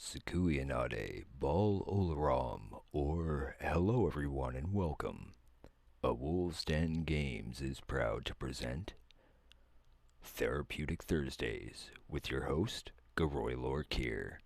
Sikuyanade Bal Olaram, or hello everyone and welcome. A Wolves Den Games is proud to present Therapeutic Thursdays with your host, Geroya'lor Kyr.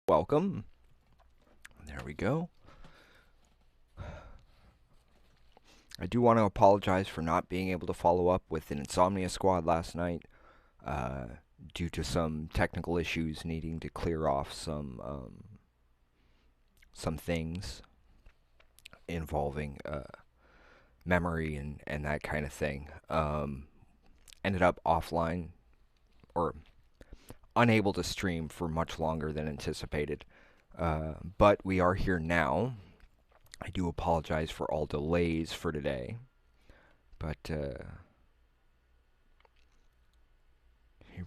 Welcome. There we go. I do want to apologize for not being able to follow up with an Insomnia Squad last night uh, due to some technical issues needing to clear off some things involving memory and that kind of thing. Ended up offline or unable to stream for much longer than anticipated. But we are here now. I do apologize for all delays for today. But here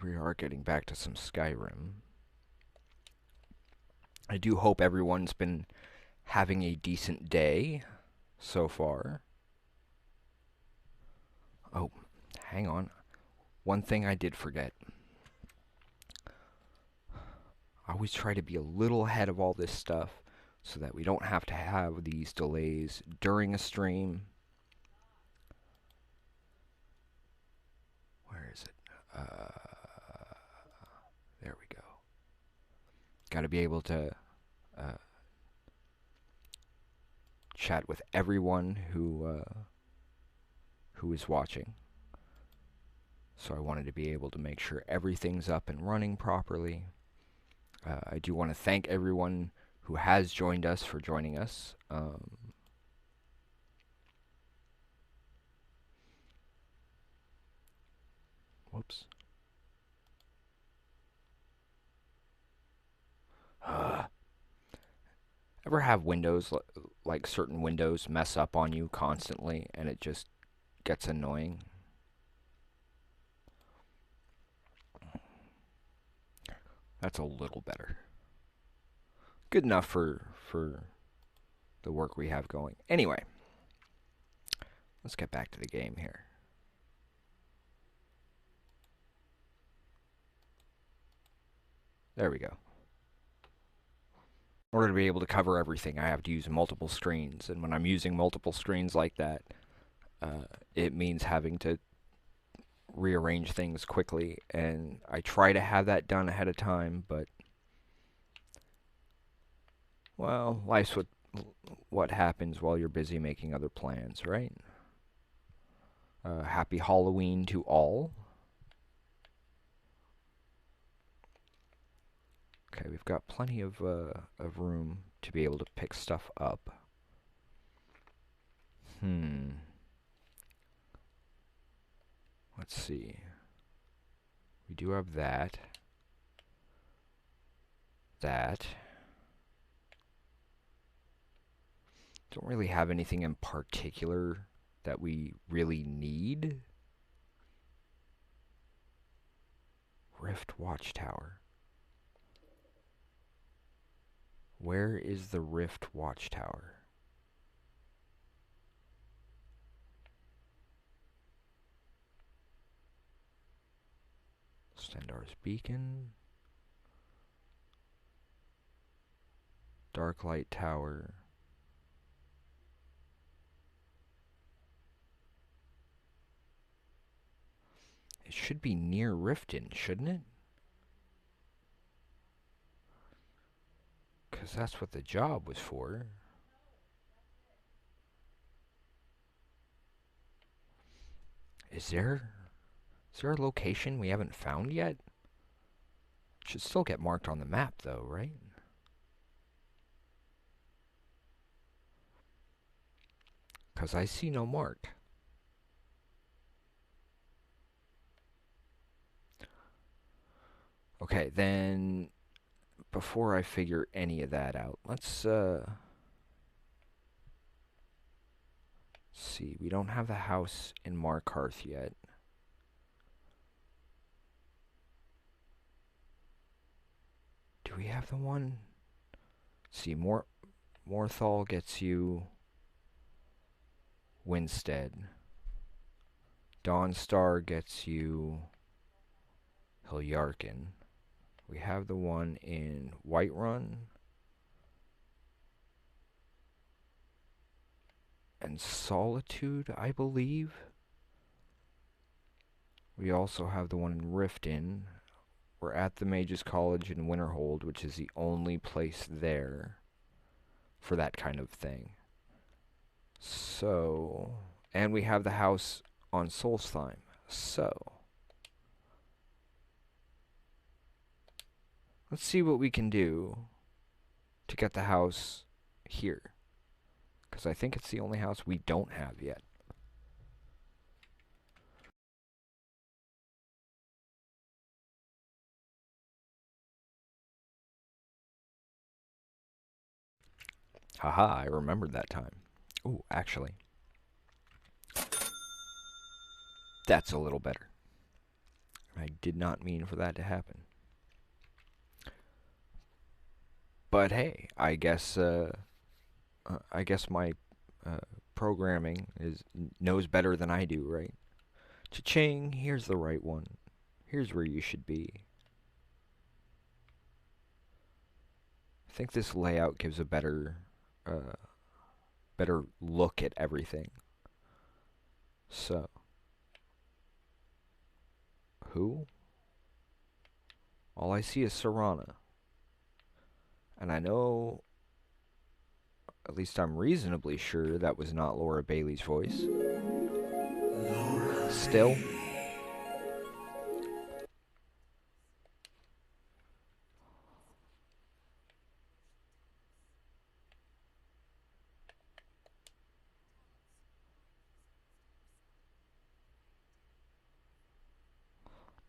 we are getting back to some Skyrim. I do hope everyone's been having a decent day so far. Oh, hang on. One thing I did forget. I always try to be a little ahead of all this stuff so that we don't have to have these delays during a stream. Where is it? There we go. Got to be able to chat with everyone who is watching. So I wanted to be able to make sure everything's up and running properly. I do want to thank everyone who has joined us for joining us. Whoops. Ever have Windows, like certain Windows, mess up on you constantly and it just gets annoying? That's a little better. Good enough for the work we have going. Anyway, let's get back to the game here. There we go. In order to be able to cover everything, I have to use multiple screens. And when I'm using multiple screens like that, it means having to rearrange things quickly. And I try to have that done ahead of time, but, well, life's what happens while you're busy making other plans, right? Happy Halloween to all. Okay, we've got plenty of room to be able to pick stuff up. Let's see. We do have that. That. Don't really have anything in particular that we really need. Rift Watchtower. Where is the Rift Watchtower? Stendar's Beacon. Darklight Tower. It should be near Riften, shouldn't it? Because that's what the job was for. Is there a location we haven't found yet? Should still get marked on the map, though, right? 'Cause I see no mark. Okay, then before I figure any of that out, let's see. We don't have the house in Markarth yet. Do we have the one? See, Morthal gets you Winstead. Dawnstar gets you Hilyarkin. We have the one in Whiterun. And Solitude, I believe. We also have the one in Riften. We're at the Mages College in Winterhold, which is the only place there for that kind of thing. So, and we have the house on Solstheim. So, let's see what we can do to get the house here. Because I think it's the only house we don't have yet. Haha, I remembered that time. Ooh, actually, that's a little better. I did not mean for that to happen. But hey, I guess my programming knows better than I do, right? Cha-ching, here's the right one. Here's where you should be. I think this layout gives a better look at everything. So, who? All I see is Serana. And I know, at least I'm reasonably sure, that was not Laura Bailey's voice. Still.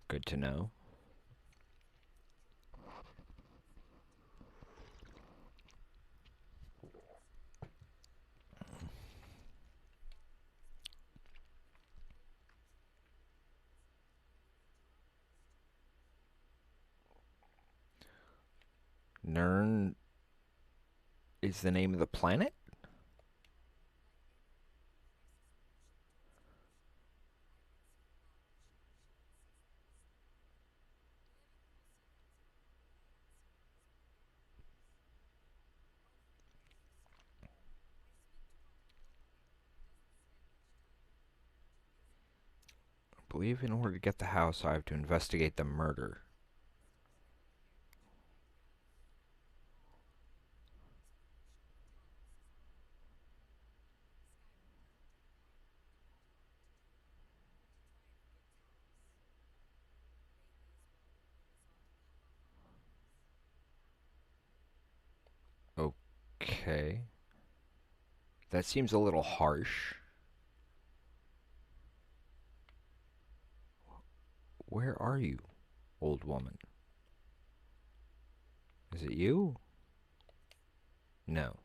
Good to know. Nern is the name of the planet? I believe in order to get the house, I have to investigate the murder. Okay. That seems a little harsh. Where are you, old woman? Is it you? No.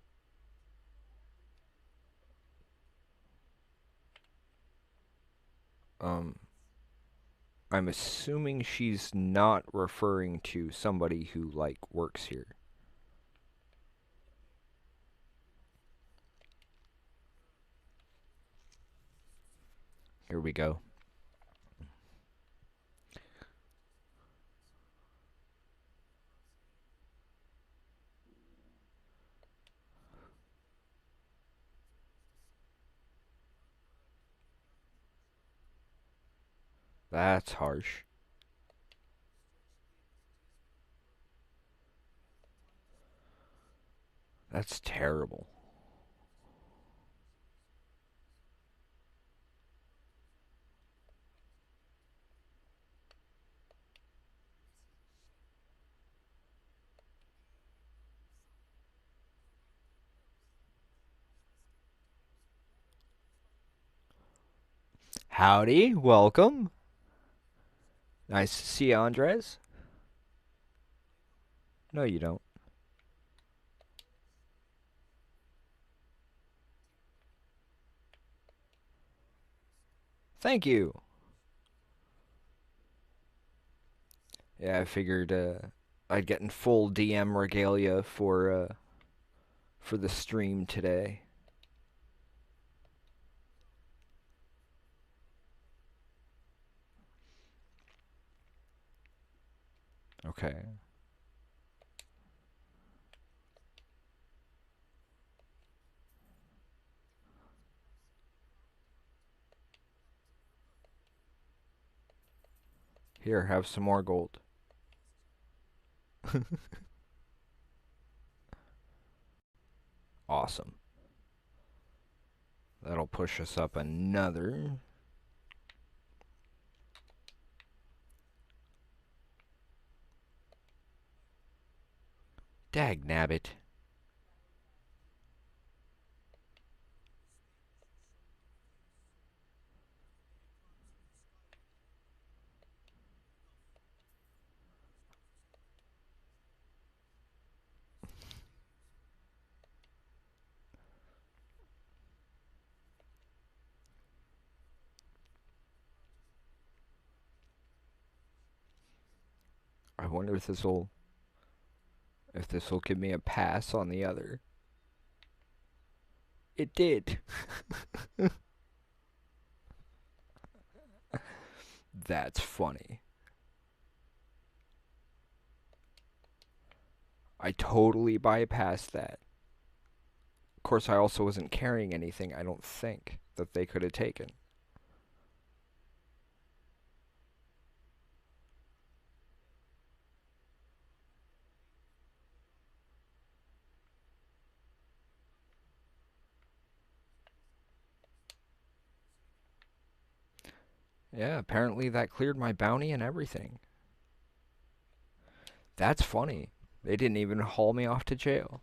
I'm assuming she's not referring to somebody who, like, works here. Here we go. That's harsh. That's terrible. Howdy, welcome. Nice to see you, Andres. No, you don't. Thank you. Yeah, I figured I'd get in full DM regalia for the stream today. Okay. Here, have some more gold. Awesome. That'll push us up another. Dag nabbit. I wonder if this'll give me a pass on the other. It did. That's funny. I totally bypassed that. Of course, I also wasn't carrying anything, I don't think, that they could have taken. Yeah, apparently that cleared my bounty and everything. That's funny. They didn't even haul me off to jail.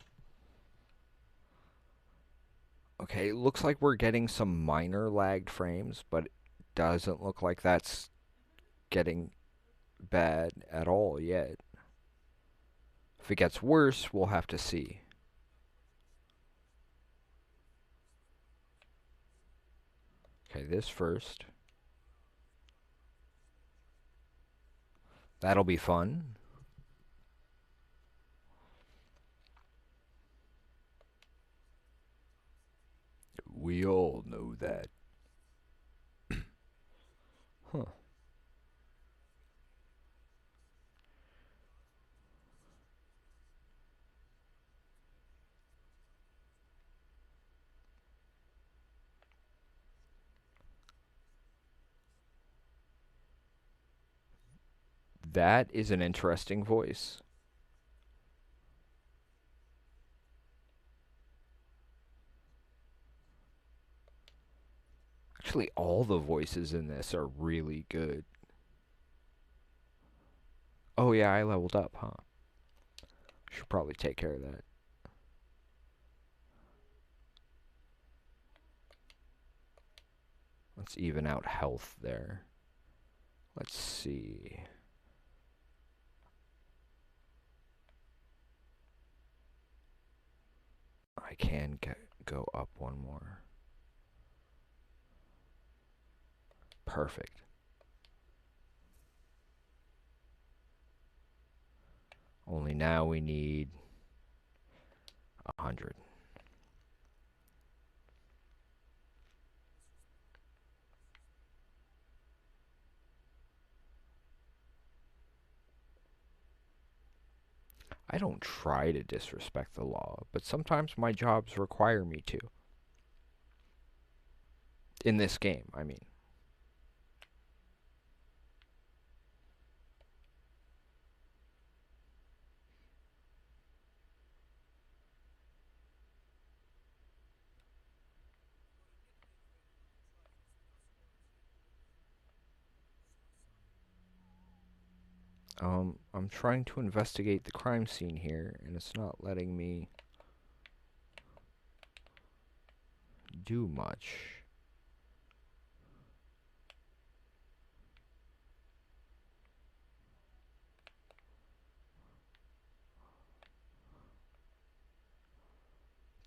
Okay, looks like we're getting some minor lagged frames, but it doesn't look like that's getting bad at all yet. If it gets worse, we'll have to see. Okay, this first. That'll be fun. We all know that. Huh. That is an interesting voice. Actually, all the voices in this are really good. Oh yeah, I leveled up, huh? Should probably take care of that. Let's even out health there. Let's see. I can go up one more. Perfect. Only now we need 100. I don't try to disrespect the law, but sometimes my jobs require me to. In this game, I mean. I'm trying to investigate the crime scene here, and it's not letting me do much.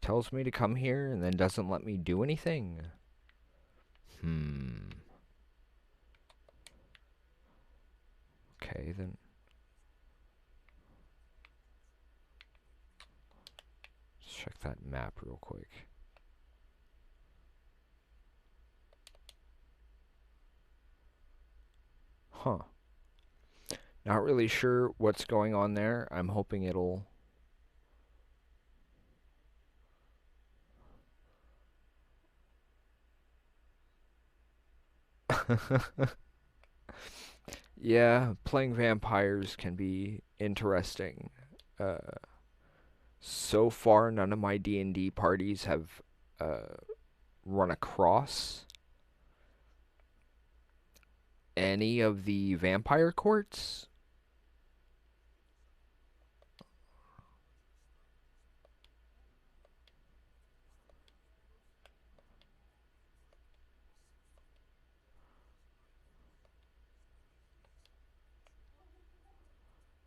Tells me to come here and then doesn't let me do anything. Okay, then. Let's check that map real quick. Huh. Not really sure what's going on there. I'm hoping it'll... Yeah, playing vampires can be interesting. Uh, so far, none of my D&D parties have run across any of the vampire courts.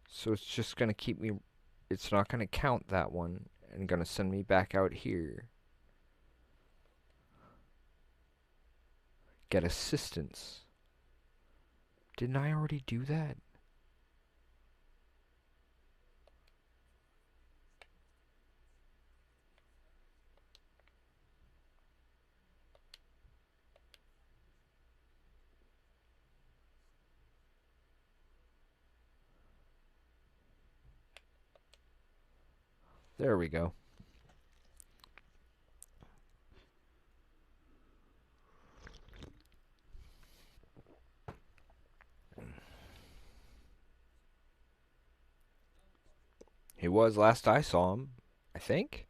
So it's just going to keep me... It's not going to count that one and going to send me back out here. Get assistance. Didn't I already do that? There we go. He was last I saw him, I think.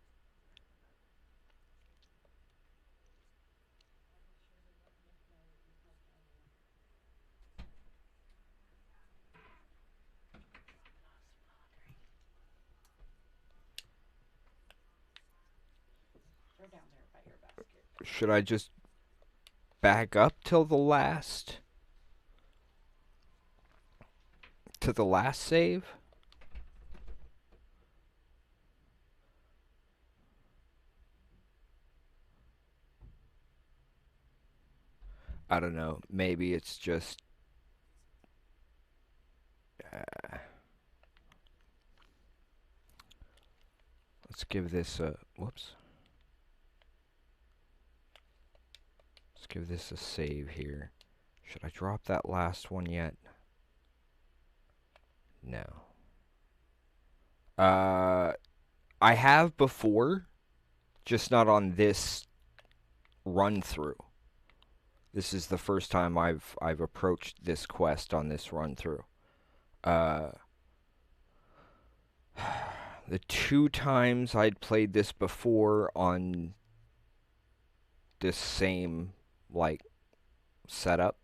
Should I just back up till the last... to the last save? I don't know. Maybe it's just... let's give this a... Whoops. Let's give this a save here. Should I drop that last one yet? No. I have before, just not on this run through. This is the first time I've approached this quest on this run through. The 2 times I'd played this before on this same like setup,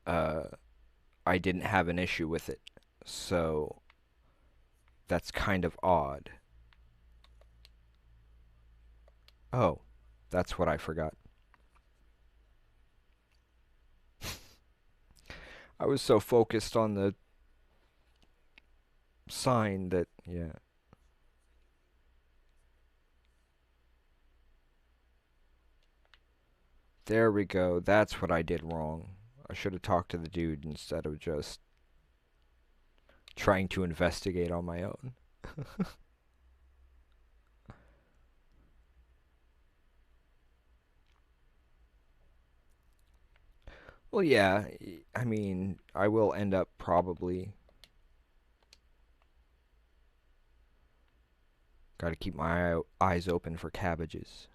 I didn't have an issue with it. So that's kind of odd. Oh, that's what I forgot. I was so focused on the sign that, yeah. There we go. That's what I did wrong. I should have talked to the dude instead of just trying to investigate on my own. Well, yeah, I mean, I will end up probably... Gotta keep my eyes open for cabbages.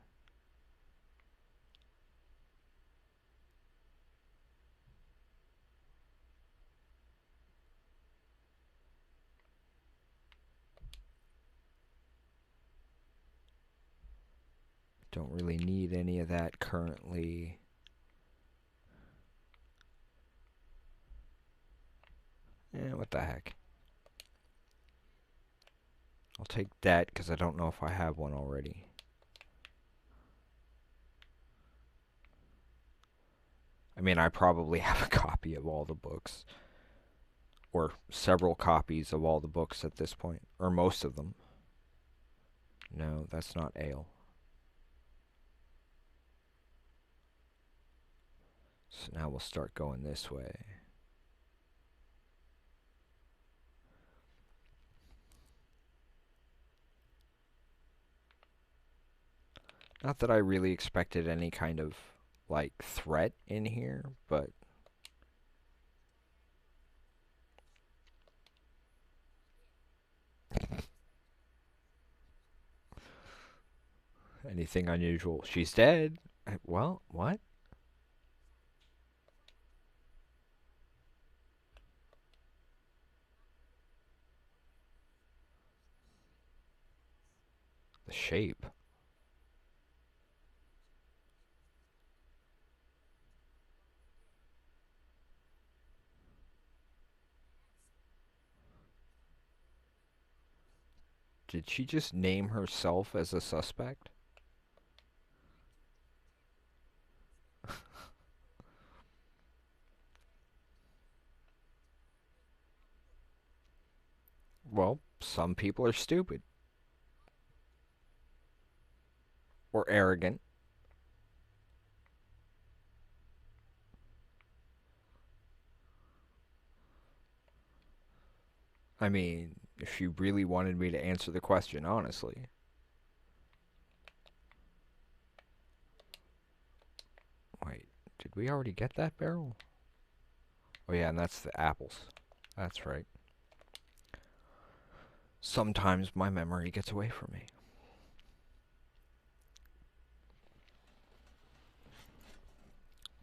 Don't really need any of that currently. What the heck. I'll take that because I don't know if I have one already. I mean, I probably have a copy of all the books. Or several copies of all the books at this point. Or most of them. No, that's not ale. So now we'll start going this way. Not that I really expected any kind of, like, threat in here, but... Anything unusual? She's dead. Well, what? The shape. Did she just name herself as a suspect? Well, some people are stupid. Or arrogant. I mean, if you really wanted me to answer the question honestly. Wait, did we already get that barrel? Oh yeah, and that's the apples. That's right. Sometimes my memory gets away from me.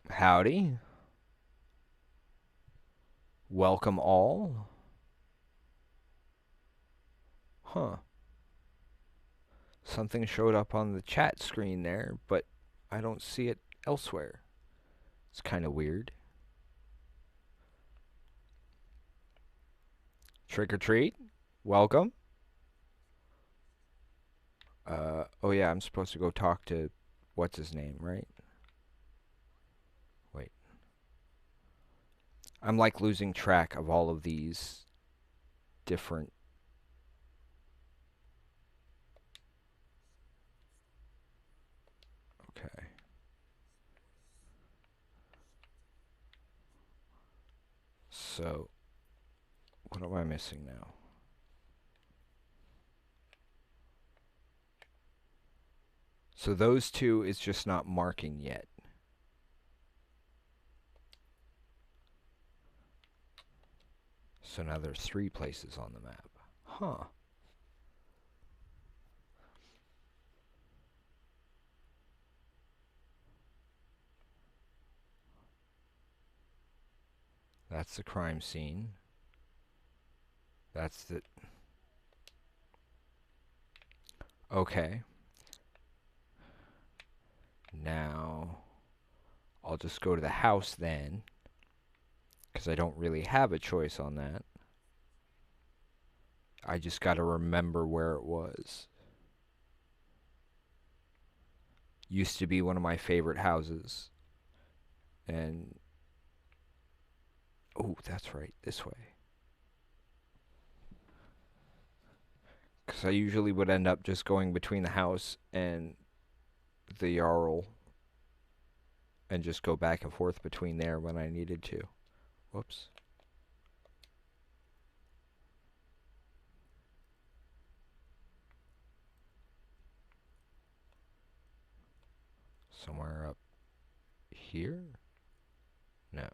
Howdy. Welcome all. Huh. Something showed up on the chat screen there, but I don't see it elsewhere. It's kind of weird. Trick or treat. Welcome. Oh yeah, I'm supposed to go talk to what's his name, right? Wait. I'm like losing track of all of these different... Okay. So, what am I missing now? So those two is just not marking yet. So now there's 3 places on the map. Huh. That's the crime scene. That's the... Okay. Now, I'll just go to the house then, because I don't really have a choice on that. I just gotta remember where it was. Used to be one of my favorite houses. And... Oh, that's right, this way. Because I usually would end up just going between the house and the Jarl and just go back and forth between there when I needed to. Whoops. Somewhere up here? No.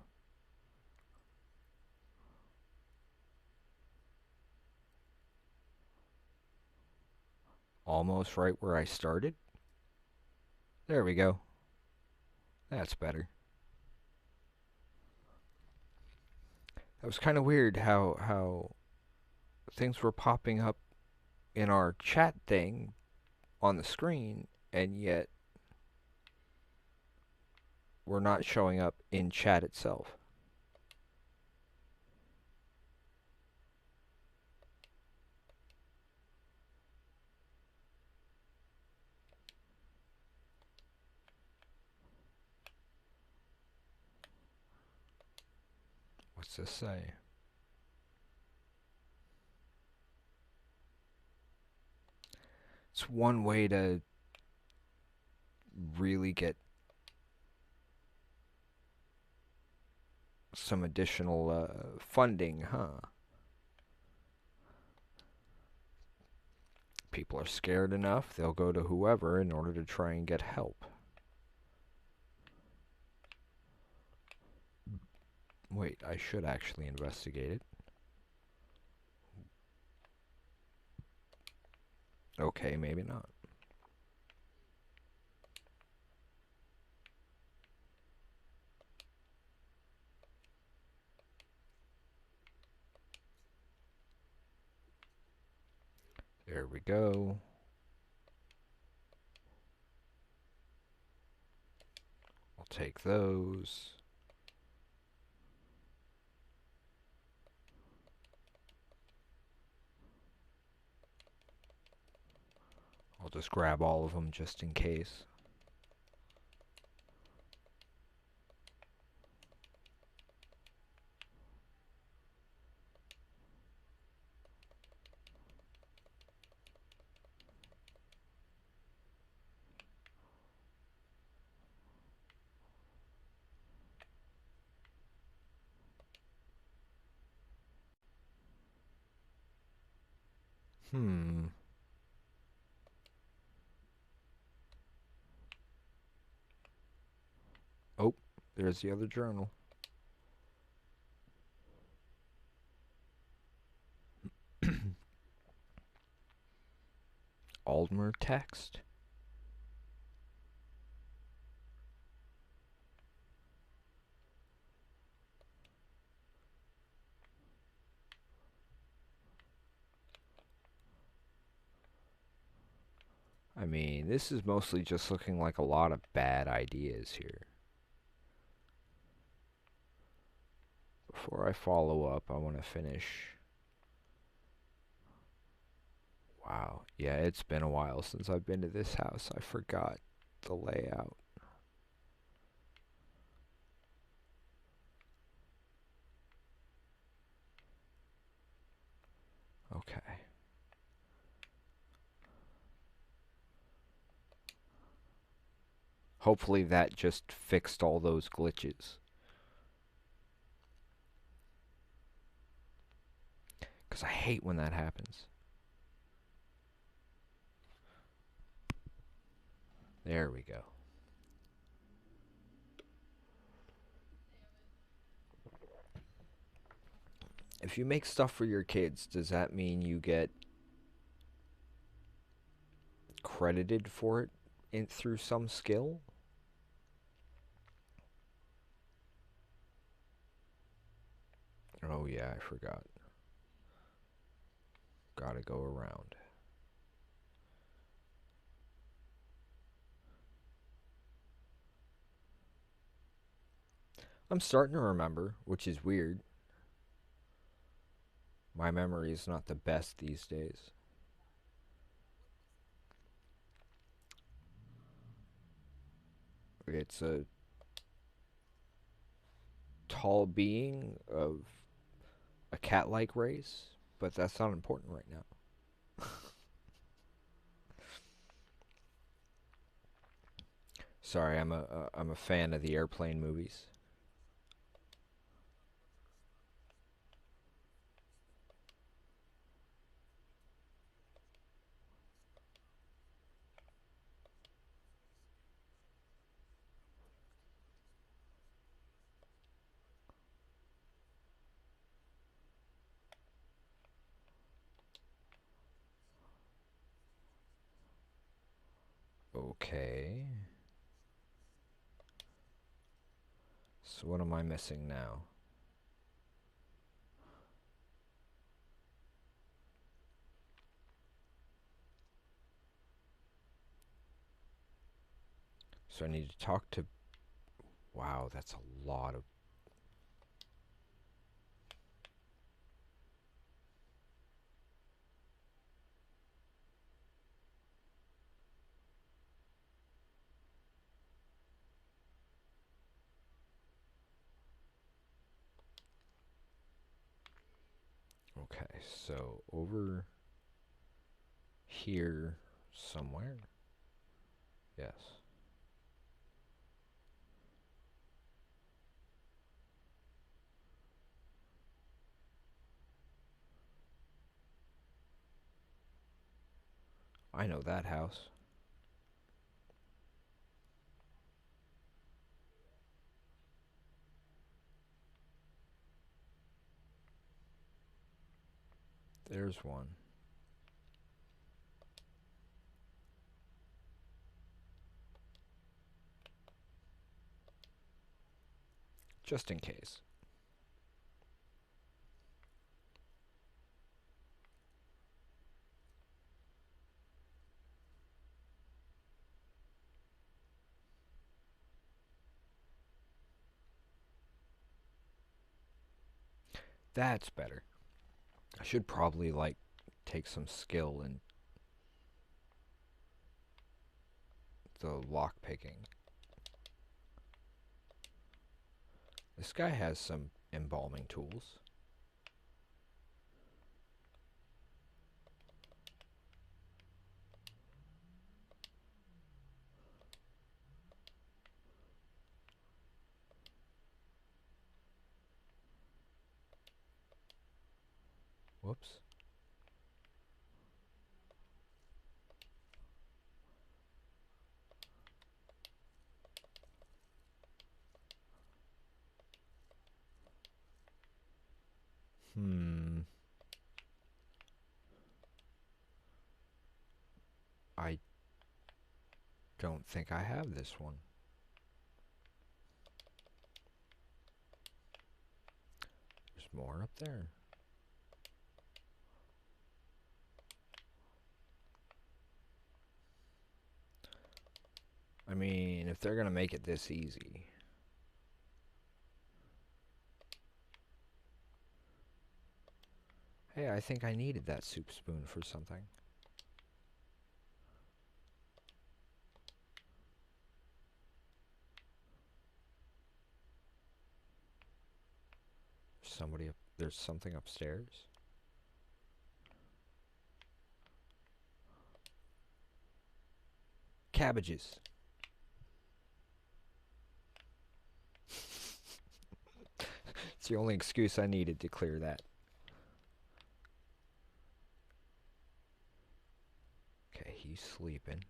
Almost right where I started. There we go. That's better. That was kind of weird how things were popping up in our chat thing on the screen, and yet we're not showing up in chat itself. What's this say? It's one way to really get some additional funding, huh? People are scared enough, they'll go to whoever in order to try and get help. Wait, I should actually investigate it. Okay, maybe not. There we go. I'll take those. I'll just grab all of them just in case. Hmm. Oh, there's the other journal. Aldmer text? I mean, this is mostly just looking like a lot of bad ideas here. Before I follow up, I want to finish. Wow, yeah, it's been a while since I've been to this house. I forgot the layout. Okay. Hopefully that just fixed all those glitches. Because I hate when that happens. There we go. If you make stuff for your kids, does that mean you get credited for it through some skill? Oh yeah, I forgot. Gotta go around. I'm starting to remember, which is weird. My memory is not the best these days. It's a tall being of a cat-like race, but that's not important right now. Sorry, I'm a fan of the airplane movies. Okay. So what am I missing now? So I need to talk to... Wow, that's a lot of... Okay, so over here somewhere. Yes. I know that house. There's one. Just in case. That's better. I should probably, like, take some skill in the lock picking. This guy has some embalming tools. Whoops. Hmm. I don't think I have this one. There's more up there. I mean, if they're gonna make it this easy. Hey, I think I needed that soup spoon for something. There's something upstairs. Cabbages. It's the only excuse I needed to clear that. Okay, he's sleeping.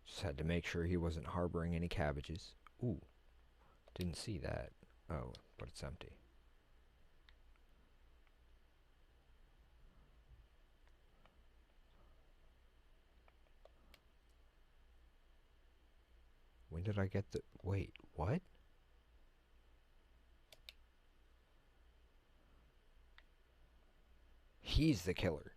Just had to make sure he wasn't harboring any cabbages. Ooh, didn't see that. Oh, but it's empty. When did I get the... Wait, what? He's the killer.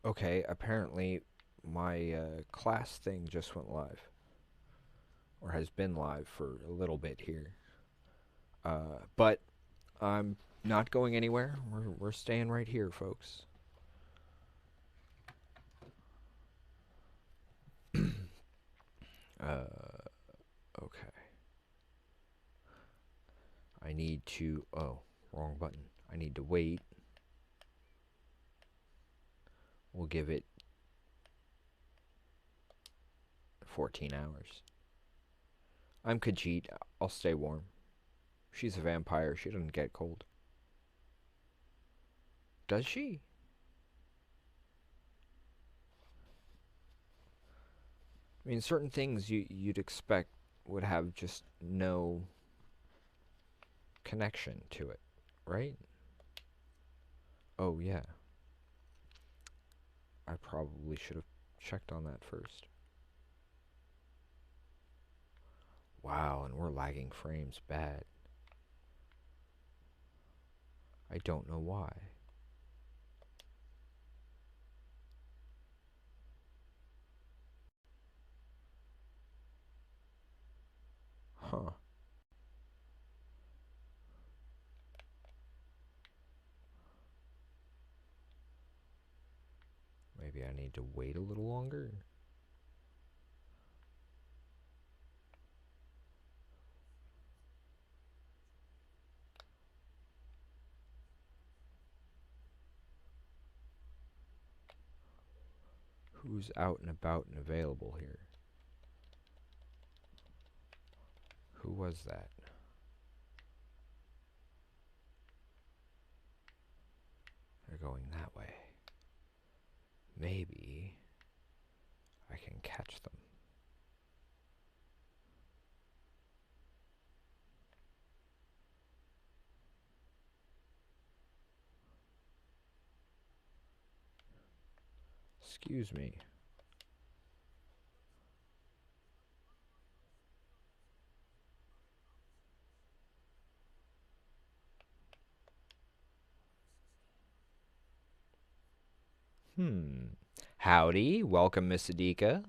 Okay, apparently my class thing just went live. Or has been live for a little bit here. But I'm not going anywhere. We're staying right here, folks. Okay. I need to... Oh, wrong button. I need to wait. We'll give it 14 hours. I'm Khajiit. I'll stay warm. She's a vampire. She doesn't get cold. Does she? I mean, certain things you'd expect would have just no connection to it, right? Oh, yeah. I probably should have checked on that first. Wow, and we're lagging frames bad. I don't know why. Huh. Maybe Maybe I need to wait a little longer. Who's out and about and available here? Who was that? They're going that way. Maybe I can catch them. Excuse me. Howdy. Welcome, Miss Adika.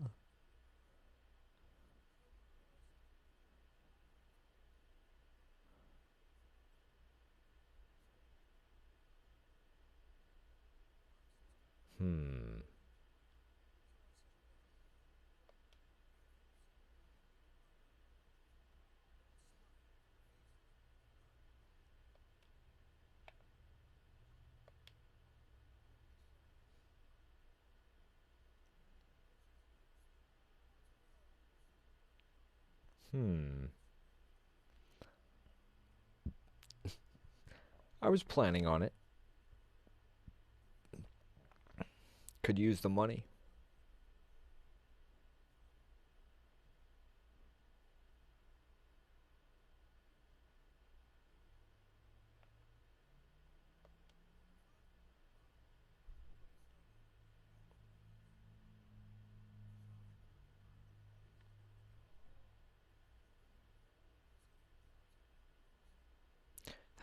Hmm. Hmm. I was planning on it. Could use the money.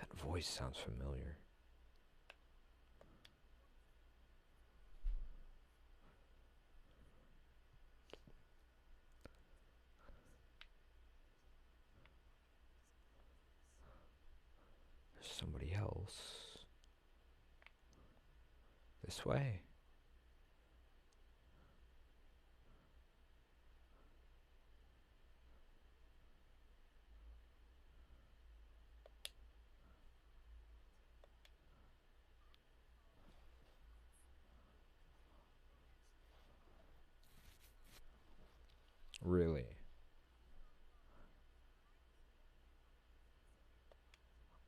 That voice sounds familiar. There's somebody else. This way. Really?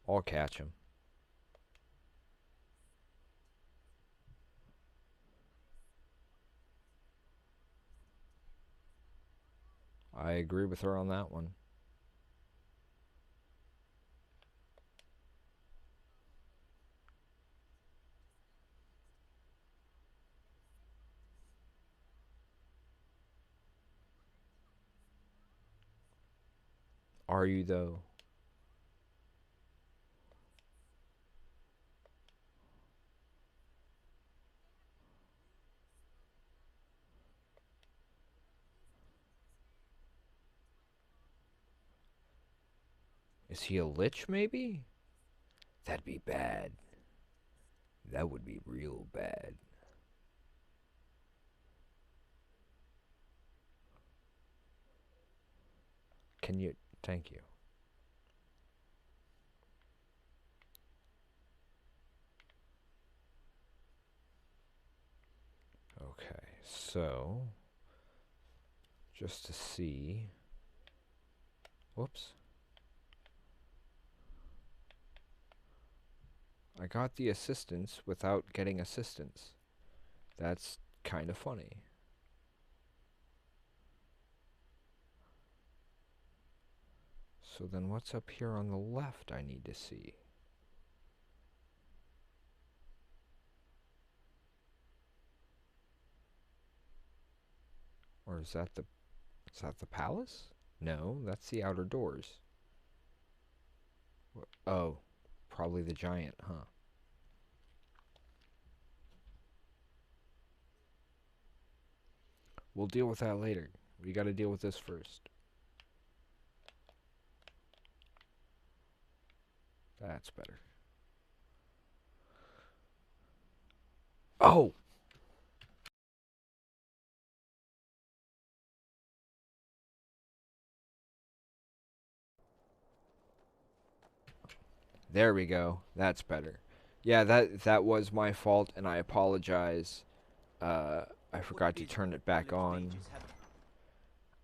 I'll catch him. I agree with her on that one. Are you, though? Is he a lich, maybe? That'd be bad. That would be real bad. Can you... Thank you. Okay, so... Just to see... Whoops. I got the assistance without getting assistance. That's kind of funny. So then what's up here on the left I need to see? Or is that the palace? No, that's the outer doors. Oh, probably the giant, huh? We'll deal with that later. We gotta deal with this first. That's better. Oh! There we go. That's better. Yeah, that was my fault, and I apologize. Uh, I forgot to turn it back on.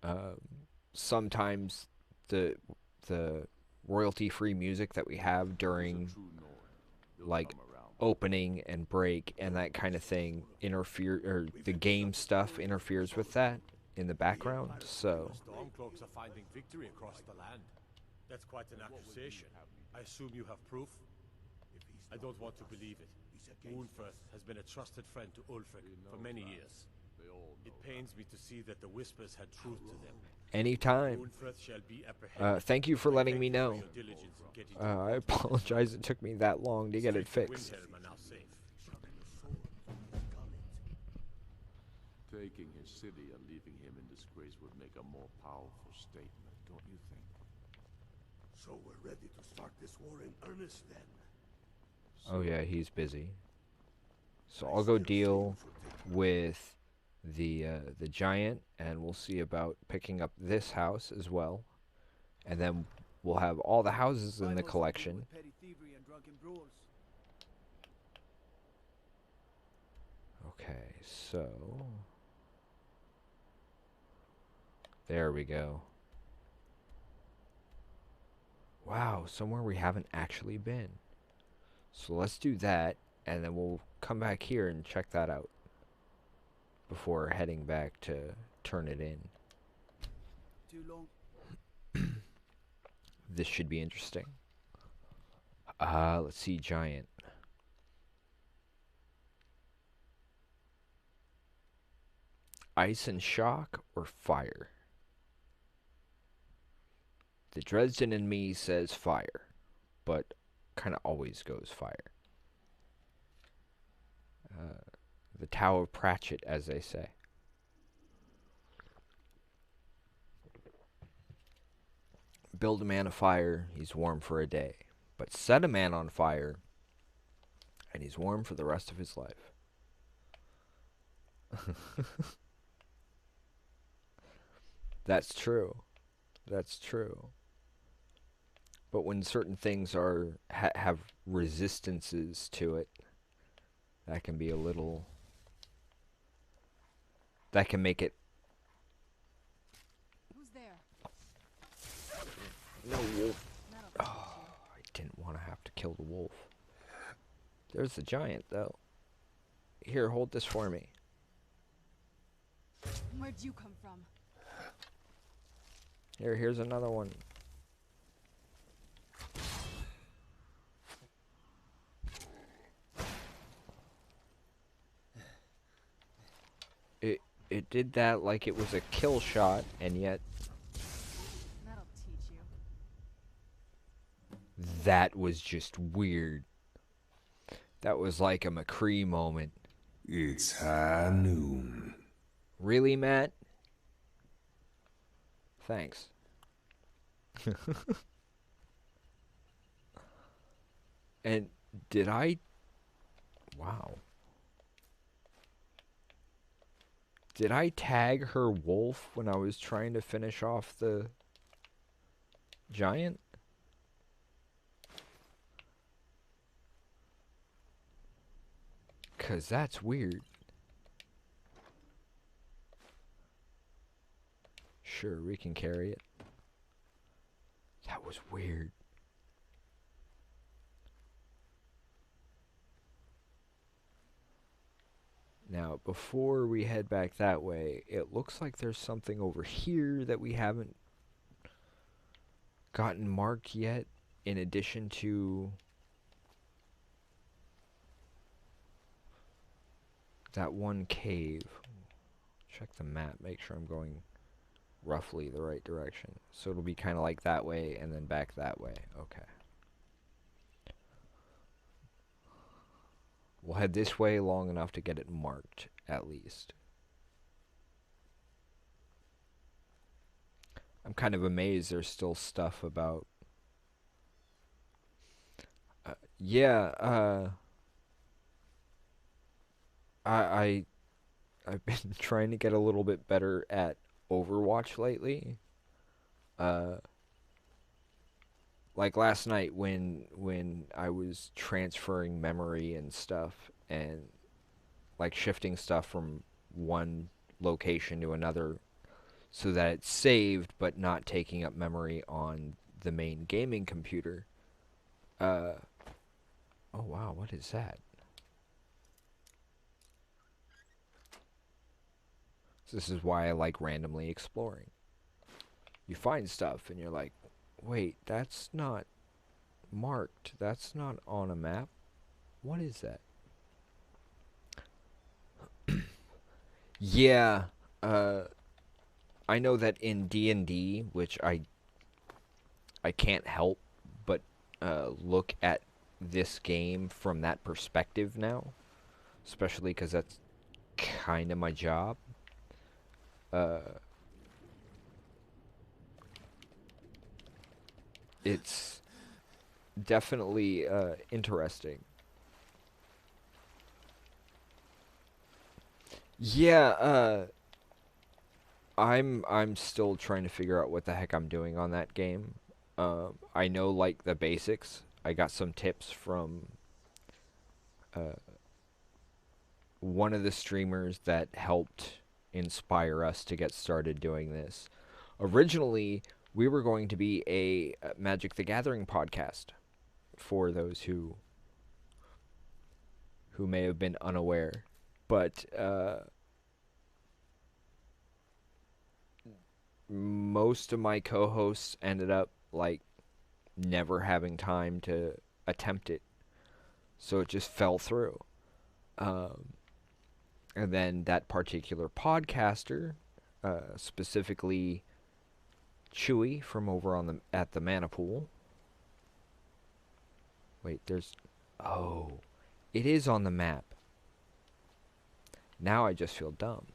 Um, Sometimes the the royalty-free music that we have during like opening and break and that kind of thing interfere, or the game stuff interferes with that in the background. So Stormcloaks are finding victory across the land. That's quite an accusation. I assume you have proof? I don't want to believe it. Unferth has been a trusted friend to Ulfric for many years. It pains me to see that the Whispers had truth to them. anytime. Unferth shall be apprehended. Thank you for letting Thank me you for know. your diligence in getting to the I bottom of this apologize matter. it took me that long to get it Streets of fixed. Windhelm are now safe. Taking his city and leaving him in disgrace would make a more powerful statement, don't you think? So we're ready to start this war in earnest then. Oh yeah, he's busy. So I'll go deal with the giant, and we'll see about picking up this house as well, and then we'll have all the houses in the collection. Okay, so there we go. Wow, somewhere we haven't actually been. So let's do that, and then we'll come back here and check that out before heading back to turn it in. Too long. This should be interesting. Let's see, giant. Ice and shock or fire? The Dresden in me says fire, but kind of always goes fire. The Tao of Pratchett, as they say. Build a man of fire, he's warm for a day. But set a man on fire, and he's warm for the rest of his life. That's true. That's true. But when certain things are have resistances to it, that can be a little... That can make it... Who's there? No wolf. That'll Oh, teach I didn't want to have to kill the wolf. There's the giant, though. Here, hold this for me. you. Where'd you come from? Here's another one. It did that like it was a kill shot, and yet That'll teach you. that was just weird. That was like a McCree moment. It's high noon. Really, Matt? Thanks. And did I... Wow. Did I tag her wolf when I was trying to finish off the giant? Cause that's weird. Sure, we can carry it. That was weird. Now, before we head back that way, it looks like there's something over here that we haven't gotten marked yet, in addition to that one cave. Check the map, make sure I'm going roughly the right direction. So it'll be kind of like that way and then back that way. Okay. We'll head this way long enough to get it marked, at least. I'm kind of amazed there's still stuff about... I've been trying to get a little bit better at Overwatch lately. like last night when I was transferring memory and stuff and like shifting stuff from one location to another so that it's saved but not taking up memory on the main gaming computer. Uh oh wow, what is that? This is why I like randomly exploring. You find stuff and you're like, wait, that's not marked. That's not on a map. What is that? Yeah, uh, I know that in D&D, which I can't help but look at this game from that perspective now, especially because that's kind of my job. Uh, it's definitely interesting. Yeah, I'm still trying to figure out what the heck I'm doing on that game. I know like the basics. I got some tips from uh, one of the streamers that helped inspire us to get started doing this. Originally, we were going to be a Magic the Gathering podcast for those who may have been unaware, but most of my co-hosts ended up like never having time to attempt it, so it just fell through. Um, and then that particular podcaster, specifically Chewy from over on the at the Mana Pool. Wait, there's oh, it is on the map. Now I just feel dumb.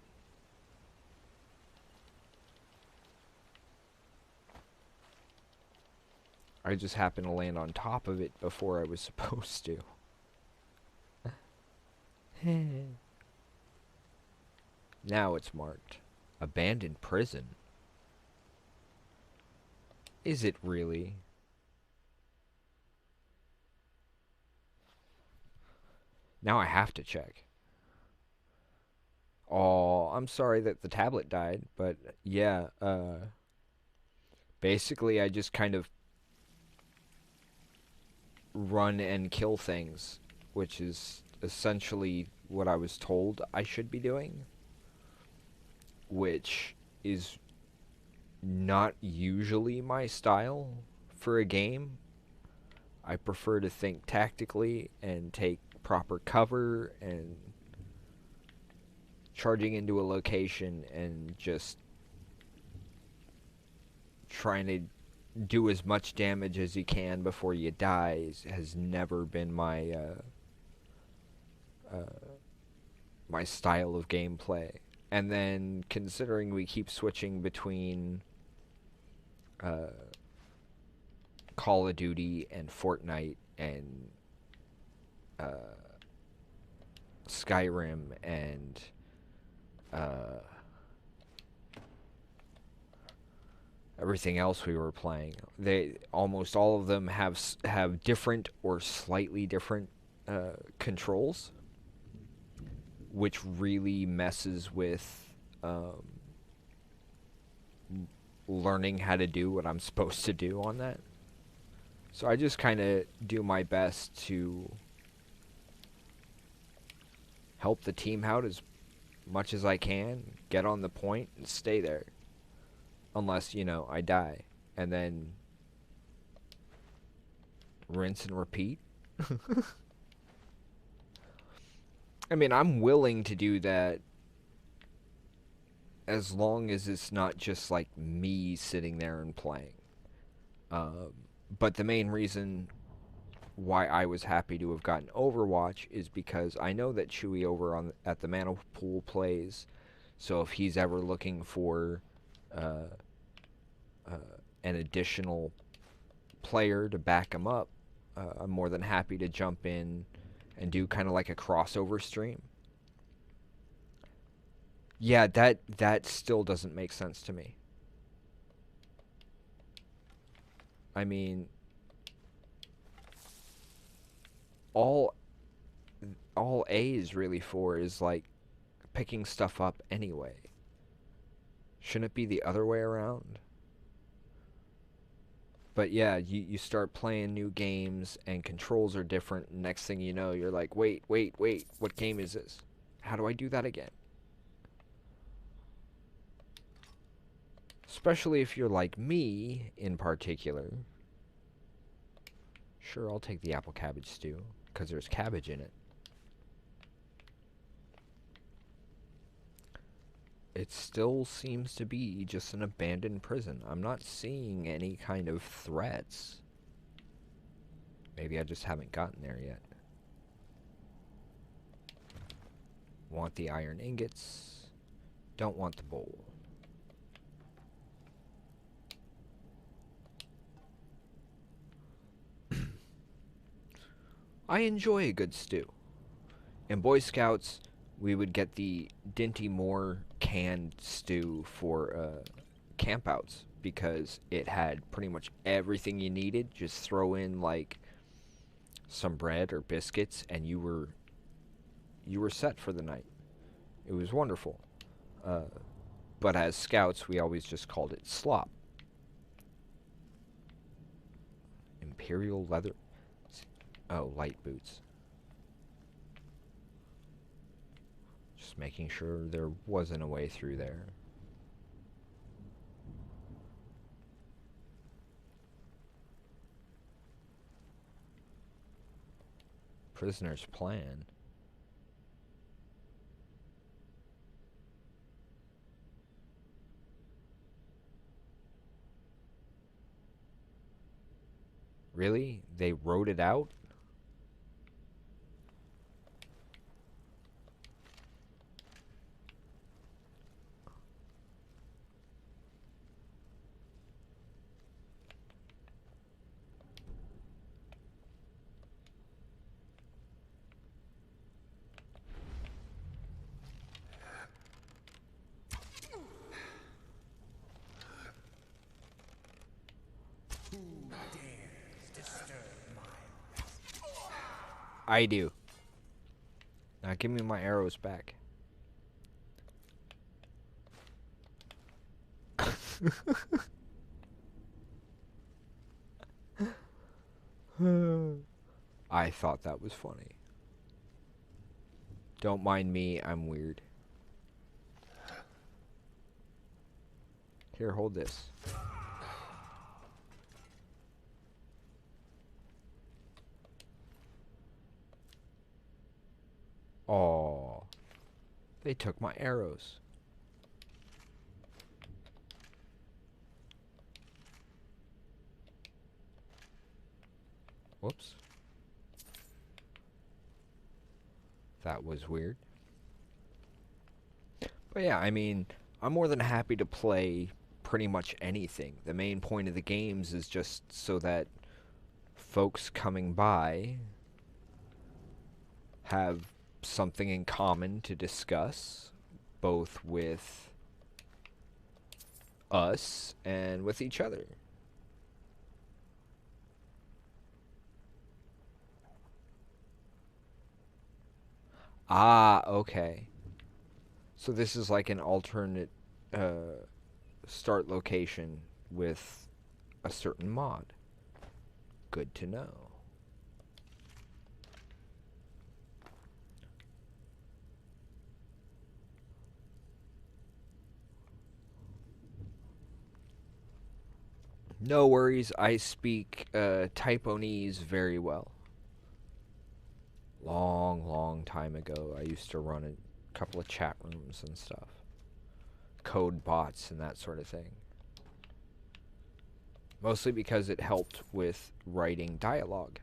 I just happened to land on top of it before I was supposed to. Now it's marked. Abandoned prison. Is it really? Now I have to check. Oh, I'm sorry that the tablet died, but yeah, basically I just kind of run and kill things, which is essentially what I was told I should be doing, which is not usually my style for a game. I prefer to think tactically and take proper cover and charging into a location and just trying to do as much damage as you can before you die has never been my style of gameplay. And then considering we keep switching between uh, Call of Duty and Fortnite and Skyrim and everything else we were playing, they almost all of them have different or slightly different controls, which really messes with learning how to do what I'm supposed to do on that. So I just kind of do my best to help the team out as much as I can, get on the point, and stay there. Unless, I die. And then rinse and repeat. I mean, I'm willing to do that as long as it's not just like me sitting there and playing. But the main reason why I was happy to have gotten Overwatch is because I know that Chewy over at the Mana Pool plays. So if he's ever looking for an additional player to back him up, I'm more than happy to jump in and do kind of like a crossover stream. Yeah, that still doesn't make sense to me. I mean, all all A is really for is like picking stuff up anyway. Shouldn't it be the other way around? But yeah, you start playing new games and controls are different. Next thing you know, you're like, wait, wait, wait, what game is this? How do I do that again? Especially if you're like me in particular. Sure, I'll take the apple cabbage stew, because there's cabbage in it. It still seems to be just an abandoned prison. I'm not seeing any kind of threats. Maybe I just haven't gotten there yet. Want the iron ingots. Don't want the bowl. I enjoy a good stew. In Boy Scouts, we would get the Dinty Moore canned stew for campouts because it had pretty much everything you needed. Just throw in like some bread or biscuits, and you were set for the night. It was wonderful. But as Scouts, we always just called it slop. Imperial leather. Oh, light boots. Just making sure there wasn't a way through there. Prisoner's plan. Really? They wrote it out? I do. Now give me my arrows back. I thought that was funny. Don't mind me, I'm weird. Here, hold this. Aw. They took my arrows. Whoops. That was weird. But yeah, I mean, I'm more than happy to play pretty much anything. The main point of the games is just so that folks coming by have something in common to discuss, both with us and with each other. Ah, okay. So this is like an alternate start location with a certain mod. Good to know. No worries, I speak Typonese very well. Long time ago, I used to run a couple of chat rooms and stuff. Code bots and that sort of thing. Mostly because it helped with writing dialogue.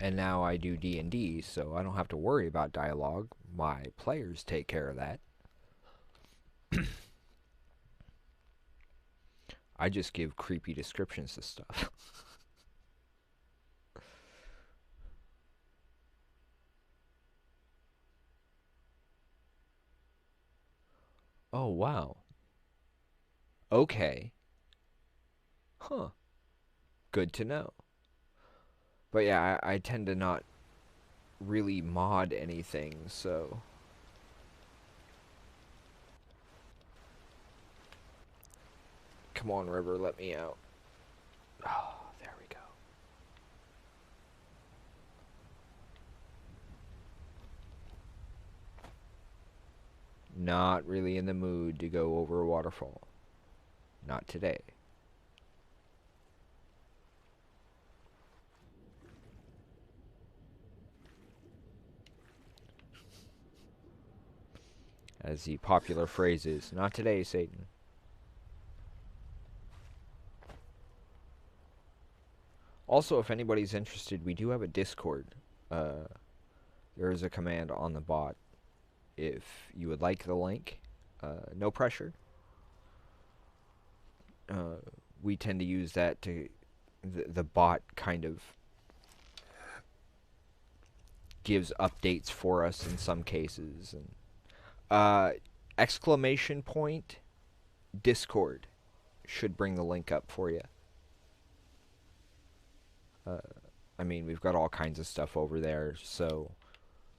And now I do D&D, so I don't have to worry about dialogue. My players take care of that. I just give creepy descriptions to stuff. Oh, wow. Okay. Huh. Good to know. But yeah, I tend to not really mod anything, so... Come on, River, let me out. Oh, there we go. Not really in the mood to go over a waterfall. Not today. As the popular phrase is, not today, Satan. Also, if anybody's interested, we do have a Discord. There is a command on the bot. If you would like the link, no pressure. We tend to use that to... The bot kind of gives updates for us in some cases. And exclamation point Discord should bring the link up for you. I mean, we've got all kinds of stuff over there, so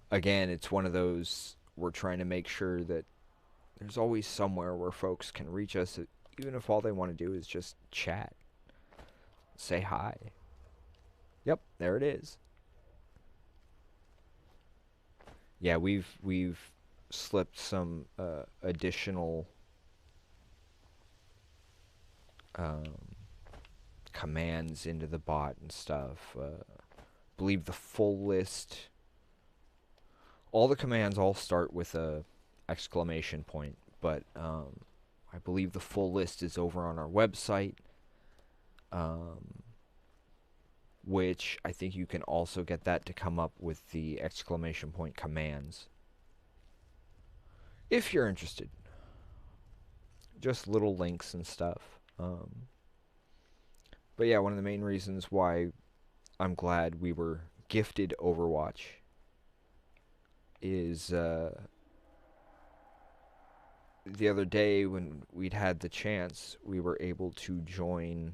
again, it's one of those, we're trying to make sure that there's always somewhere where folks can reach us, even if all they want to do is just chat, say hi. Yep, there it is. Yeah, we've slipped some additional commands into the bot and stuff. Believe the full list. All the commands all start with a exclamation point, but I believe the full list is over on our website, which I think you can also get that to come up with the exclamation point commands. If you're interested. Just little links and stuff. But yeah, one of the main reasons why I'm glad we were gifted Overwatch is the other day when we'd had the chance, we were able to join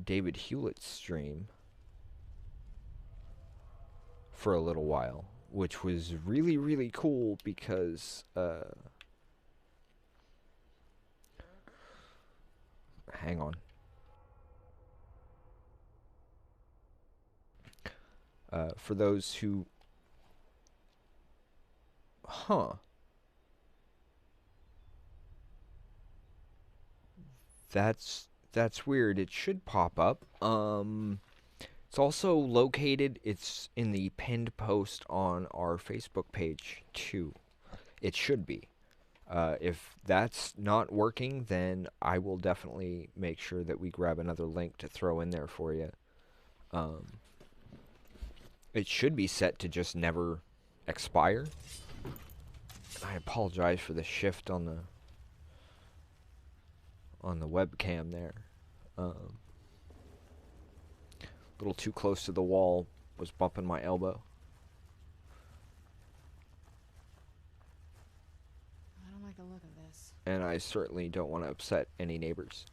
David Hewlett's stream for a little while, which was really, really cool because hang on. For those who... Huh. That's weird. It should pop up. It's also located, it's in the pinned post on our Facebook page, too. It should be. If that's not working, then I will definitely make sure that we grab another link to throw in there for you. It should be set to just never expire. I apologize for the shift on the webcam there. A little too close to the wall, was bumping my elbow. I don't like the look of this. And I certainly don't want to upset any neighbors.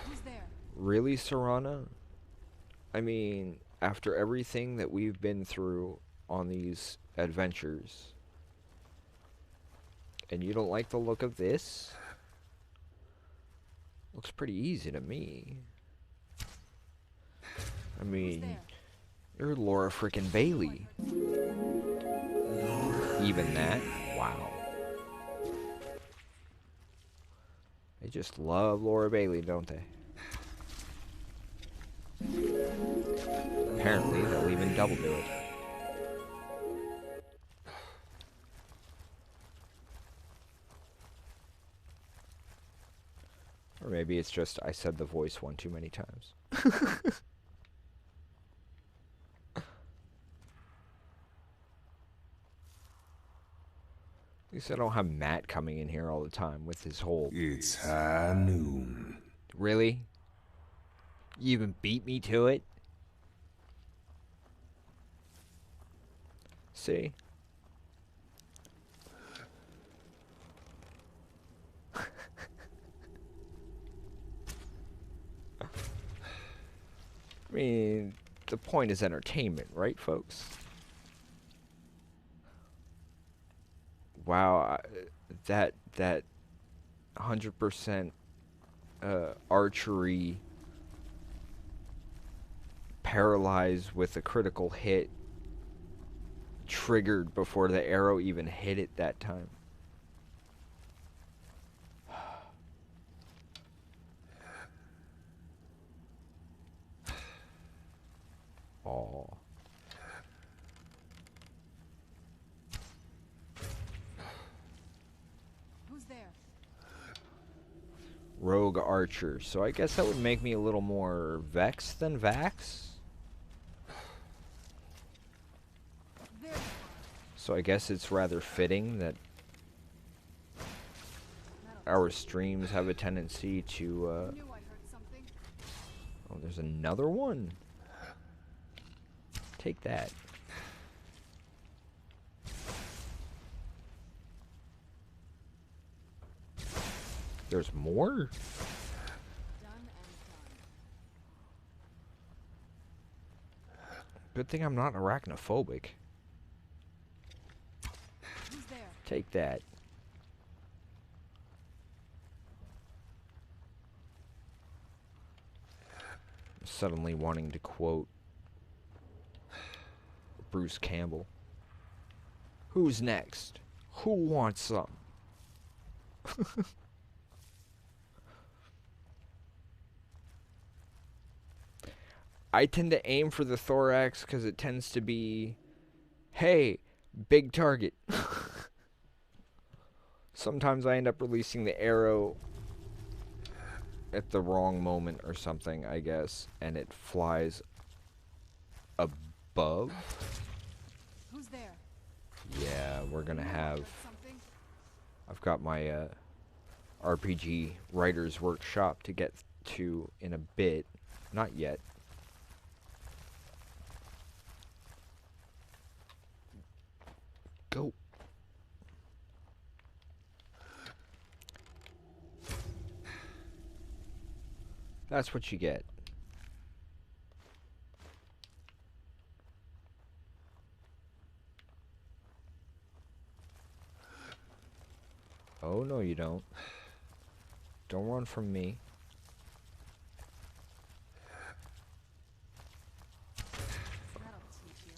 Who's there? Really, Serana? I mean, after everything that we've been through on these adventures, and you don't like the look of this? Looks pretty easy to me. I mean, you're Laura frickin' Bailey. Even that? Wow. They just love Laura Bailey, don't they? Apparently, they'll even double do it. Or maybe it's just I said the voice one too many times. At least I don't have Matt coming in here all the time with his whole... It's high noon. Really? You even beat me to it? See? I mean, the point is entertainment, right, folks? Wow, that 100% archery paralyzed with a critical hit triggered before the arrow even hit it that time. Oh. Who's there? Rogue archer. So I guess that would make me a little more Vex than Vax. There you are. So I guess it's rather fitting that That'll our streams have a tendency to, knew I heard something. oh, there's another one. Take that. There's more? Done and done. Good thing I'm not arachnophobic. Who's there? Take that. Suddenly wanting to quote Bruce Campbell. Who's next? Who wants some? I tend to aim for the thorax because it tends to be, hey, big target. Sometimes I end up releasing the arrow at the wrong moment or something, I guess, and it flies above. Who's there? Yeah, we're gonna Knew I have. heard something. I've got my RPG writer's workshop to get to in a bit. Not yet. Go. That's what you get. Oh, no, you don't. Don't run from me. That'll teach you.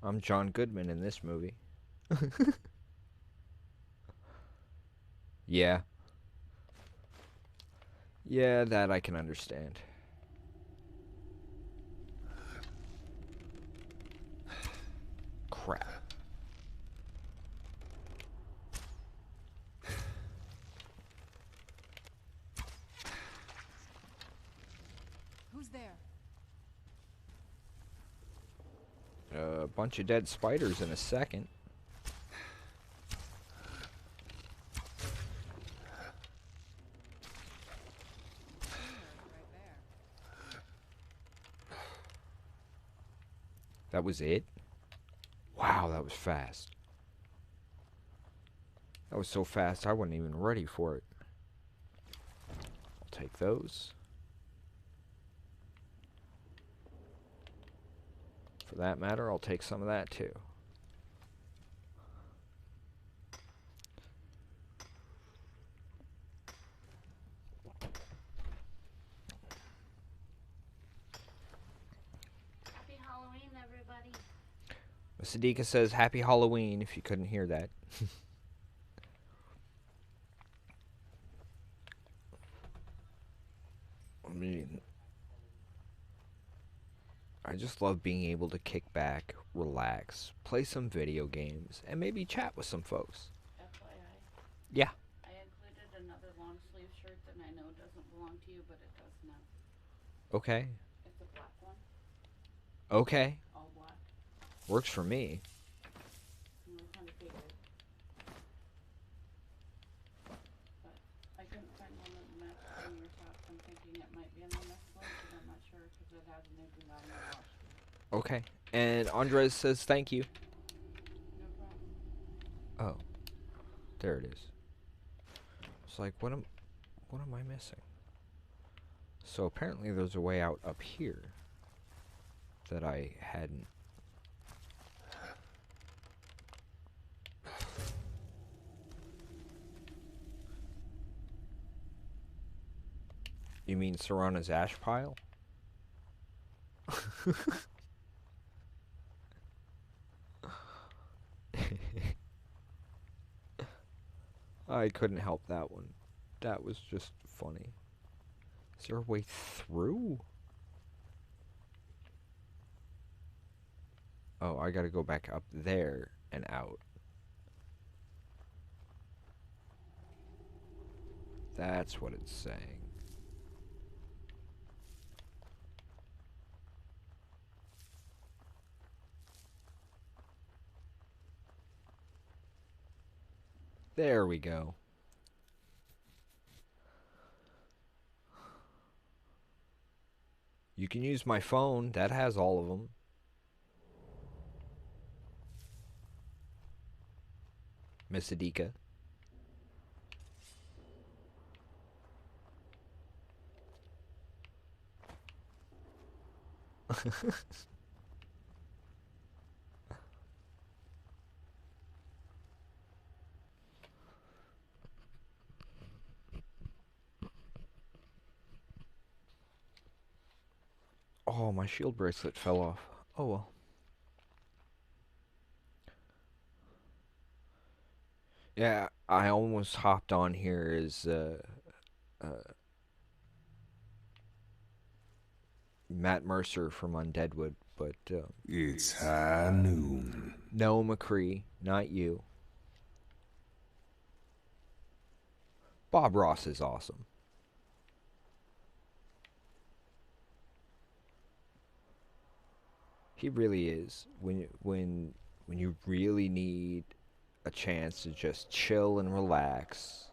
I'm John Goodman in this movie. Yeah. Yeah, that I can understand. Crap. Who's there? A bunch of dead spiders in a second. Right there. That was it? Wow, that was fast. That was so fast I wasn't even ready for it. I'll take those. For that matter, I'll take some of that too. Happy Halloween, everybody. Sadika says Happy Halloween if you couldn't hear that. I mean, I just love being able to kick back, relax, play some video games, and maybe chat with some folks. FYI, Yeah. I included another long sleeve shirt that I know doesn't belong to you, but it does now. Okay. It's a black one, Okay. all black. Works for me. And I kind of figured. But I couldn't find one that matched on your top. I'm thinking it might be on the next one, but I'm not sure because it hasn't even gotten washed yet. Okay. And Andres says thank you. No problem. Oh, there it is. It's like, what am I missing? So apparently there's a way out up here that I hadn't. You mean Serana's ash pile? I couldn't help that one. That was just funny. Is there a way through? Oh, I gotta go back up there and out. That's what it's saying. There we go. You can use my phone. That has all of them. Miss Adika. Oh, my shield bracelet fell off. Oh well. Yeah, I almost hopped on here as Matt Mercer from Undeadwood, but It's high noon. no, McCree, not you. Bob Ross is awesome. He really is. When you really need a chance to just chill and relax.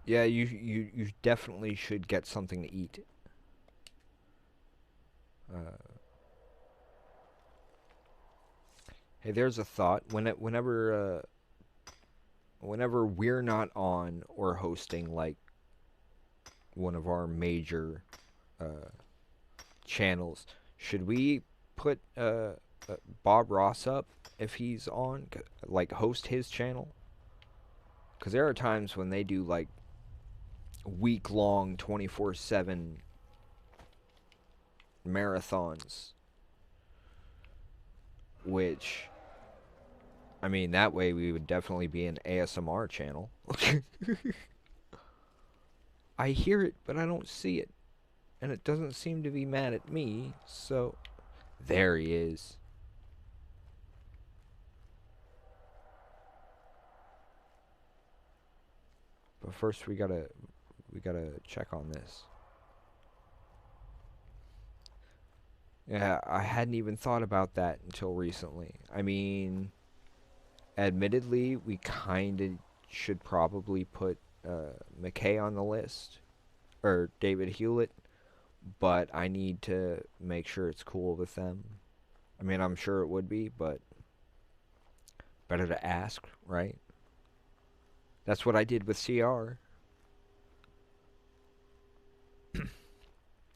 Yeah, you definitely should get something to eat. Hey, there's a thought. Whenever we're not on or hosting like one of our major channels, should we put Bob Ross up if he's on, like host his channel? Because there are times when they do like week-long 24/7 marathons, which, I mean, that way we would definitely be an ASMR channel. I hear it, but I don't see it. And it doesn't seem to be mad at me, so there he is. But first we gotta check on this. Yeah, I hadn't even thought about that until recently. I mean, admittedly, we kinda should probably put McKay on the list, or David Hewlett, but I need to make sure it's cool with them. I mean, I'm sure it would be, but better to ask, right? That's what I did with CR.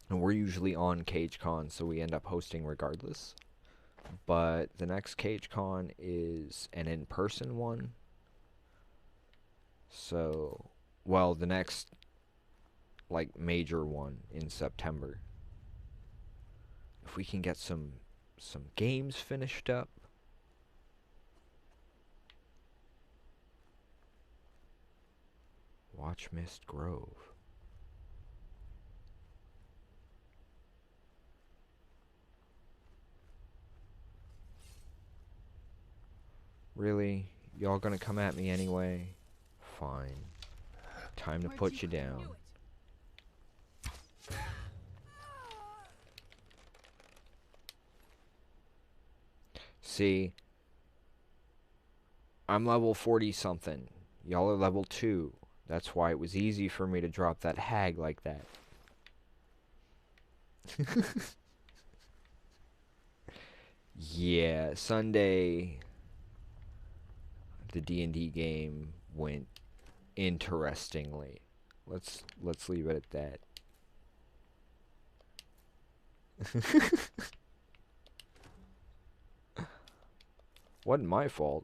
And we're usually on CageCon, so we end up hosting regardless. But the next CageCon is an in-person one. So, well, the next, like, major one in September. If we can get some games finished up. Watch Mist Grove. Really? Y'all gonna come at me anyway? Fine. Time to put you down. See, I'm level 40 something. Y'all are level 2. That's why it was easy for me to drop that hag like that. Yeah, Sunday the D&D game went interestingly. Let's leave it at that. Wasn't my fault.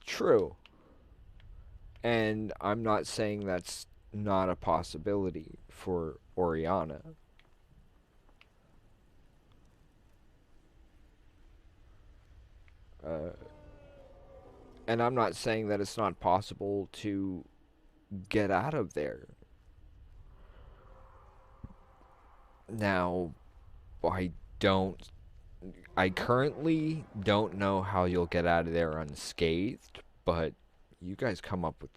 True. And I'm not saying that's not a possibility for Oriana. And I'm not saying that it's not possible to get out of there. Now, I don't. I currently don't know how you'll get out of there unscathed, but you guys come up with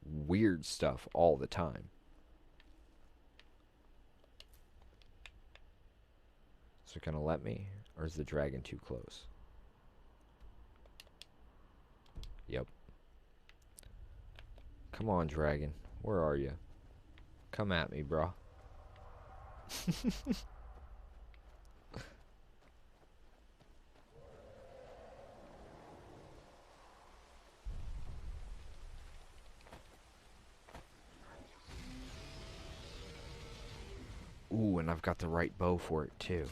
weird stuff all the time. Is it gonna let me? Or is the dragon too close? Yep. Come on, dragon. Where are you? Come at me, bro. Ooh, and I've got the right bow for it, too.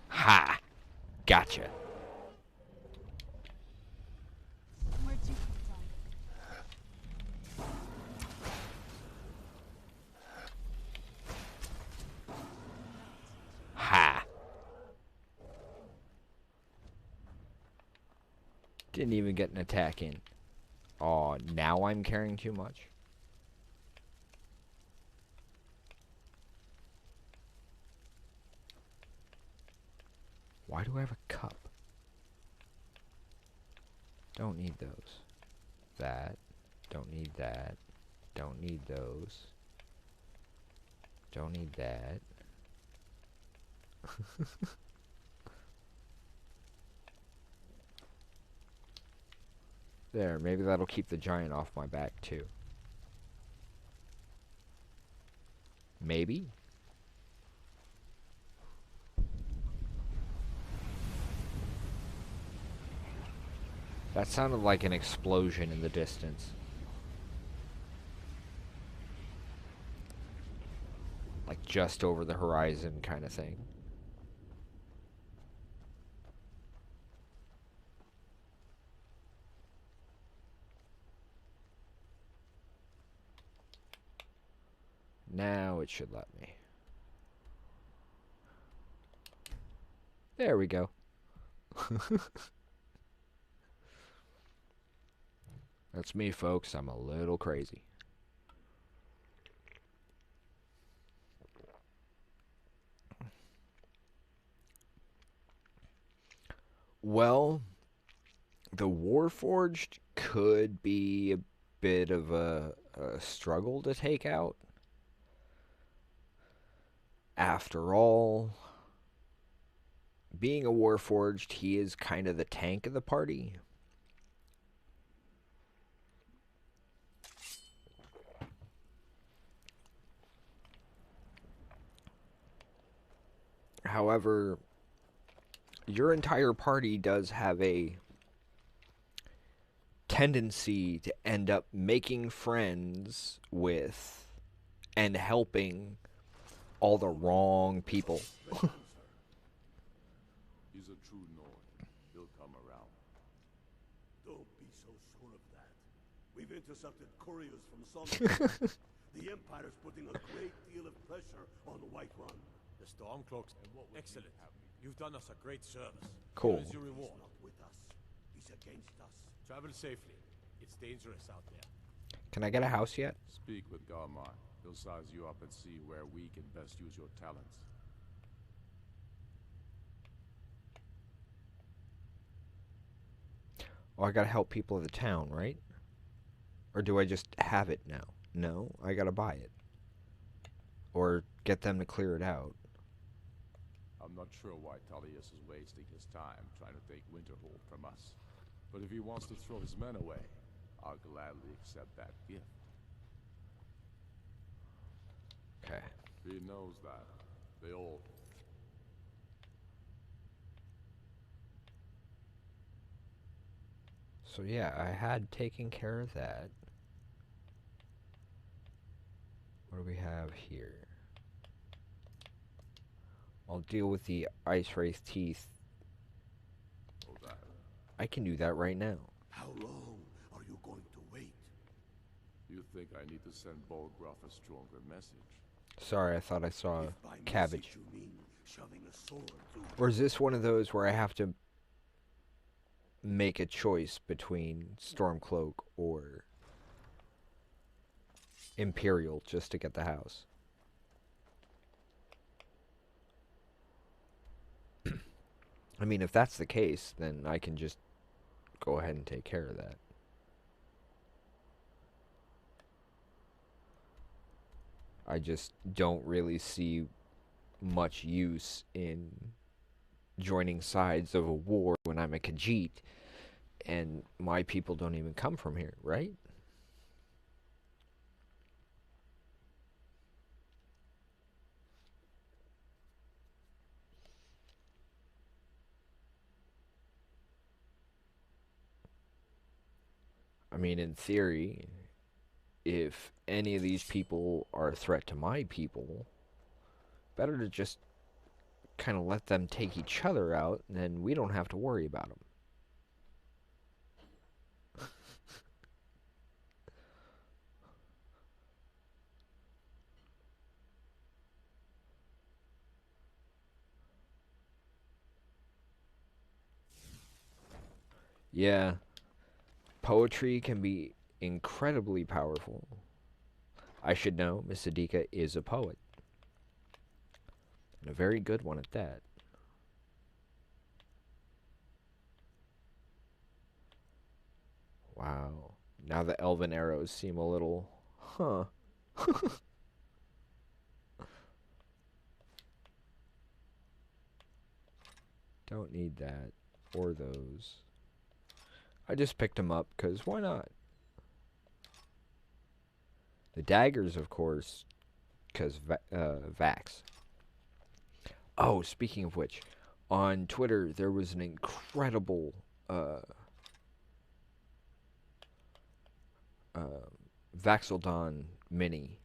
Ha! Gotcha. Where'd you come from? Ha! Didn't even get an attack in. Aw, now I'm carrying too much? Why do I have a cup? Don't need those. That. Don't need that. Don't need those. Don't need that. There, maybe that'll keep the giant off my back too. Maybe? That sounded like an explosion in the distance. Like just over the horizon kind of thing. Now it should let me. There we go. That's me, folks. I'm a little crazy. Well, the Warforged could be a bit of a struggle to take out. After all, being a Warforged, he is kind of the tank of the party. However, your entire party does have a tendency to end up making friends with and helping all the wrong people. He's a true Nord. He'll come around. Don't be so sure of that. We've intercepted couriers from Sun. The Empire's putting a great deal of pressure on White Run. The Stormcloaks. Excellent. You've done us a great service. Cool. Here is your He's reward. not with us. He's against us. Travel safely. It's dangerous out there. Can I get a house yet? Speak with Garmar. He'll size you up and see where we can best use your talents. Oh, I gotta help people of the town, right? Or do I just have it now? No, I gotta buy it. Or get them to clear it out. I'm not sure why Tullius is wasting his time trying to take Winterhold from us. But if he wants to throw his men away, I'll gladly accept that gift. Okay. He knows that. They all... So yeah, I had taken care of that. What do we have here? I'll deal with the ice wraith teeth. Oh, that. I can do that right now. How long are you going to wait? You think I need to send Bolgraf a stronger message? Sorry, I thought I saw If by cabbage. message you mean shoving a sword through... Or is this one of those where I have to make a choice between Stormcloak or Imperial just to get the house? I mean, if that's the case, then I can just go ahead and take care of that. I just don't really see much use in joining sides of a war when I'm a Khajiit and my people don't even come from here, right? I mean, in theory, if any of these people are a threat to my people, better to just kind of let them take each other out, and then we don't have to worry about them. Yeah, poetry can be incredibly powerful. I should know Miss Adika is a poet. And a very good one at that. Wow. Now the elven arrows seem a little... Huh. Don't need that. Or those. I just picked them up, because why not? The daggers, of course, because Vax. Oh, speaking of which, on Twitter, there was an incredible Vaxeldon mini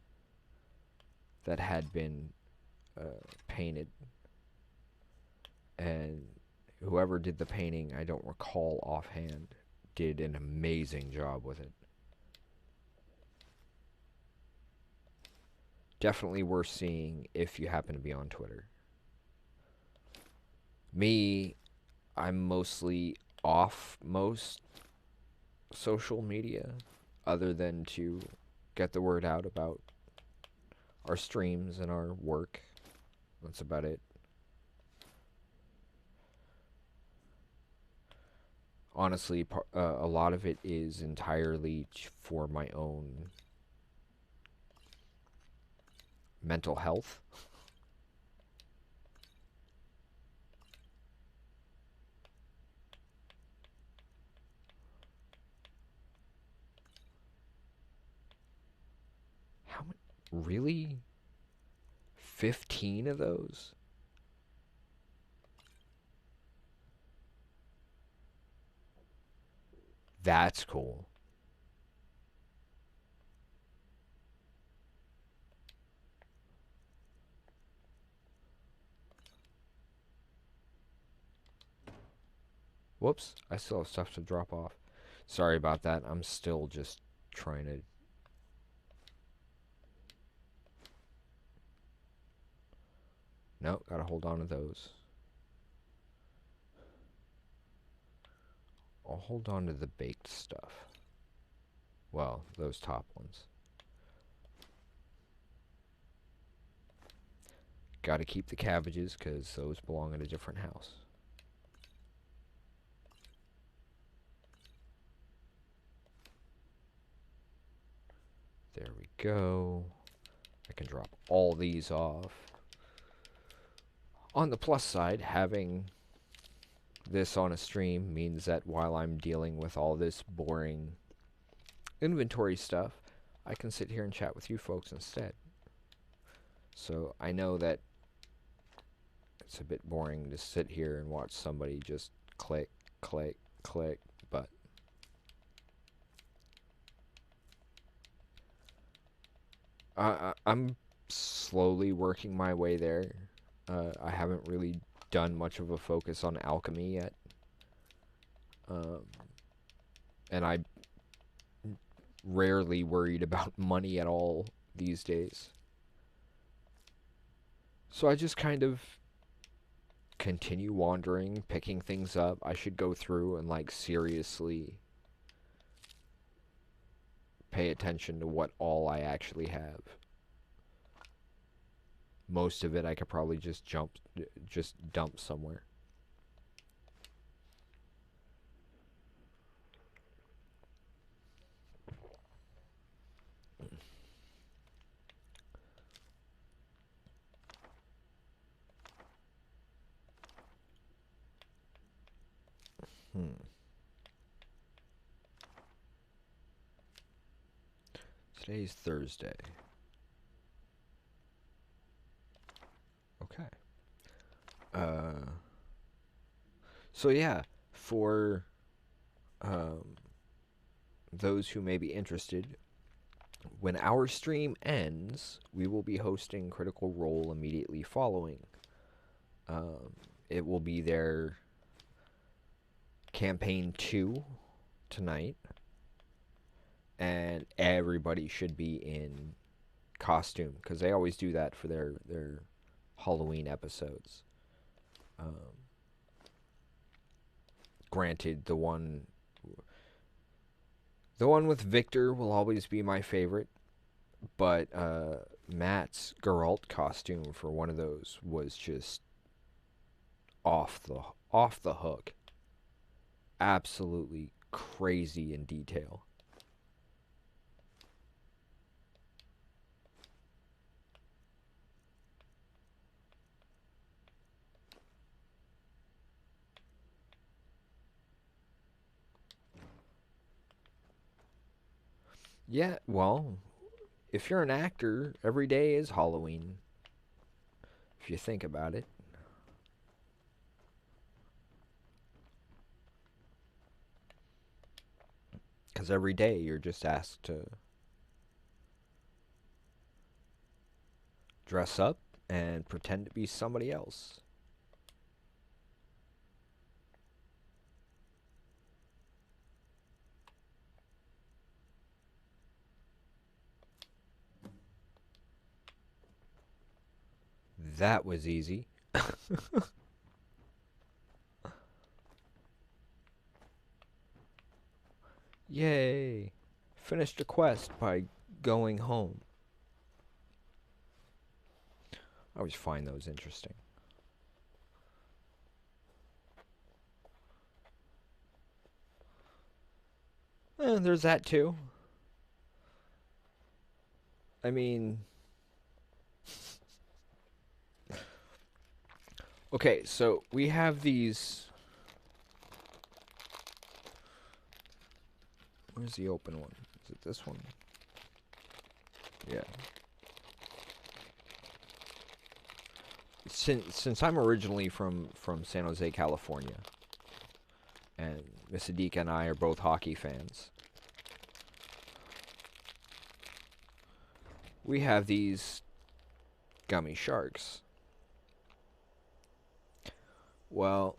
that had been painted. And whoever did the painting, I don't recall offhand, did an amazing job with it. Definitely worth seeing if you happen to be on Twitter. Me, I'm mostly off most social media, other than to get the word out about our streams and our work. That's about it. Honestly, a lot of it is entirely for my own mental health. How many? Really? 15 of those? That's cool. Whoops, I still have stuff to drop off. Sorry about that. I'm still just trying to... Nope, gotta hold on to those. I'll hold on to the baked stuff. Well, those top ones. Gotta keep the cabbages, because those belong in a different house. There we go. I can drop all these off. On the plus side, having this on a stream means that while I'm dealing with all this boring inventory stuff, I can sit here and chat with you folks instead. So I know that it's a bit boring to sit here and watch somebody just click, click, click, but I'm slowly working my way there. I haven't really done much of a focus on alchemy yet. And I rarely worried about money at all these days. So I just kind of continue wandering, picking things up. I should go through and like seriously pay attention to what all I actually have. Most of it I could probably just dump somewhere. Today's Thursday. Okay. So yeah, for those who may be interested, when our stream ends, we will be hosting Critical Role immediately following. It will be their campaign 2 tonight, and everybody should be in costume, because they always do that for their Halloween episodes. Granted, the one with Victor will always be my favorite, but Matt's Geralt costume for one of those was just off the hook. Absolutely crazy in detail. Yeah, well, if you're an actor, every day is Halloween. If you think about it. Because every day you're just asked to dress up and pretend to be somebody else. That was easy. Yay! Finished a quest by going home. I always find those interesting. There's that too. I mean... Okay, so we have these... Where's the open one? Is it this one? Yeah. Since I'm originally from San Jose, California, and Miss Adika and I are both hockey fans, we have these gummy sharks. Well,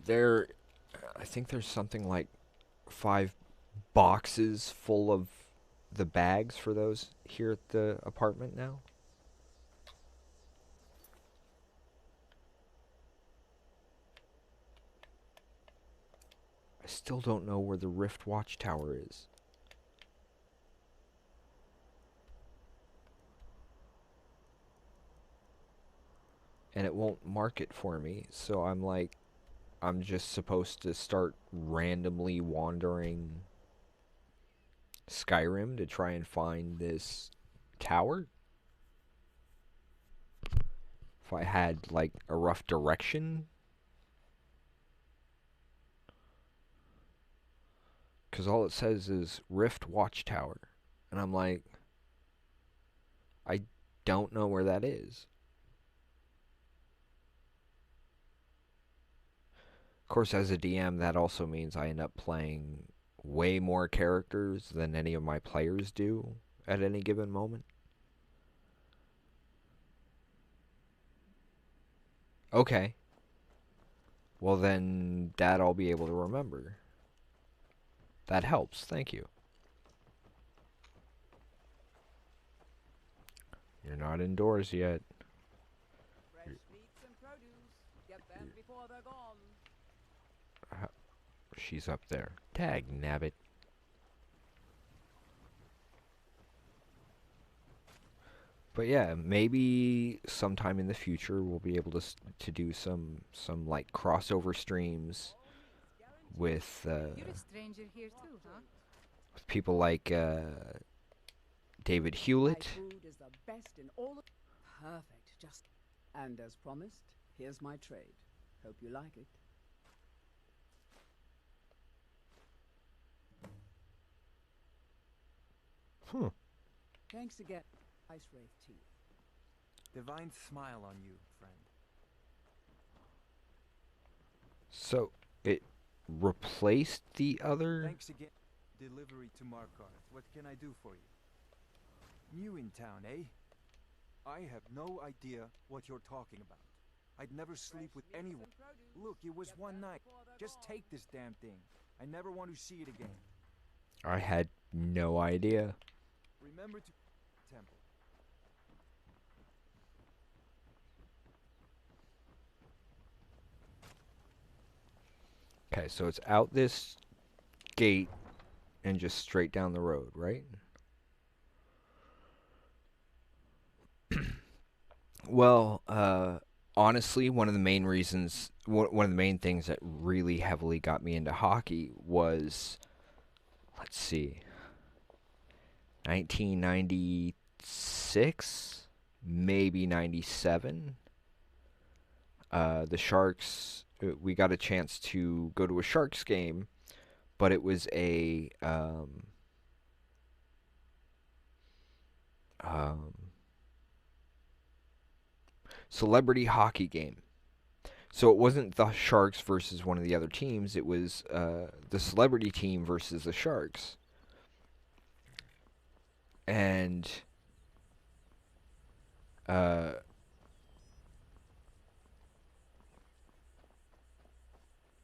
I think there's something like 5 boxes full of the bags for those here at the apartment now. still don't know where the Rift Watchtower is. And it won't mark it for me, so I'm like, I'm just supposed to start randomly wandering Skyrim to try and find this tower? If I had, like, a rough direction? Because all it says is Rift Watchtower. And I'm like, I don't know where that is. Of course, as a DM, that also means I end up playing way more characters than any of my players do at any given moment. Okay. Well, then that I'll be able to remember. That helps. Thank you. You're not indoors yet. Fresh meats and produce. Get them before they're gone. She's up there. Tag nabbit. But yeah, maybe sometime in the future we'll be able to do some like crossover streams with You're a stranger here too, huh? with people like David My Hewlett. food is the best in all of... Perfect, just... And as promised, here's my trade. Hope you like it. Thanks again. Ice Wraith tea. Divine smile on you, friend. So it replaced the other. Thanks again. Delivery to Markarth. What can I do for you? New in town, eh? I have no idea what you're talking about. I'd never sleep with anyone. Look, it was one night. Just take this damn thing. I never want to see it again. I had no idea. Remember to... Temple. Okay, so it's out this gate and just straight down the road, right? Well, honestly, one of the main reasons, one of the main things that really heavily got me into hockey was, let's see, 1996, maybe 97. The Sharks, we got a chance to go to a Sharks game, but it was a celebrity hockey game. So it wasn't the Sharks versus one of the other teams. It was the celebrity team versus the Sharks. And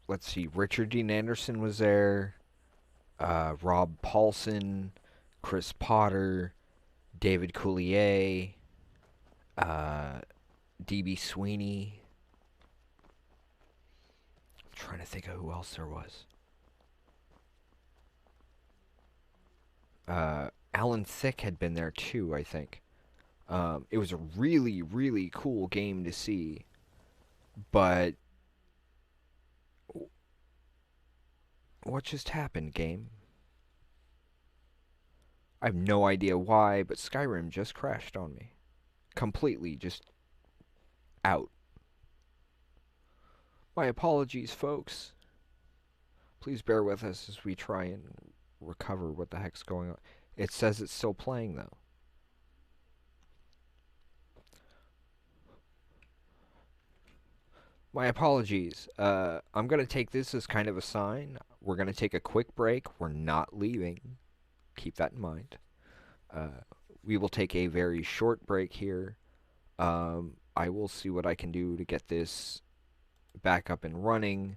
let's see, Richard Dean Anderson was there, Rob Paulson, Chris Potter, David Coulier, D.B. Sweeney. I'm trying to think of who else there was. Alan Thicke had been there too, I think. It was a really, really cool game to see. But what just happened, game? I have no idea why, but Skyrim just crashed on me. Completely, just out. My apologies, folks. Please bear with us as we try and recover what the heck's going on. It says it's still playing, though. My apologies. I'm going to take this as kind of a sign. We're going to take a quick break. We're not leaving. Keep that in mind. We will take a very short break here. I will see what I can do to get this back up and running,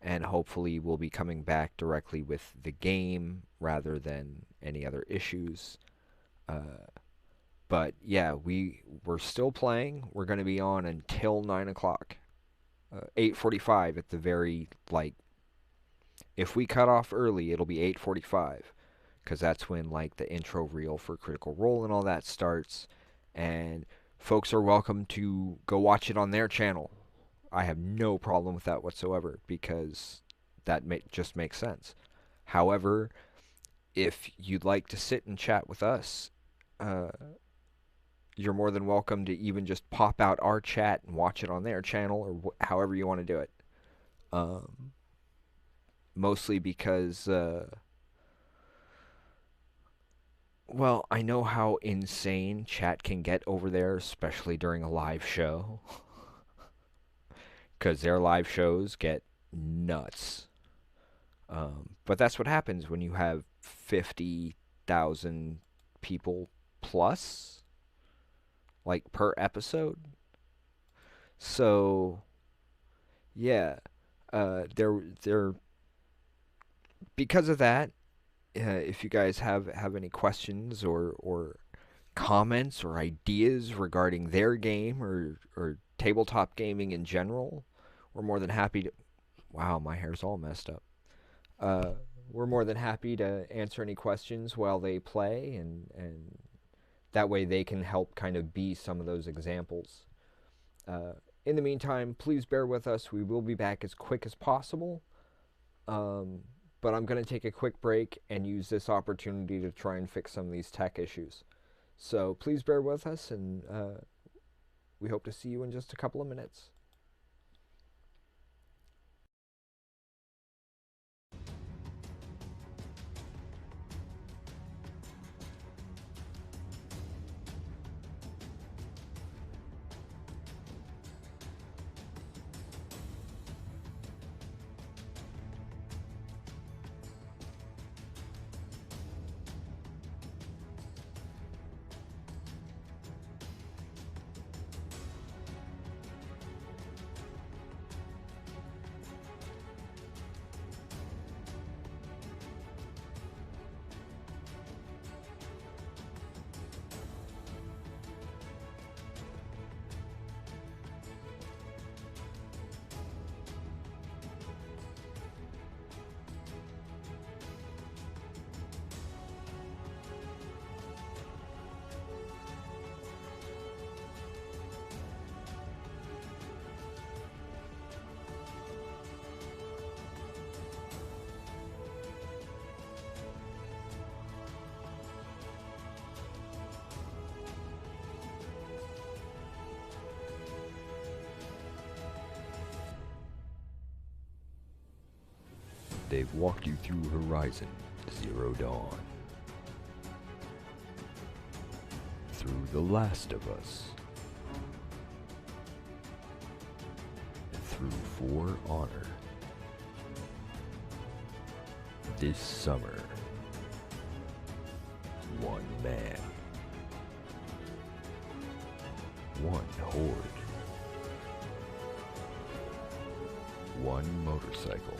and hopefully we'll be coming back directly with the game rather than any other issues. But yeah, we're still playing. We're going to be on until 9 o'clock. 8:45 at the very, If we cut off early, it'll be 8:45, because that's when like the intro reel for Critical Role and all that starts, and folks are welcome to go watch it on their channel. I have no problem with that whatsoever, because that just makes sense. However, if you'd like to sit and chat with us, uh, you're more than welcome to even just pop out our chat and watch it on their channel, or however you want to do it. Mostly because, well, I know how insane chat can get over there, especially during a live show. Because their live shows get nuts. But that's what happens when you have 50,000 people plus, like, per episode. So, yeah, they're because of that. If you guys have any questions or comments or ideas regarding their game or tabletop gaming in general, we're more than happy to. Wow, my hair's all messed up. We're more than happy to answer any questions while they play, and that way they can help kind of be some of those examples. In the meantime, please bear with us. We will be back as quick as possible. But I'm going to take a quick break and use this opportunity to try and fix some of these tech issues. So please bear with us, and we hope to see you in just a couple of minutes. They've walked you through Horizon Zero Dawn, through The Last of Us, and through For Honor. This summer, one man, one horde, one motorcycle.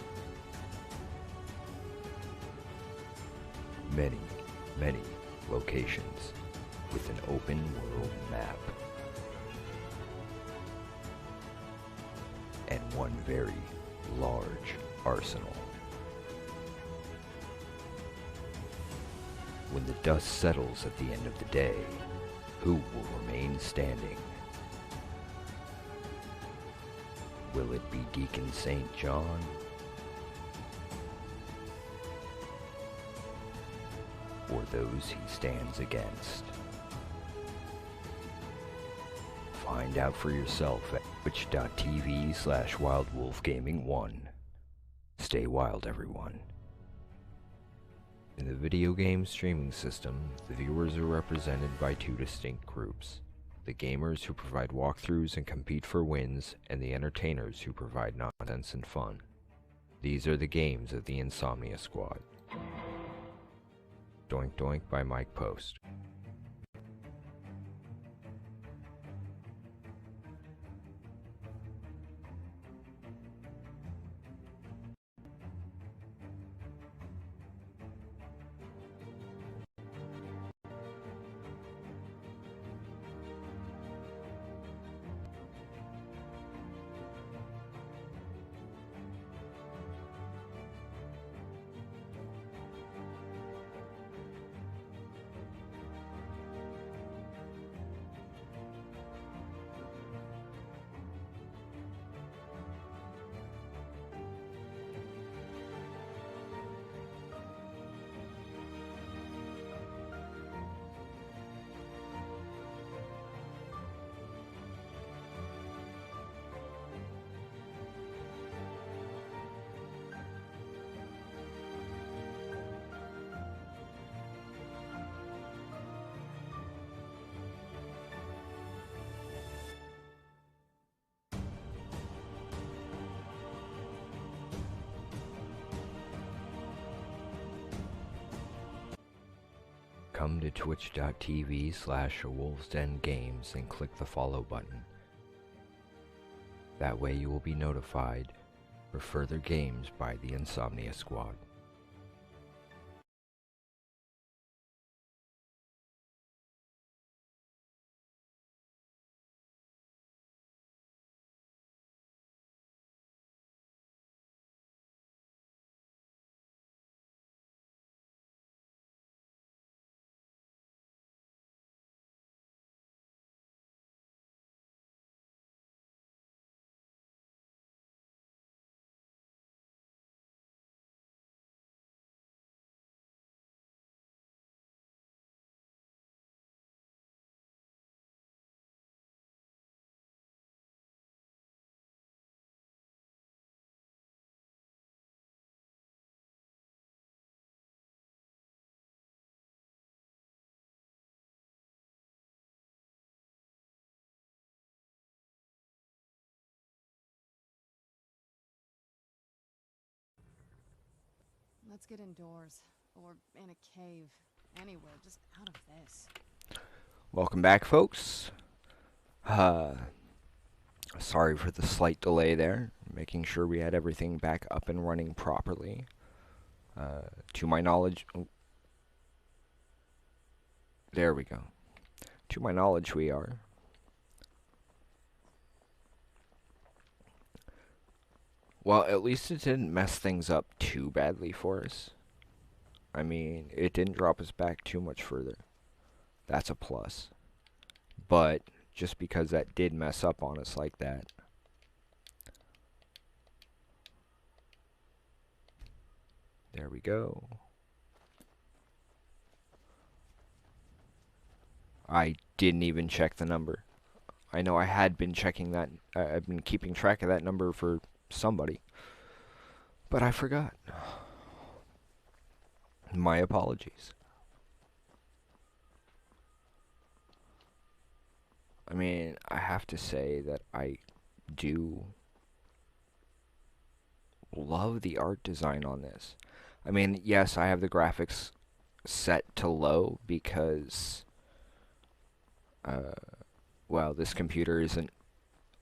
Many, many locations with an open world map. And one very large arsenal. When the dust settles at the end of the day, who will remain standing? Will it be Deacon St. John? Or those he stands against? Find out for yourself at twitch.tv/WildWolfGaming1. Stay wild, everyone. In the video game streaming system, the viewers are represented by two distinct groups: the gamers who provide walkthroughs and compete for wins, and the entertainers who provide nonsense and fun. These are the games of the Insomnia Squad. Doink Doink by Mike Post. Come to twitch.tv/awolvesdengames and click the follow button. That way you will be notified for further games by the Insomnia Squad. Let's get indoors. Or in a cave. Anywhere, just out of this. Welcome back, folks. Sorry for the slight delay there. Making sure we had everything back up and running properly. To my knowledge... Oh, there we go. To my knowledge, we are. Well, at least it didn't mess things up too badly for us. I mean, it didn't drop us back too much further. That's a plus. But just because that did mess up on us like that. There we go. I didn't even check the number. I know I had been checking that. I've been keeping track of that number for somebody. But I forgot. My apologies. I mean, I have to say that I do love the art design on this. I mean, yes, I have the graphics set to low because, well, this computer isn't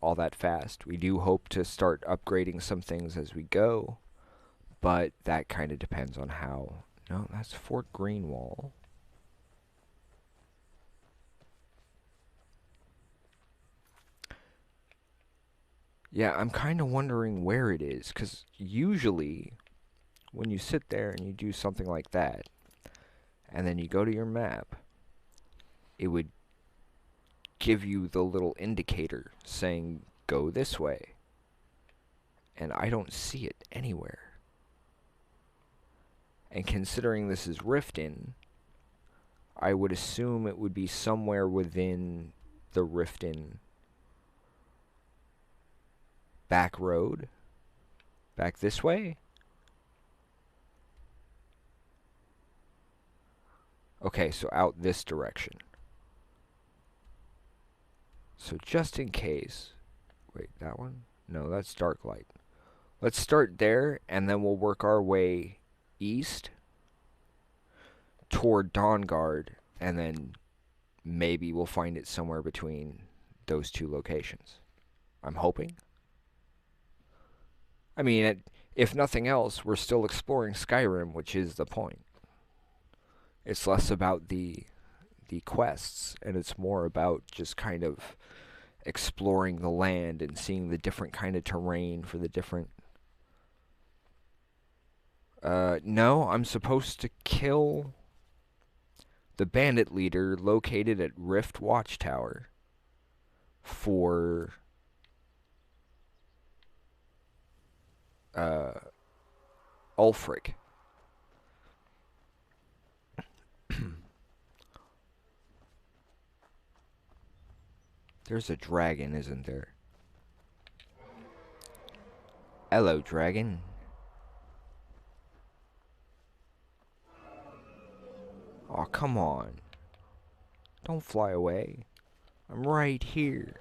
all that fast. We do hope to start upgrading some things as we go, but that kind of depends on how... No, that's Fort Greenwall. Yeah, I'm kind of wondering where it is, because usually when you sit there and you do something like that, and then you go to your map, it would give you the little indicator saying, go this way. And I don't see it anywhere. And considering this is Riften, I would assume it would be somewhere within the Riften back road. Back this way? Okay, so out this direction. So just in case... Wait, that one? No, that's dark light. Let's start there, and then we'll work our way east toward Dawnguard, and then maybe we'll find it somewhere between those two locations. I'm hoping. I mean, if nothing else, we're still exploring Skyrim, which is the point. It's less about the quests, and it's more about just kind of exploring the land and seeing the different kind of terrain for the different... no, I'm supposed to kill the bandit leader located at Rift Watchtower for Ulfric. There's a dragon, isn't there? Hello, dragon. Aw, come on. Don't fly away. I'm right here.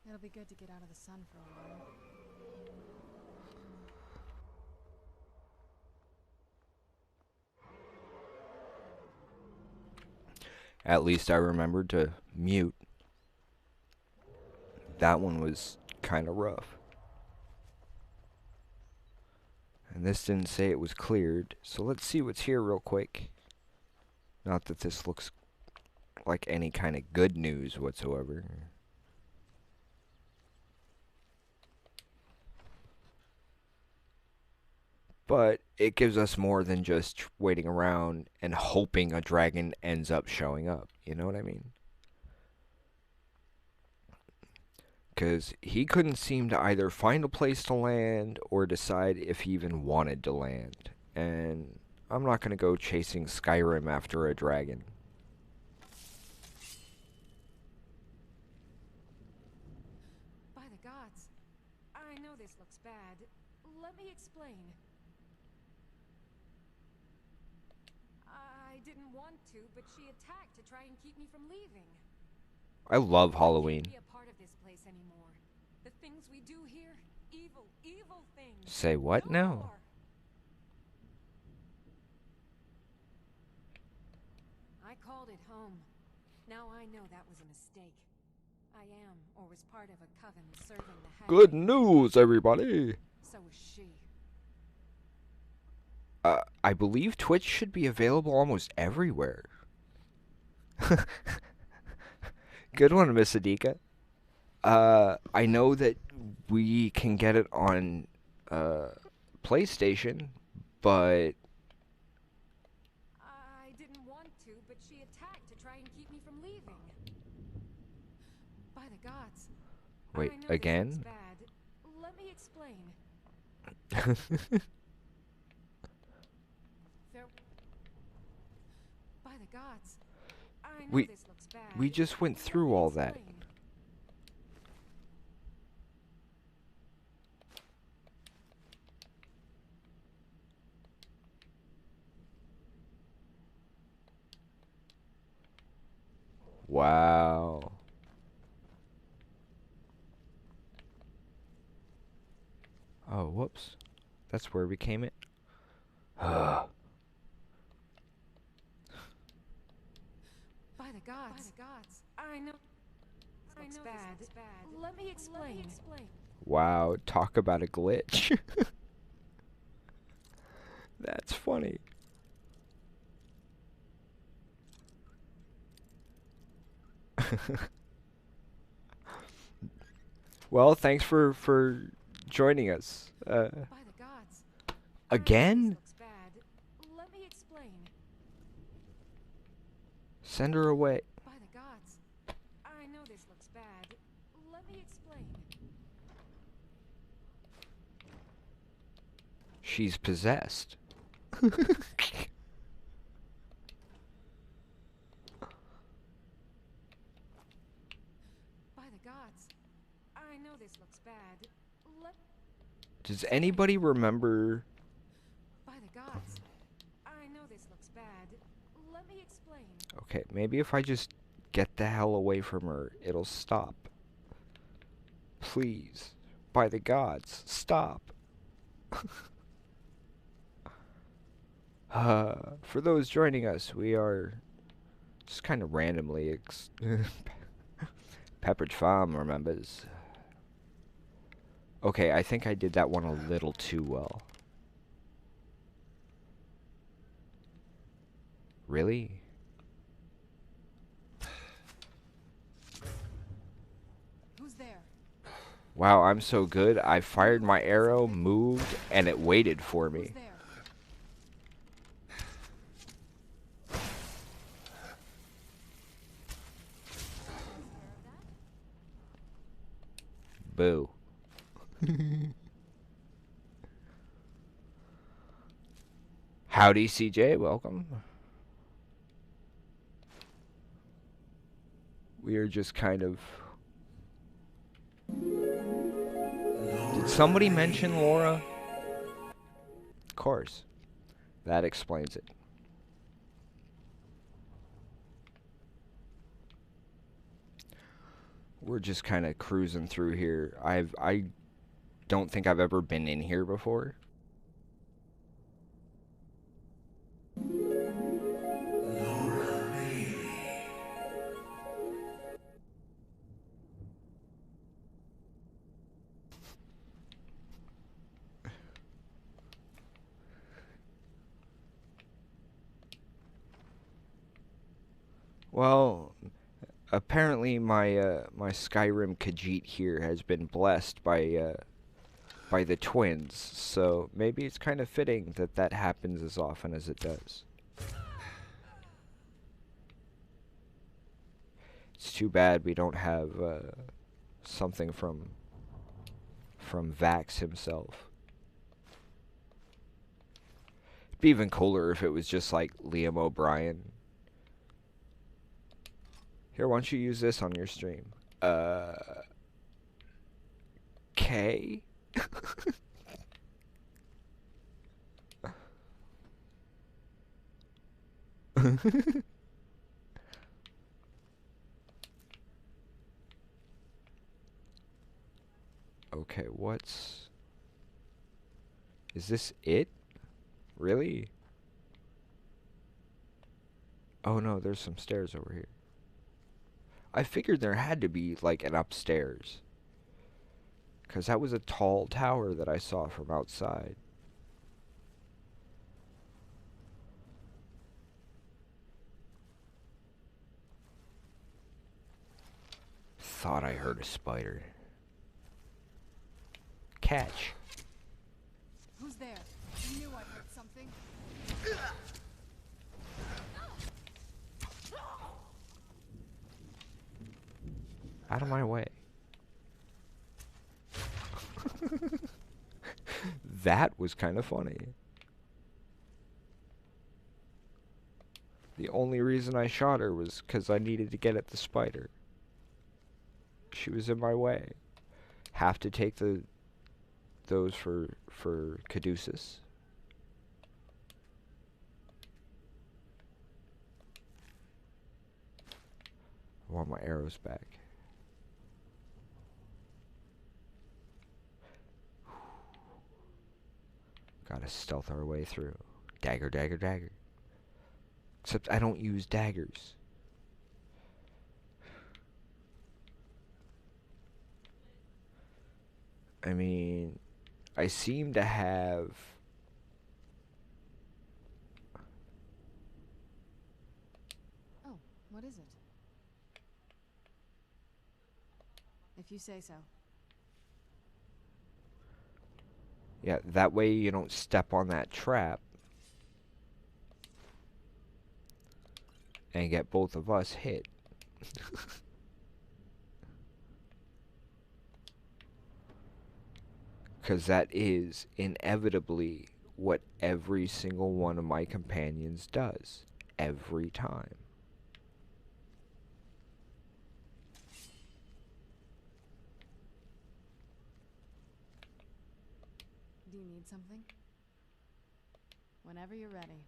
It'll be good to get out of the sun for a while. At least I remembered to mute. That one was kind of rough. And this didn't say it was cleared, so let's see what's here real quick. Not that this looks like any kind of good news whatsoever. But it gives us more than just waiting around and hoping a dragon ends up showing up. You know what I mean? Because he couldn't seem to either find a place to land or decide if he even wanted to land. And I'm not going to go chasing Skyrim after a dragon. By the gods. I know this looks bad. Let me explain. I didn't want to, but she attacked to try and keep me from leaving. I love I Halloween. can't be a part of this place anymore. The things we do here, evil, evil things. Say what No now? more. I called it home. Now I know that was a mistake. I am, or was part of a coven serving the hag. Good news, everybody! So was she. I believe Twitch should be available almost everywhere. Good one, Miss Adika. I know that we can get it on PlayStation, but I didn't want to, but she attacked to try and keep me from leaving. By the gods. wait, I know again? This looks bad. Let me explain. There... By the gods. I know this looks bad. We just went through all that. Explain. Wow. Oh, whoops. That's where we came in. By the gods. By the gods. I know. I know bad. This looks bad. Let me explain. Wow, talk about a glitch. That's funny. Well, thanks for joining us. By the gods. Again? This looks bad. Let me explain. Send her away. By the gods. I know this looks bad. Let me explain. She's possessed. By the gods. I know this looks bad. Let... Does anybody remember? By the gods. I know this looks bad. Let me explain. Okay, maybe if I just get the hell away from her, it'll stop. Please. By the gods, stop. For those joining us, we are just kind of randomly Pepperidge Farm remembers. Okay, I think I did that one a little too well. Really? Who's there? Wow, I'm so good. I fired my arrow, moved, and it waited for Who's me. there? Boo. Howdy, CJ. Welcome. We are just kind of... Did somebody mention Laura? Of course. That explains it. We're just kind of cruising through here. I don't think I've ever been in here before. Well, apparently my Skyrim Khajiit here has been blessed by the twins, so maybe it's kind of fitting that that happens as often as it does. It's too bad we don't have something from Vax himself. It'd be even cooler if it was just like Liam O'Brien. Here, why don't you use this on your stream? K? Okay, what's... Is this it? Really? Oh no, there's some stairs over here. I figured there had to be, like, an upstairs. 'Cause that was a tall tower that I saw from outside. Thought I heard a spider. Catch. Who's there? I knew I heard something. Out of my way. That was kind of funny. The only reason I shot her was because I needed to get at the spider. She was in my way. Have to take those for Caduceus. I want my arrows back. Gotta stealth our way through. Dagger, dagger, dagger. Except I don't use daggers. I mean, I seem to have... Oh, what is it? If you say so. Yeah, that way you don't step on that trap and get both of us hit. Because that is inevitably what every single one of my companions does. Every time. Do you need something? Whenever you're ready.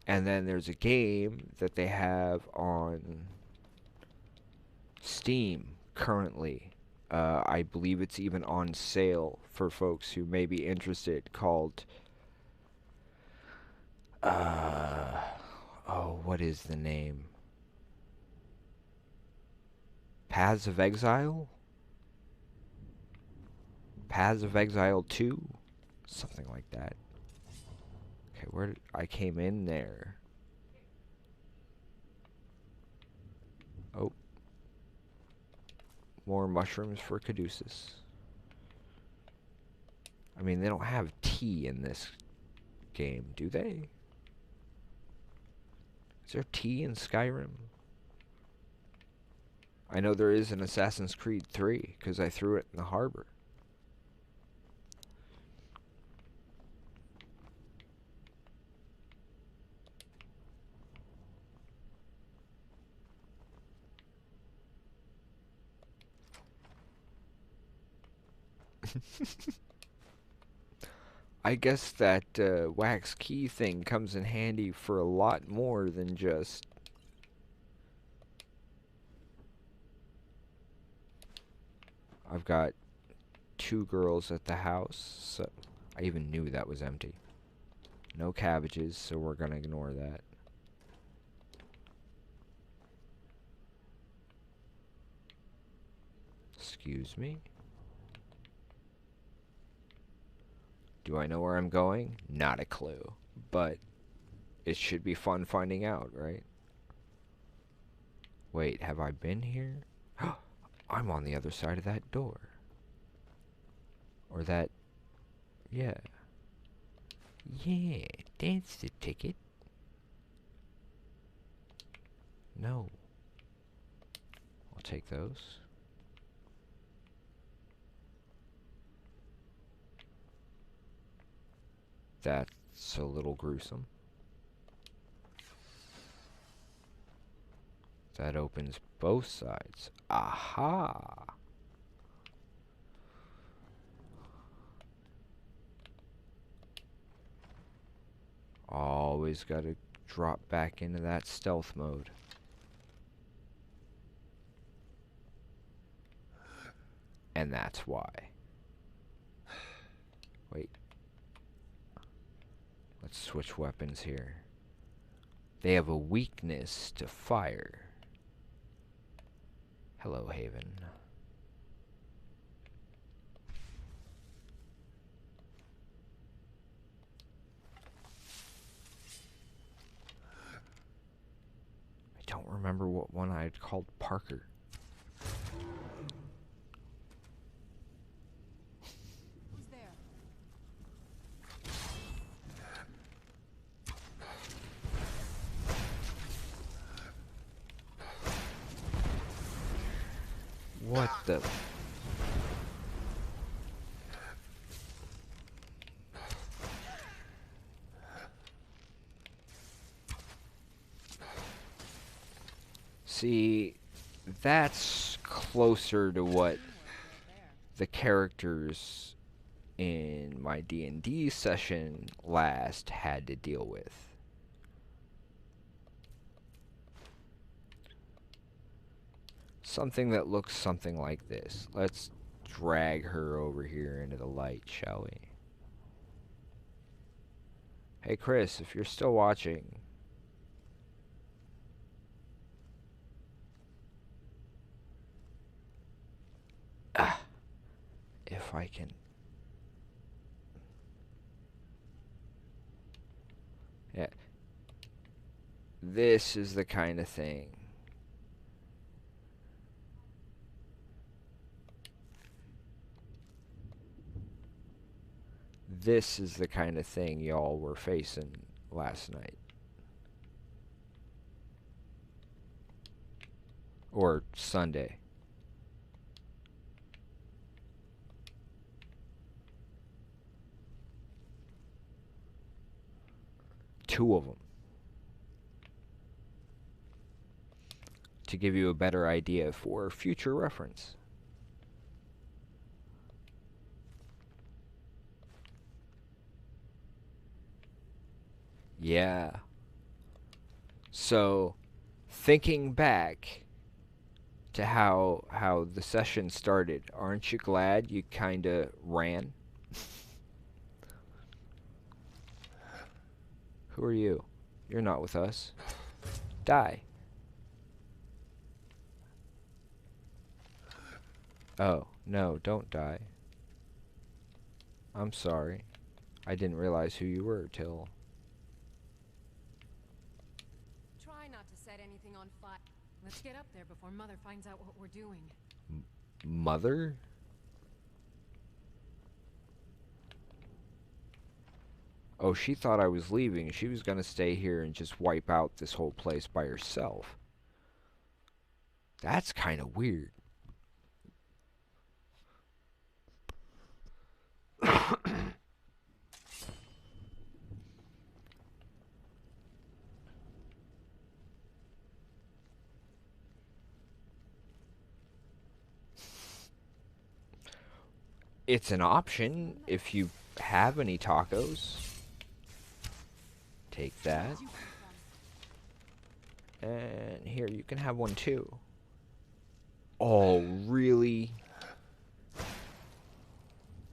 And then there's a game that they have on Steam currently. I believe it's even on sale for folks who may be interested, called... oh, what is the name? Paths of Exile? Paths of Exile 2? Something like that. Okay, where did I came in there? Oh. More mushrooms for Caduceus. I mean, they don't have tea in this game, do they? Is there tea in Skyrim? I know there is in Assassin's Creed 3, because I threw it in the harbor. I guess that wax key thing comes in handy for a lot more than just... I've got 2 girls at the house, so I even knew that was empty. No cabbages, so we're gonna ignore that. Excuse me? Do I know where I'm going? Not a clue. But it should be fun finding out, right? Wait, have I been here? I'm on the other side of that door. Or that... Yeah. Yeah, that's the ticket. No. I'll take those. That's a little gruesome. That opens both sides. Aha! Always gotta drop back into that stealth mode. And that's why. Wait. Let's switch weapons here. They have a weakness to fire. Hello, Haven. I don't remember what one I had called Parker. Who's there? What the... See, that's closer to what the characters in my D&D session last had to deal with. Something that looks something like this. Let's drag her over here into the light, shall we? Hey Chris, if you're still watching... if I can... Yeah. This is the kind of thing. This is the kind of thing y'all were facing last night. Or Sunday. Two of them. To give you a better idea for future reference. Yeah. So, thinking back to how the session started, aren't you glad you kinda ran? Who are you? You're not with us. Die. Oh, no, don't die. I'm sorry. I didn't realize who you were till... Try not to set anything on fire. Let's get up there before Mother finds out what we're doing. Mother? Oh, she thought I was leaving. She was gonna stay here and just wipe out this whole place by herself. That's kind of weird. It's an option if you have any tacos. Take that. And here, you can have one too. Oh, really?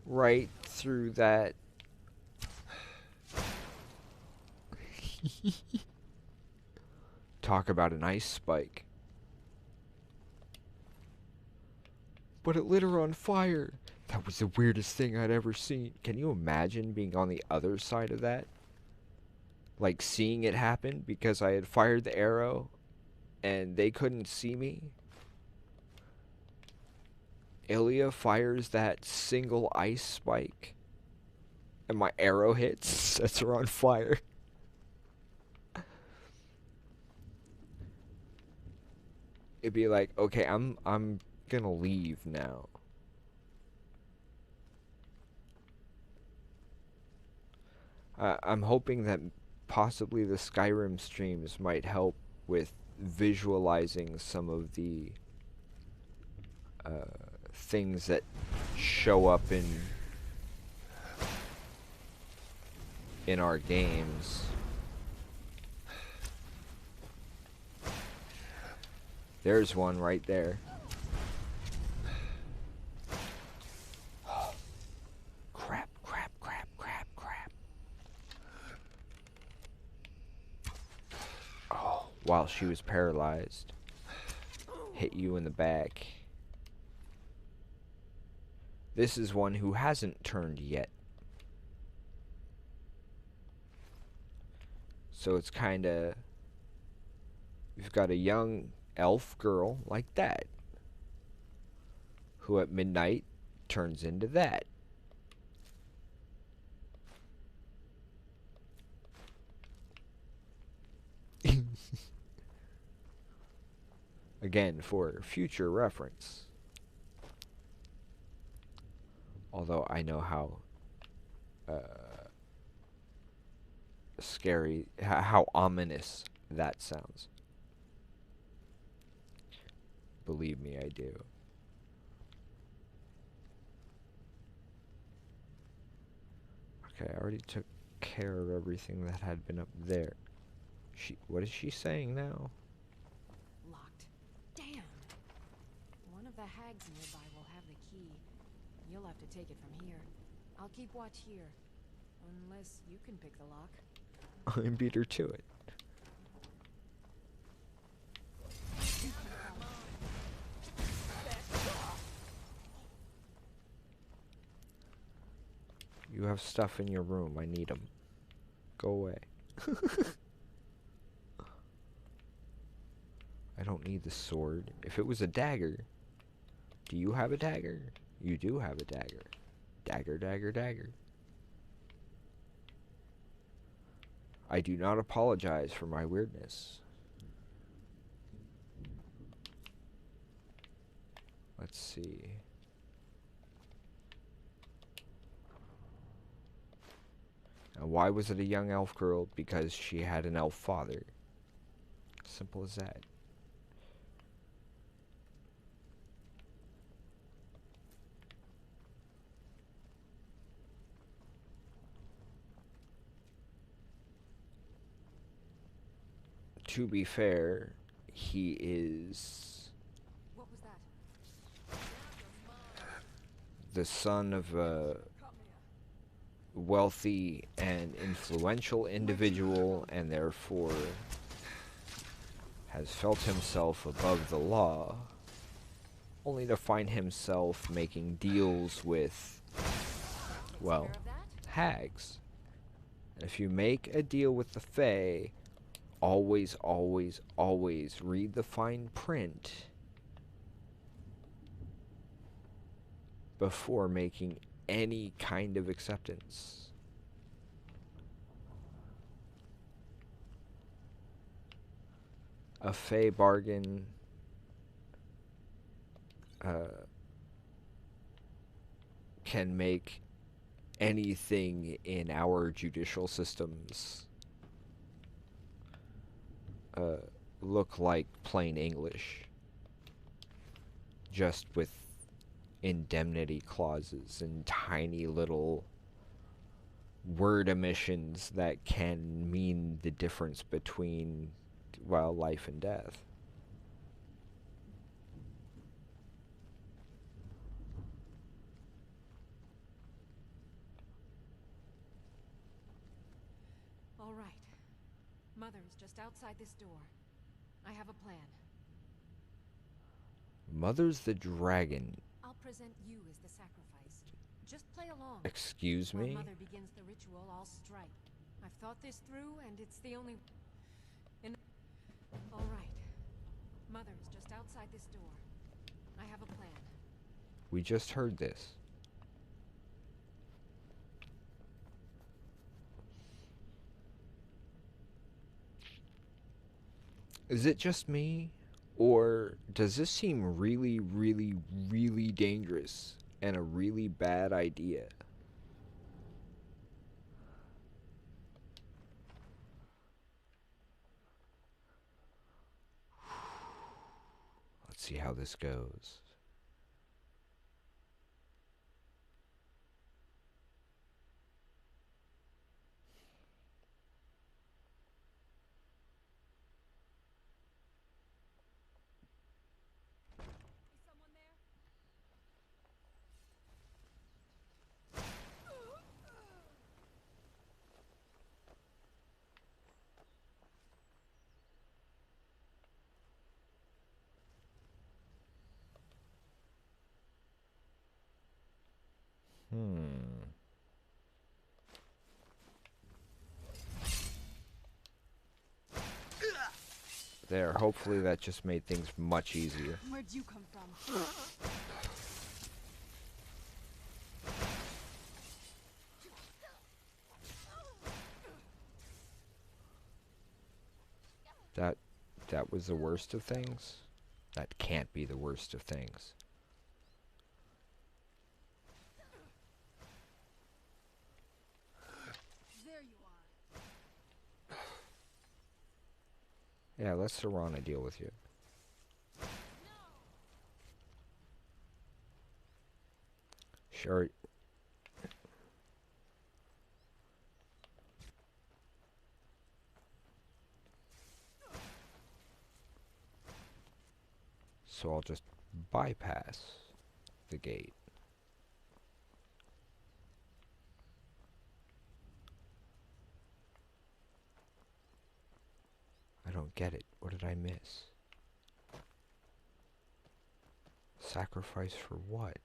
Right through that. Talk about an ice spike. But it lit her on fire. That was the weirdest thing I'd ever seen. Can you imagine being on the other side of that? Like seeing it happen because I had fired the arrow and they couldn't see me? Ilya fires that single ice spike and my arrow hits, sets her on fire. It'd be like, okay, I'm gonna leave now. I'm hoping that possibly the Skyrim streams might help with visualizing some of the things that show up in our games. There's one right there. Crap, crap, crap, crap, crap. Oh, while she was paralyzed. Hit you in the back. This is one who hasn't turned yet. So it's kinda... We've got a young elf girl like that, who at midnight turns into that. Again, for future reference. Although I know how scary, how ominous that sounds. Believe me, I do. Okay, I already took care of everything that had been up there. What is she saying now? Locked. Damn. One of the hags nearby will have the key. You'll have to take it from here. I'll keep watch here. Unless you can pick the lock. I beat her to it. You have stuff in your room. I need them. Go away. I don't need the sword. If it was a dagger... Do you have a dagger? You do have a dagger. Dagger, dagger, dagger. I do not apologize for my weirdness. Let's see. Now, why was it a young elf girl? Because she had an elf father. Simple as that. To be fair, he is What was that? the son of a wealthy and influential individual, and therefore has felt himself above the law, only to find himself making deals with, well, hags. And if you make a deal with the Fae, always, always, always read the fine print before making any kind of acceptance. A Fae bargain can make anything in our judicial systems look like plain English, just with indemnity clauses and tiny little word omissions that can mean the difference between, well, life and death. All right. Mother is just outside this door. I have a plan. Mother's the dragon. I'll present you as the sacrifice. Just play along. Excuse While me? Mother begins the ritual, I'll strike. I've thought this through, and it's the only... All right. Mother is just outside this door. I have a plan. We just heard this. Is it just me? Or does this seem really, really, really dangerous and a really bad idea? Let's see how this goes. Is someone there? There, hopefully that just made things much easier. Where'd you come from? That was the worst of things? That can't be the worst of things. There you are. Yeah, let Serana deal with you. Sure. So I'll just bypass the gate. I don't get it. What did I miss? Sacrifice for what?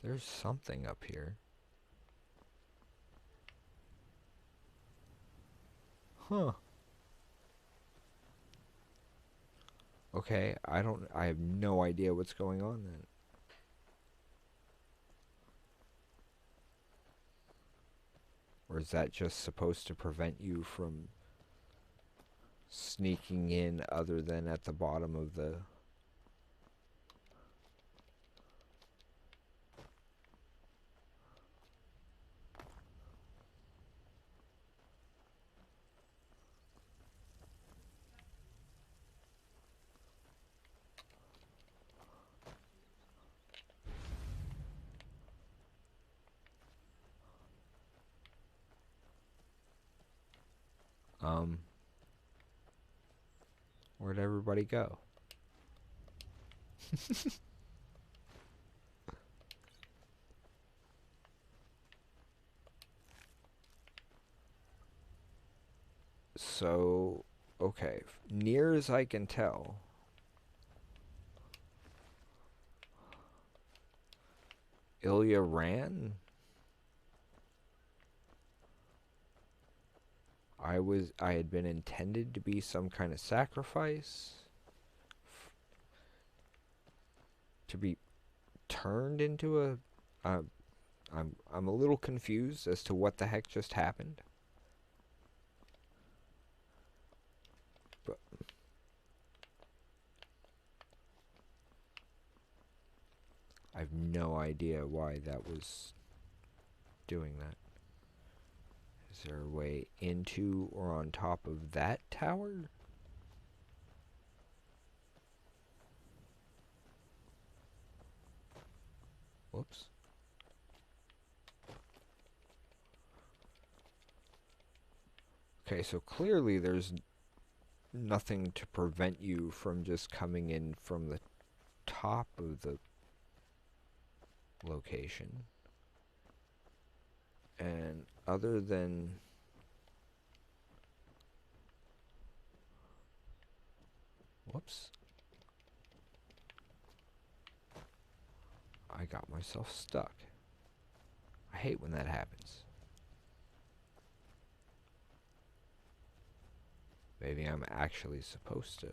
There's something up here. Huh. Okay, I have no idea what's going on then. Or is that just supposed to prevent you from sneaking in other than at the bottom of the... Where'd everybody go? So, okay, near as I can tell, Ilya ran. I had been intended to be some kind of sacrifice, to be turned into a... I'm a little confused as to what the heck just happened. But I have no idea why that was doing that. Is there a way into or on top of that tower? Whoops. Okay, so clearly there's nothing to prevent you from just coming in from the top of the location. And other than... Whoops. I got myself stuck. I hate when that happens. Maybe I'm actually supposed to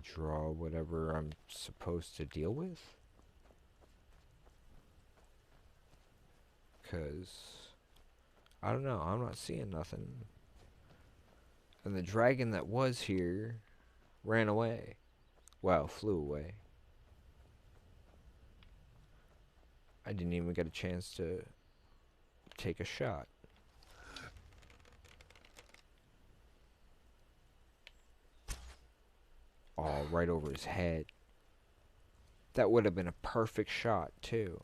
draw whatever I'm supposed to deal with? 'Cause I don't know, I'm not seeing nothing. And the dragon that was here ran away. Well, flew away. I didn't even get a chance to take a shot. Oh, right over his head. That would have been a perfect shot, too.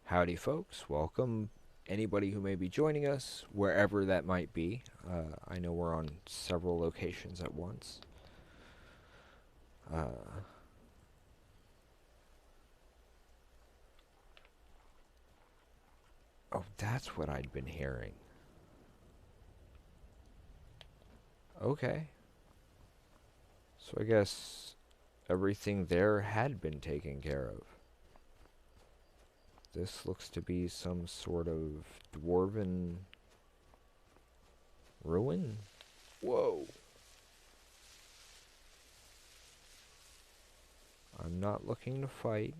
Howdy, folks. Welcome, anybody who may be joining us, wherever that might be. I know we're on several locations at once. Oh, that's what I'd been hearing. Okay. So I guess everything there had been taken care of. This looks to be some sort of dwarven ruin? Whoa. I'm not looking to fight.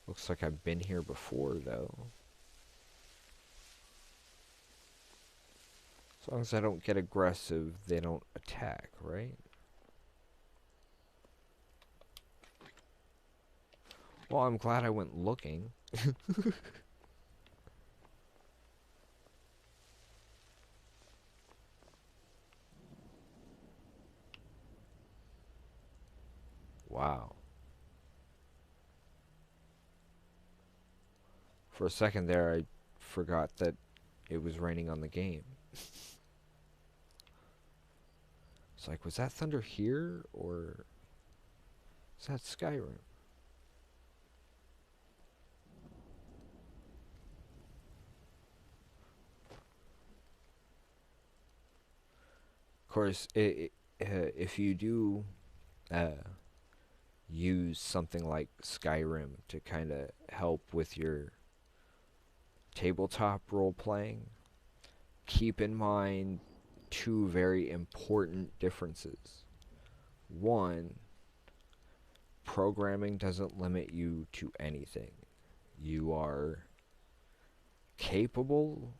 Looks like I've been here before, though. As long as I don't get aggressive, they don't attack, right? Well, I'm glad I went looking. Wow. For a second there, I forgot that it was raining on the game. It's like, was that thunder here, or is that Skyrim? Of course, if you do use something like Skyrim to kind of help with your tabletop role-playing, keep in mind two very important differences. One, programming doesn't limit you to anything. You are capable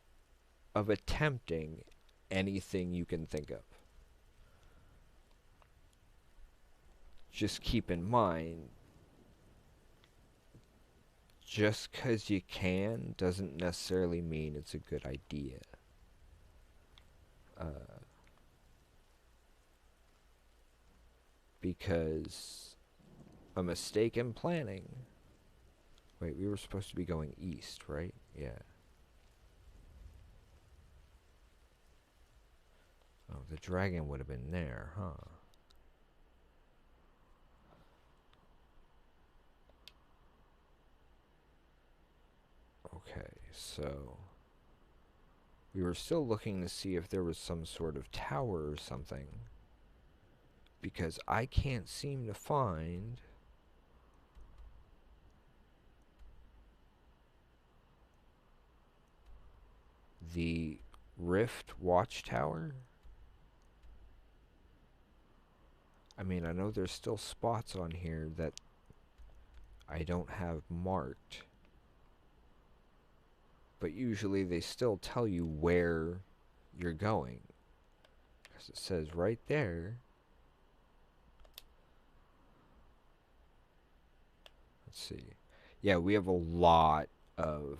of attempting anything you can think of. Just keep in mind, just because you can doesn't necessarily mean it's a good idea. Because a mistake in planning... Wait, we were supposed to be going east, right? Yeah. Oh, the dragon would have been there, huh? Okay, so... we were still looking to see if there was some sort of tower or something. Because I can't seem to find... the Rift Watchtower? I mean, I know there's still spots on here that I don't have marked. But usually they still tell you where you're going. Because it says right there. Let's see. Yeah, we have a lot of...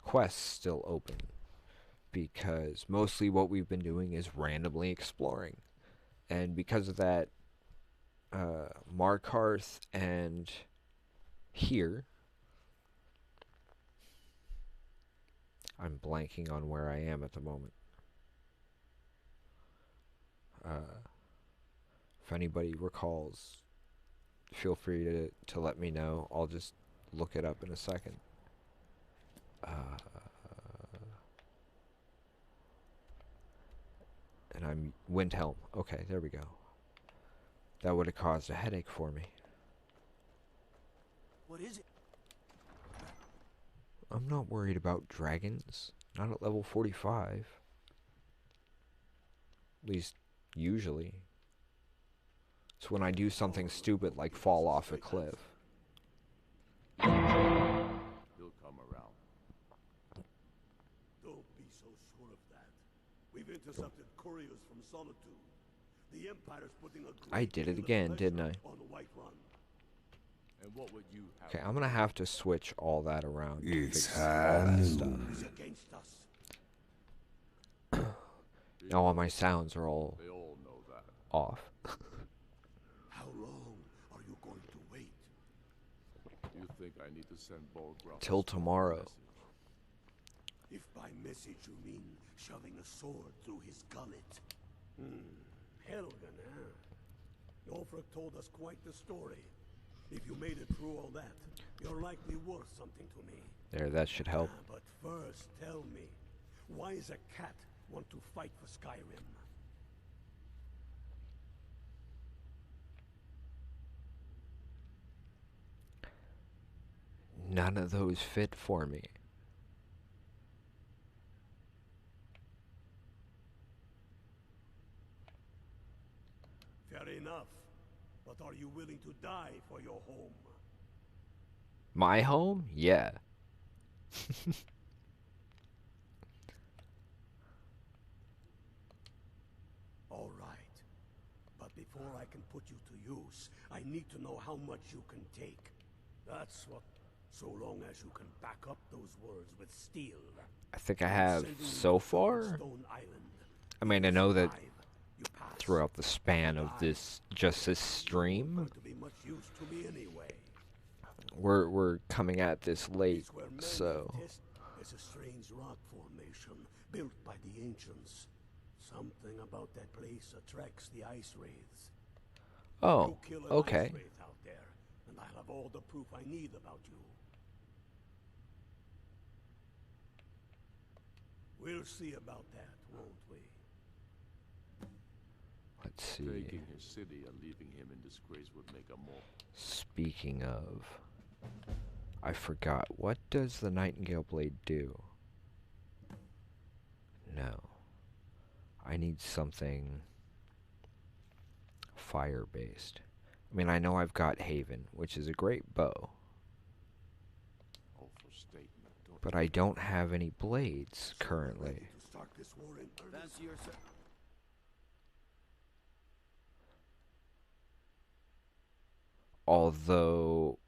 quests still open. Because mostly what we've been doing is randomly exploring. And because of that, Markarth and here, I'm blanking on where I am at the moment. If anybody recalls, feel free to let me know. I'll just look it up in a second. And I'm Windhelm. Okay, there we go. That would have caused a headache for me. What is it? I'm not worried about dragons. Not at level 45. At least, usually. It's when I do something stupid like fall off a cliff. He'll come around. Don't be so sure of that. We've intercepted couriers from Solitude. The Empire's putting a I did it again, didn't I? on Whiterun. And what would you have? Okay, I'm gonna have to switch all that around. To It's fix all that stuff. He's against us. Now all my sounds are all They all know that. off. How long are you going to wait? You think I need to send Bolgraf? Till tomorrow. If by message you mean shoving a sword through his gullet. Helgen, huh? Ulfric told us quite the story. If you made it through all that, you're likely worth something to me. There, that should help. But first, tell me, why does a cat want to fight for Skyrim? None of those fit for me. Fair enough. But are you willing to die for your home? My home? Yeah. All right. But before I can put you to use, I need to know how much you can take. That's what, so long as you can back up those words with steel. I think I have so far. Stone Island. I mean, I know that You pass. throughout the span of this stream, Going to be much use to me anyway. we're coming at this late, It's where men so have test- There's a strange rock formation built by the ancients. Something about that place attracts the ice wraiths. oh, You kill an okay. ice wraith out there, and I'll have all the proof I need about you. We'll see about that, won't we? Let's see. Taking his city and leaving him in disgrace would make a more. Speaking of, I forgot. What does the Nightingale Blade do? No. I need something fire-based. I mean, I know I've got Haven, which is a great bow, Overstatement. Don't but I don't have any blades currently. Ready to start this war in earnest? Fancy yourself. Although,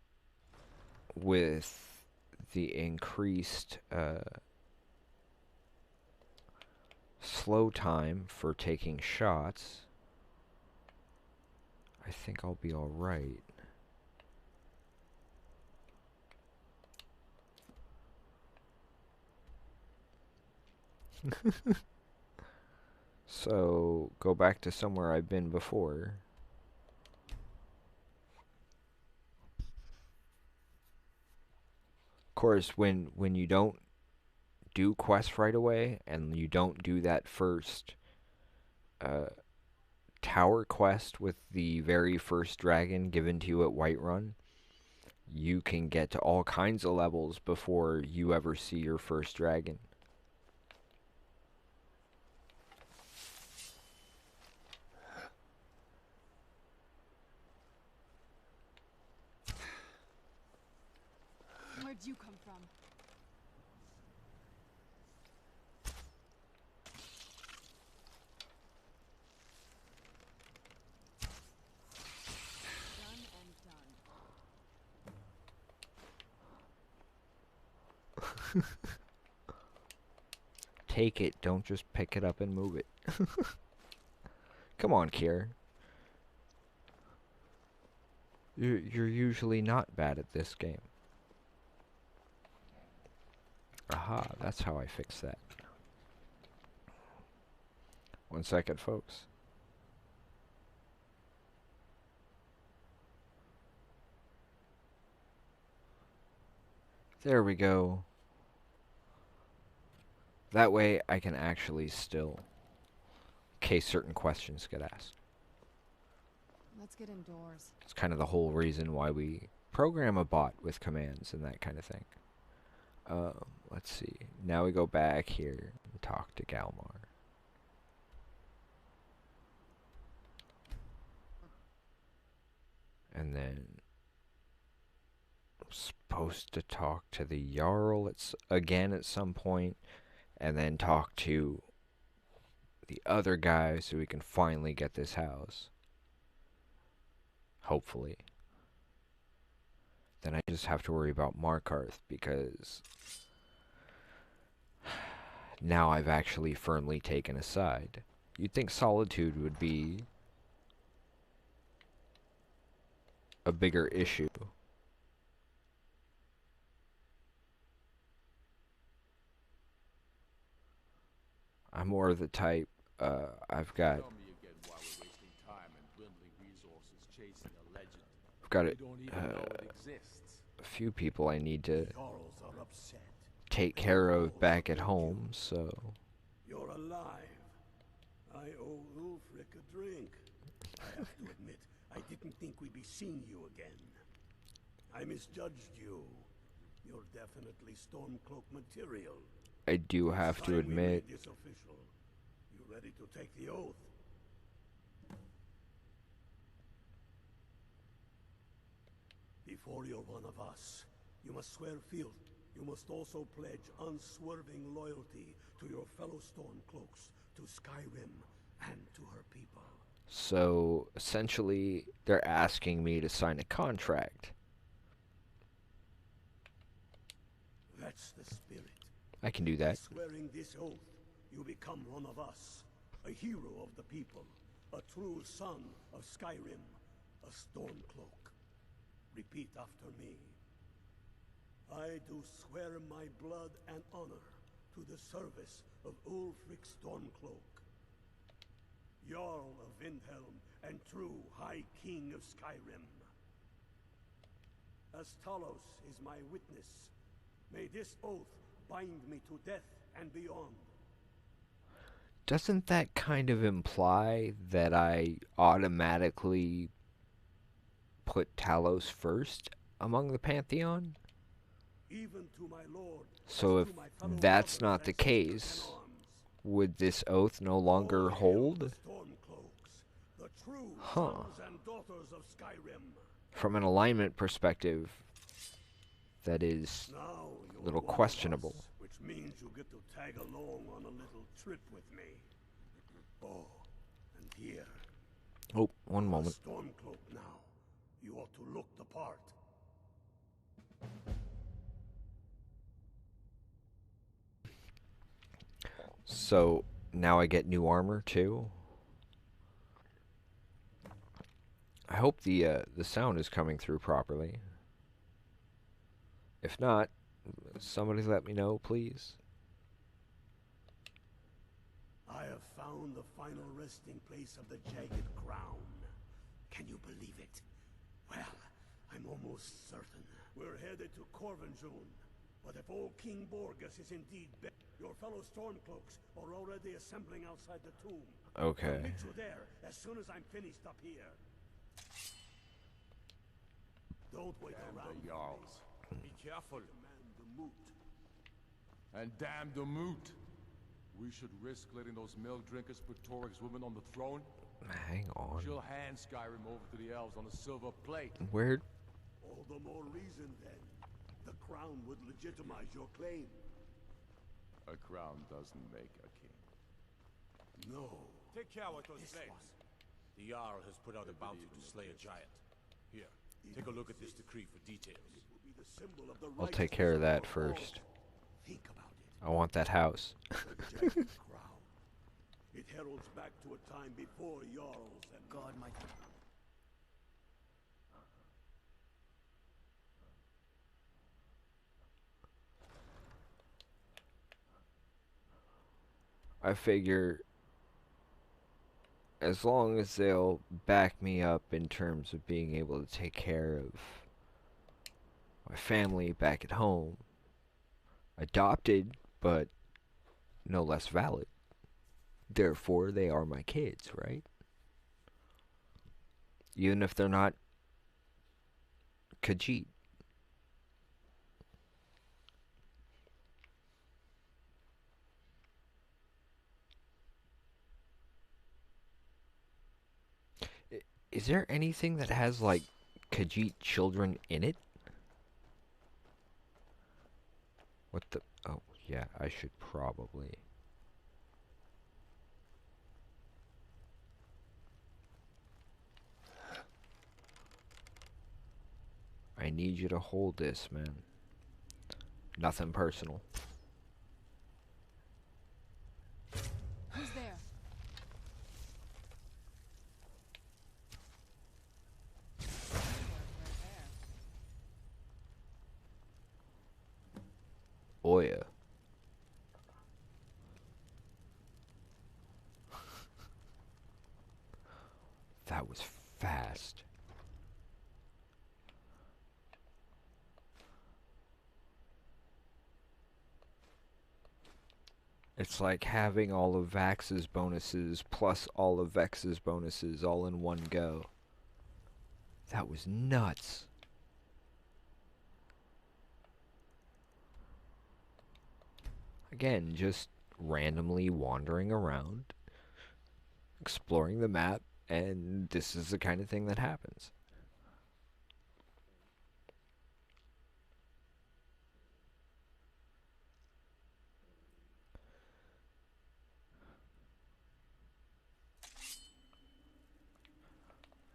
with the increased slow time for taking shots, I think I'll be alright. So, go back to somewhere I've been before. Of course, when you don't do quests right away, and you don't do that first tower quest with the very first dragon given to you at Whiterun, you can get to all kinds of levels before you ever see your first dragon. Where'd you come from? Done and done. Take it, don't just pick it up and move it. Come on, Kyr. You're usually not bad at this game. Aha, that's how I fix that. 1 second, folks. There we go. That way I can actually still, in case certain questions get asked. Let's get indoors. It's kind of the whole reason why we program a bot with commands and that kind of thing. Let's see. Now we go back here and talk to Galmar. And then I'm supposed to talk to the Jarl again at some point, and then talk to the other guy so we can finally get this house. Hopefully. Then I just have to worry about Markarth, because now I've actually firmly taken a side. You'd think Solitude would be a bigger issue. I'm more of the type, I've got Tell me again why we're wasting time and dwindling resources chasing a legend. I've got We don't even know it exists. a few people I need to Jarls are upset. take care of back at home, so You're alive. I owe Ulfric a drink. I have to admit, I didn't think we'd be seeing you again. I misjudged you. You're definitely Stormcloak material. I do have It's to time we admit, made this official. You ready to take the oath? Before you're one of us, you must swear fealty. You must also pledge unswerving loyalty to your fellow Stormcloaks, to Skyrim, and to her people. so essentially they're asking me to sign a contract. That's the spirit. I can do By that. swearing this oath, you become one of us, a hero of the people, a true son of Skyrim, a Stormcloak. Repeat after me. I do swear my blood and honor to the service of Ulfric Stormcloak, Jarl of Windhelm and true High King of Skyrim. As Talos is my witness, may this oath bind me to death and beyond. Doesn't that kind of imply that I automatically put Talos first among the Pantheon? Even to my lord, So as if to my fellow that's brothers not the and sisters in case, arms. would this oath no longer All hail hold? the Stormcloaks, the true Huh. sons and daughters of Skyrim. From an alignment perspective, that is Now a you're little one of questionable. us, which means you get to tag along on a little trip with me. Oh, and here, Oh, one you're a moment. Stormcloak now. You ought to look the part. So now I get new armor too. I hope the sound is coming through properly. If not, somebody let me know, please. I have found the final resting place of the Jagged Crown. Can you believe it? Well, I'm almost certain. We're headed to Corvinjune. But if old King Borgus is indeed your fellow Stormcloaks are already assembling outside the tomb. Okay. I'll meet you there as soon as I'm finished up here. Don't wait Damn around. the Jarls. Be careful. Command the moot. And damn the moot. We should risk letting those milk drinkers put Toryg's woman on the throne. Hang on. She'll hand Skyrim over to the elves on a silver plate. Where? All the more reason then. The crown would legitimize your claim. A crown doesn't make a king. No. Take care with those This flames. one. The Jarl has put out a bounty to slay a giant. Here, take a look at this decree for details. It will be the symbol of the I'll take care of that righteousness all. first. Think about it. I want that house. The Jagged Crown. It heralds back to a time before Jarls and... God, my... I figure as long as they'll back me up in terms of being able to take care of my family back at home, adopted, but no less valid. Therefore, they are my kids, right? Even if they're not Khajiit. Is there anything that has, like, Khajiit children in it? What the... Oh, yeah, I should probably... I need you to hold this, man. Nothing personal. Who's there? Oya. That was fast. It's like having all of Vax's bonuses plus all of Vex's bonuses all in one go. That was nuts. Again, just randomly wandering around, exploring the map, and this is the kind of thing that happens.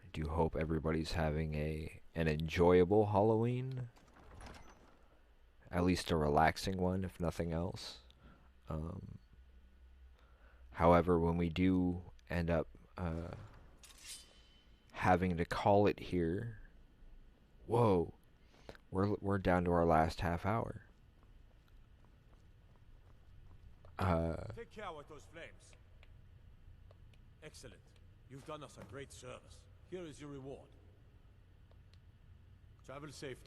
I do hope everybody's having an enjoyable Halloween. At least a relaxing one, if nothing else. However, when we do end up having to call it here, whoa, we're down to our last half hour. Take care with those flames. Excellent. You've done us a great service. Here is your reward. Travel safe.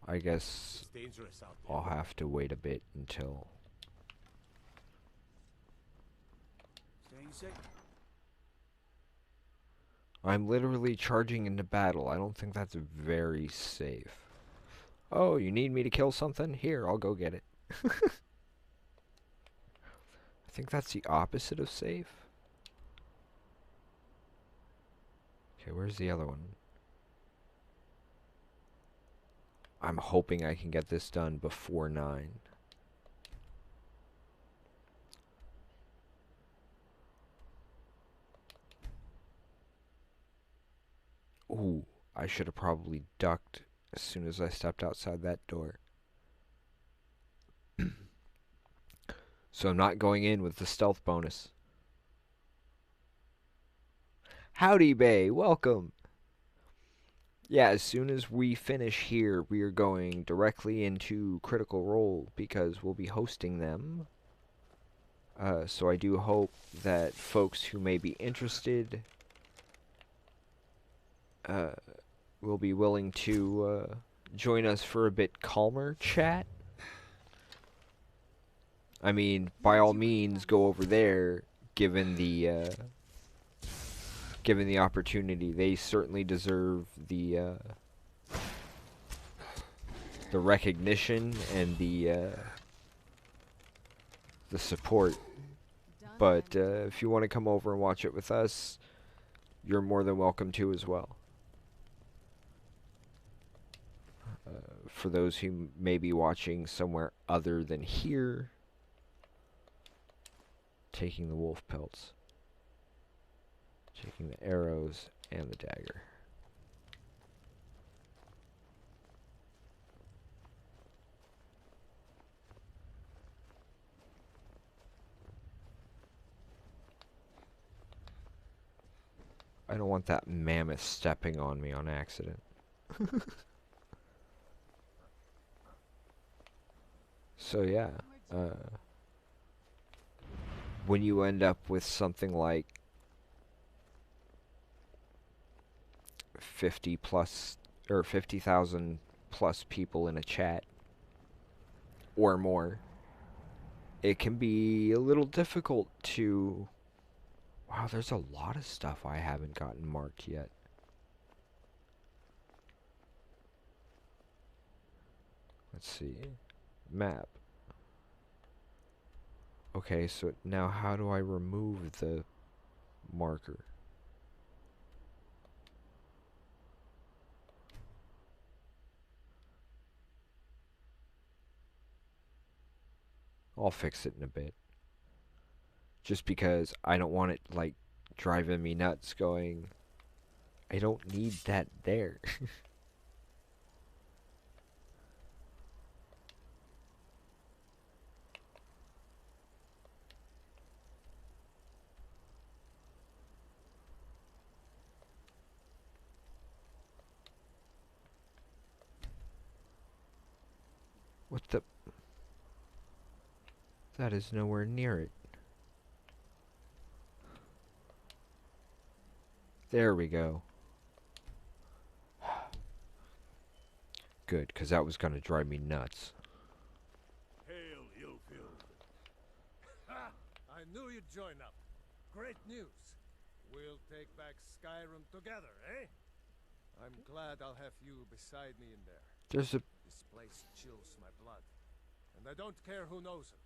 I guess It's dangerous out there. I'll have to wait a bit until... Staying safe. I'm literally charging into battle. I don't think that's very safe. Oh, you need me to kill something? Here, I'll go get it. I think that's the opposite of safe. Okay, where's the other one? I'm hoping I can get this done before 9. Ooh, I should have probably ducked as soon as I stepped outside that door. So I'm not going in with the stealth bonus. Howdy, Bay. Welcome. Yeah, as soon as we finish here, we are going directly into Critical Role because we'll be hosting them. So I do hope that folks who may be interested will be willing to join us for a bit calmer chat. I mean, by all means, go over there, given the opportunity. They certainly deserve the recognition and the support. But if you want to come over and watch it with us, you're more than welcome to as well. For those who may be watching somewhere other than here, taking the wolf pelts, taking the arrows and the dagger. I don't want that mammoth stepping on me on accident. So yeah, when you end up with something like 50 plus or 50,000 plus people in a chat or more, it can be a little difficult to... Wow, there's a lot of stuff I haven't gotten marked yet. Let's see. Map. Okay, so now how do I remove the marker? I'll fix it in a bit. Just because I don't want it, like, driving me nuts going, I don't need that there. What the... That is nowhere near it. There we go. Good, because that was going to drive me nuts. Hail, ill-filled. Ha! I knew you'd join up. Great news. We'll take back Skyrim together, eh? I'm glad I'll have you beside me in there. There's a... This place chills my blood. And I don't care who knows it.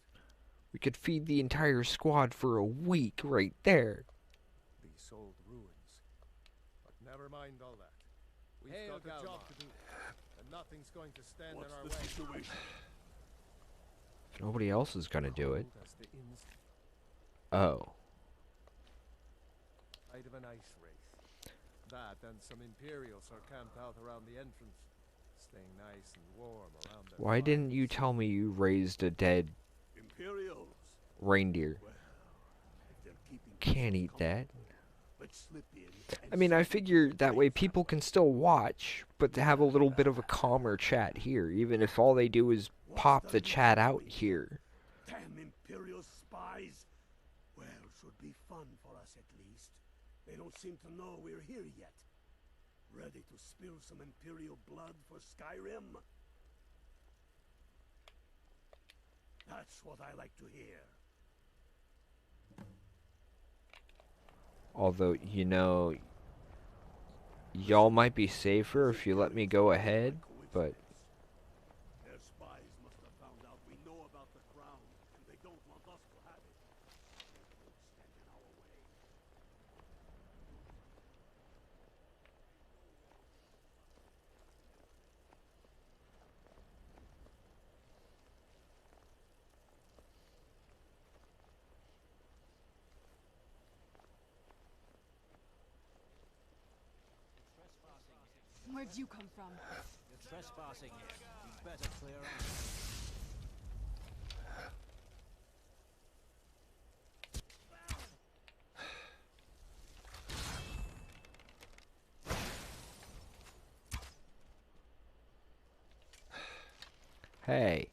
We could feed the entire squad for a week right there. These old ruins. But never mind all that. We've got a job to do. And nothing's going to stand in our way. What's the situation? If nobody else is going to do it. Cold as the inns. Oh. Height of an ice wraith. That and some Imperials are camped out around the entrance, staying nice and warm around their Why didn't you fires. tell me you raised a dead Imperials. reindeer? Well, if they're keeping Can't people eat company, that. let's slip in and I mean, I see figure what that they way have. people can still watch, but to have a little bit of a calmer chat here, even if all they do is pop the chat out here. Damn Imperial spies! Well, should be fun for us at least. They don't seem to know we're here yet. Ready to spill some Imperial blood for Skyrim? That's what I like to hear. Although, you know, y'all might be safer if you let me go ahead, but... Their spies must have found out we know about the crown, and they don't want us to have it. They won't stand in our way. Where'd you come from? You're trespassing here. You'd better clear out. Hey.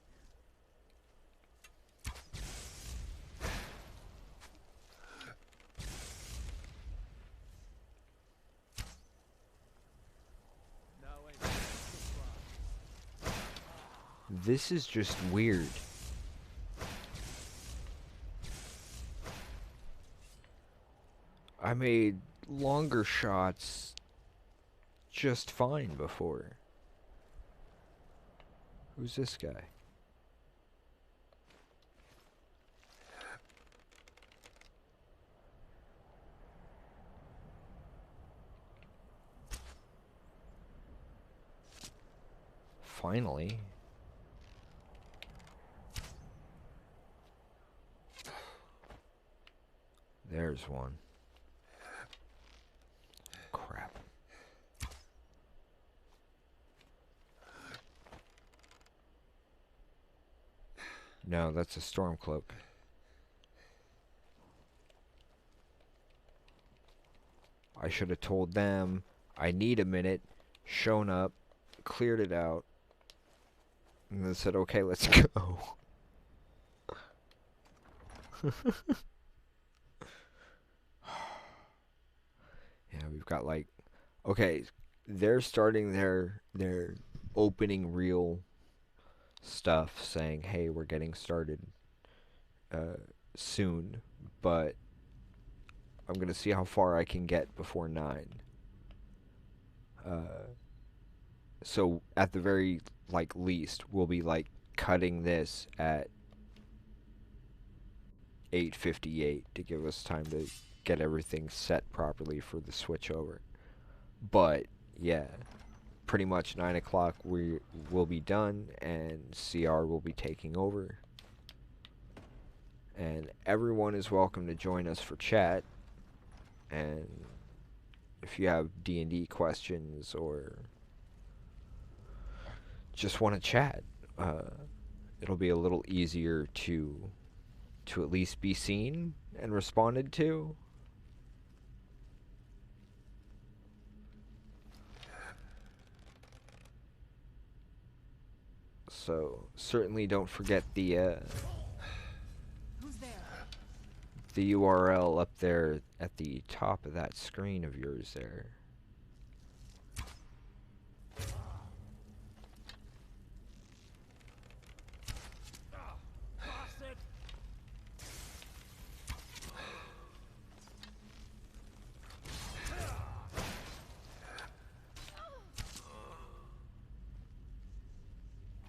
This is just weird. I made longer shots just fine before. Who's this guy? Finally. There's one. Crap. No, that's a storm cloak. I should have told them I need a minute, shown up, cleared it out, and then said, okay, let's go. Yeah, we've got like, okay, they're starting their opening reel stuff saying, hey, we're getting started soon, but I'm gonna see how far I can get before 9. So at the very least, we'll be cutting this at 8:58 to give us time to get everything set properly for the switch over. But yeah, pretty much 9 o'clock we will be done and CR will be taking over. And everyone is welcome to join us for chat. And if you have D&D questions or just want to chat, it'll be a little easier to at least be seen and responded to. So certainly don't forget the Who's there? the URL up there at the top of that screen of yours there.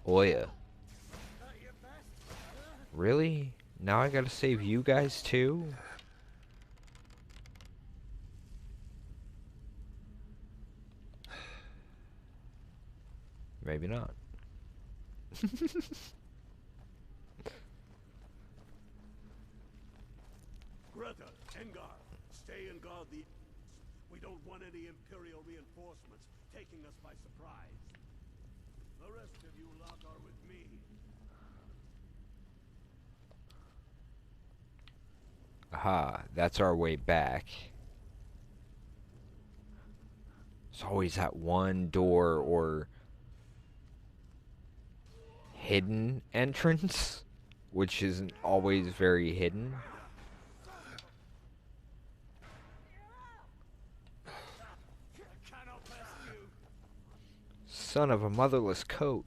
Oh yeah. Really? Now I gotta save you guys too? Maybe not. Greta, Engar, stay and guard the... We don't want any Imperial reinforcements taking us by surprise. The rest of you lot are with me. Aha, that's our way back. There's always that one door or hidden entrance, which isn't always very hidden. Son of a motherless coat.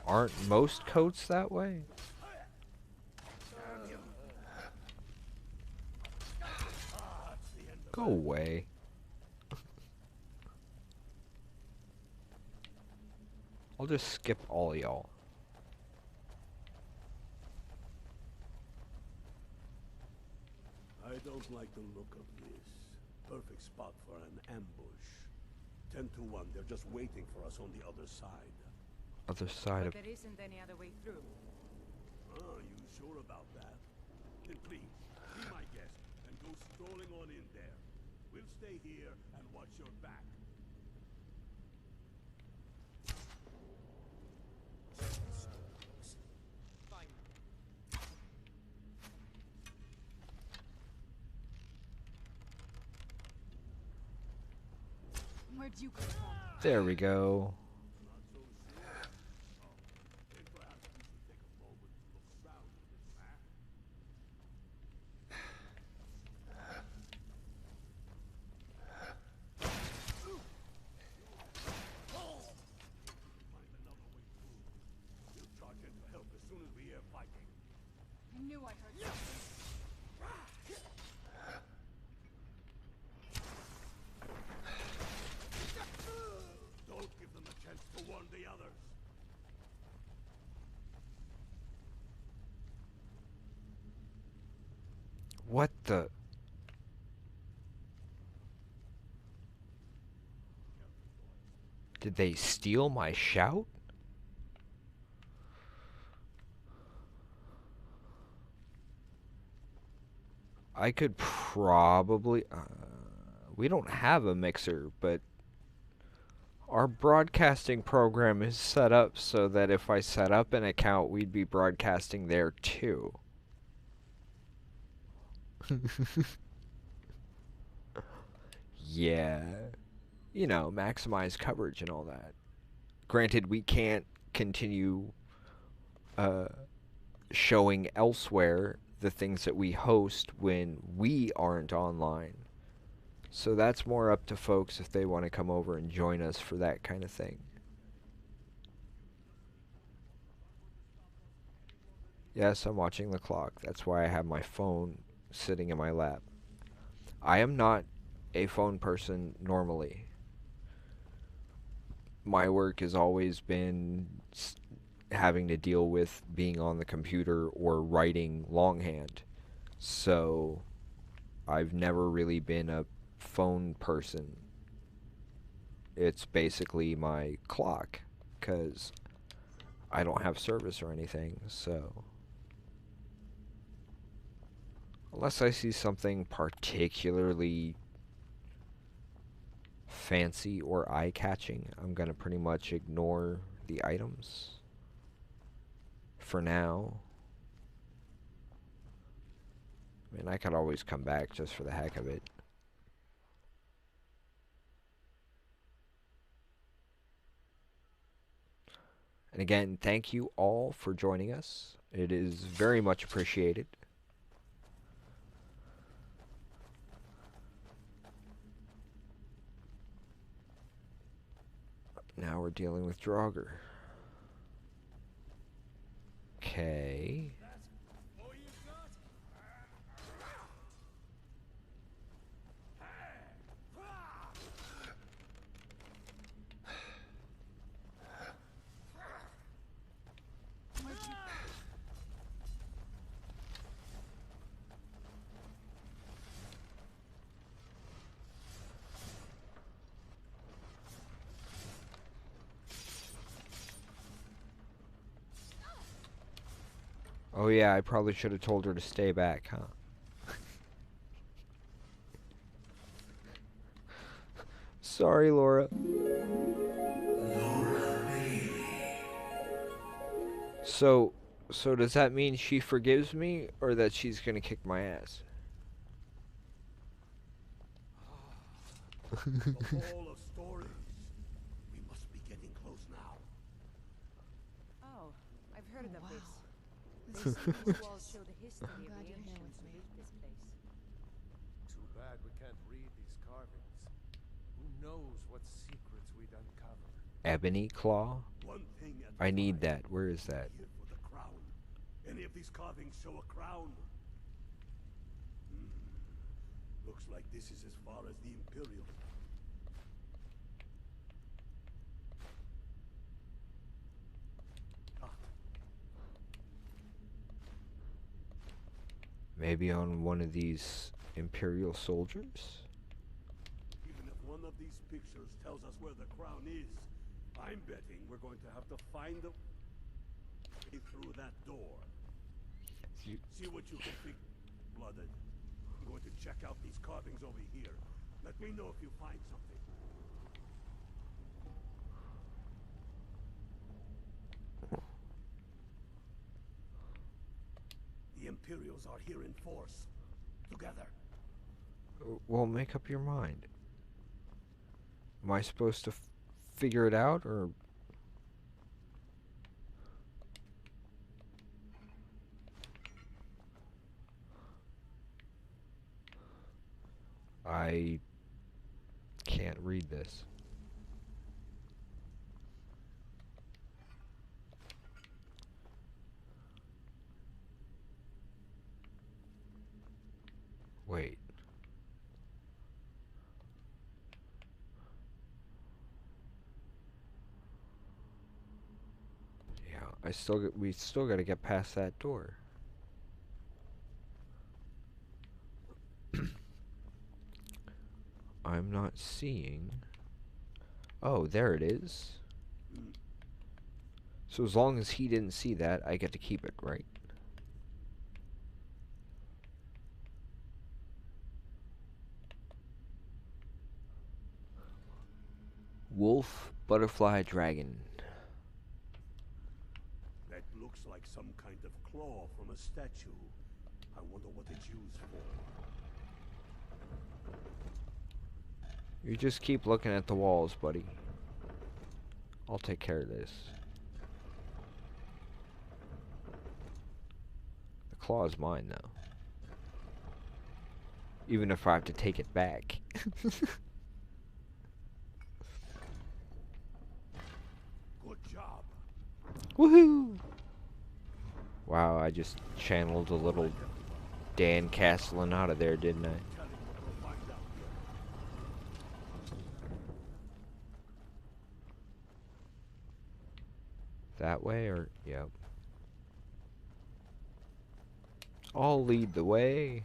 Aren't most coats that way? Go away. I'll just skip all y'all. I don't like the look of this. Perfect spot for an ambush. 10 to 1, they're just waiting for us on the other side. Other side of... There isn't any other way through. Oh, you sure about that? Then please, be my guest and go strolling on in there. We'll stay here and watch your back. Where'd you come from? There we go. I knew I heard something. Don't give them a chance to warn the others. What the... Did they steal my shout? I could probably... we don't have a mixer, but our broadcasting program is set up so that if I set up an account, we'd be broadcasting there too. Yeah, you know, maximize coverage and all that. Granted, we can't continue uh, showing elsewhere the things that we host when we aren't online. So that's more up to folks if they want to come over and join us for that kind of thing. Yes, I'm watching the clock. That's why I have my phone sitting in my lap. I am not a phone person normally. My work has always been having to deal with being on the computer or writing longhand. So I've never really been a phone person. It's basically my clock because I don't have service or anything, so unless I see something particularly fancy or eye-catching, I'm gonna pretty much ignore the items for now. I mean, I could always come back just for the heck of it. And again, thank you all for joining us. It is very much appreciated. Now we're dealing with Draugr. Okay. Oh yeah, I probably should have told her to stay back, huh? Sorry, Laura. So does that mean she forgives me, or that she's gonna kick my ass? The Hall of Stories. We must be getting close now. Oh, I've heard about this. This They is say these gorgeous. walls show the history I'm of glad the you're here ancients with who me. lived this place. Too bad we can't read these carvings. Who knows what secrets we'd uncover? Ebony claw? One thing at I a need time. that. Where is that? Here for the crown. Any of these carvings show a crown? Looks like this is as far as the Imperial. Ah, Maybe on one of these Imperial soldiers? even if one of these pictures tells us where the crown is, I'm betting we're going to have to find the way through that door. See what you can think, Blooded. I'm going to check out these carvings over here. Let me know if you find something. The Imperials are here in force. Together. Well, make up your mind. Am I supposed to figure it out, or... I can't read this. Wait. Yeah, we still got to get past that door. I'm not seeing. Oh, there it is. So as long as he didn't see that, I get to keep it, right? Wolf, butterfly, dragon. That looks like some kind of claw from a statue. I wonder what it's used for. You just keep looking at the walls, buddy. I'll take care of this. The claw is mine, though. Even if I have to take it back. Good job. Woohoo! Wow, I just channeled a little Dan Castellan out of there, didn't I? That way, or... Yep. I'll lead the way.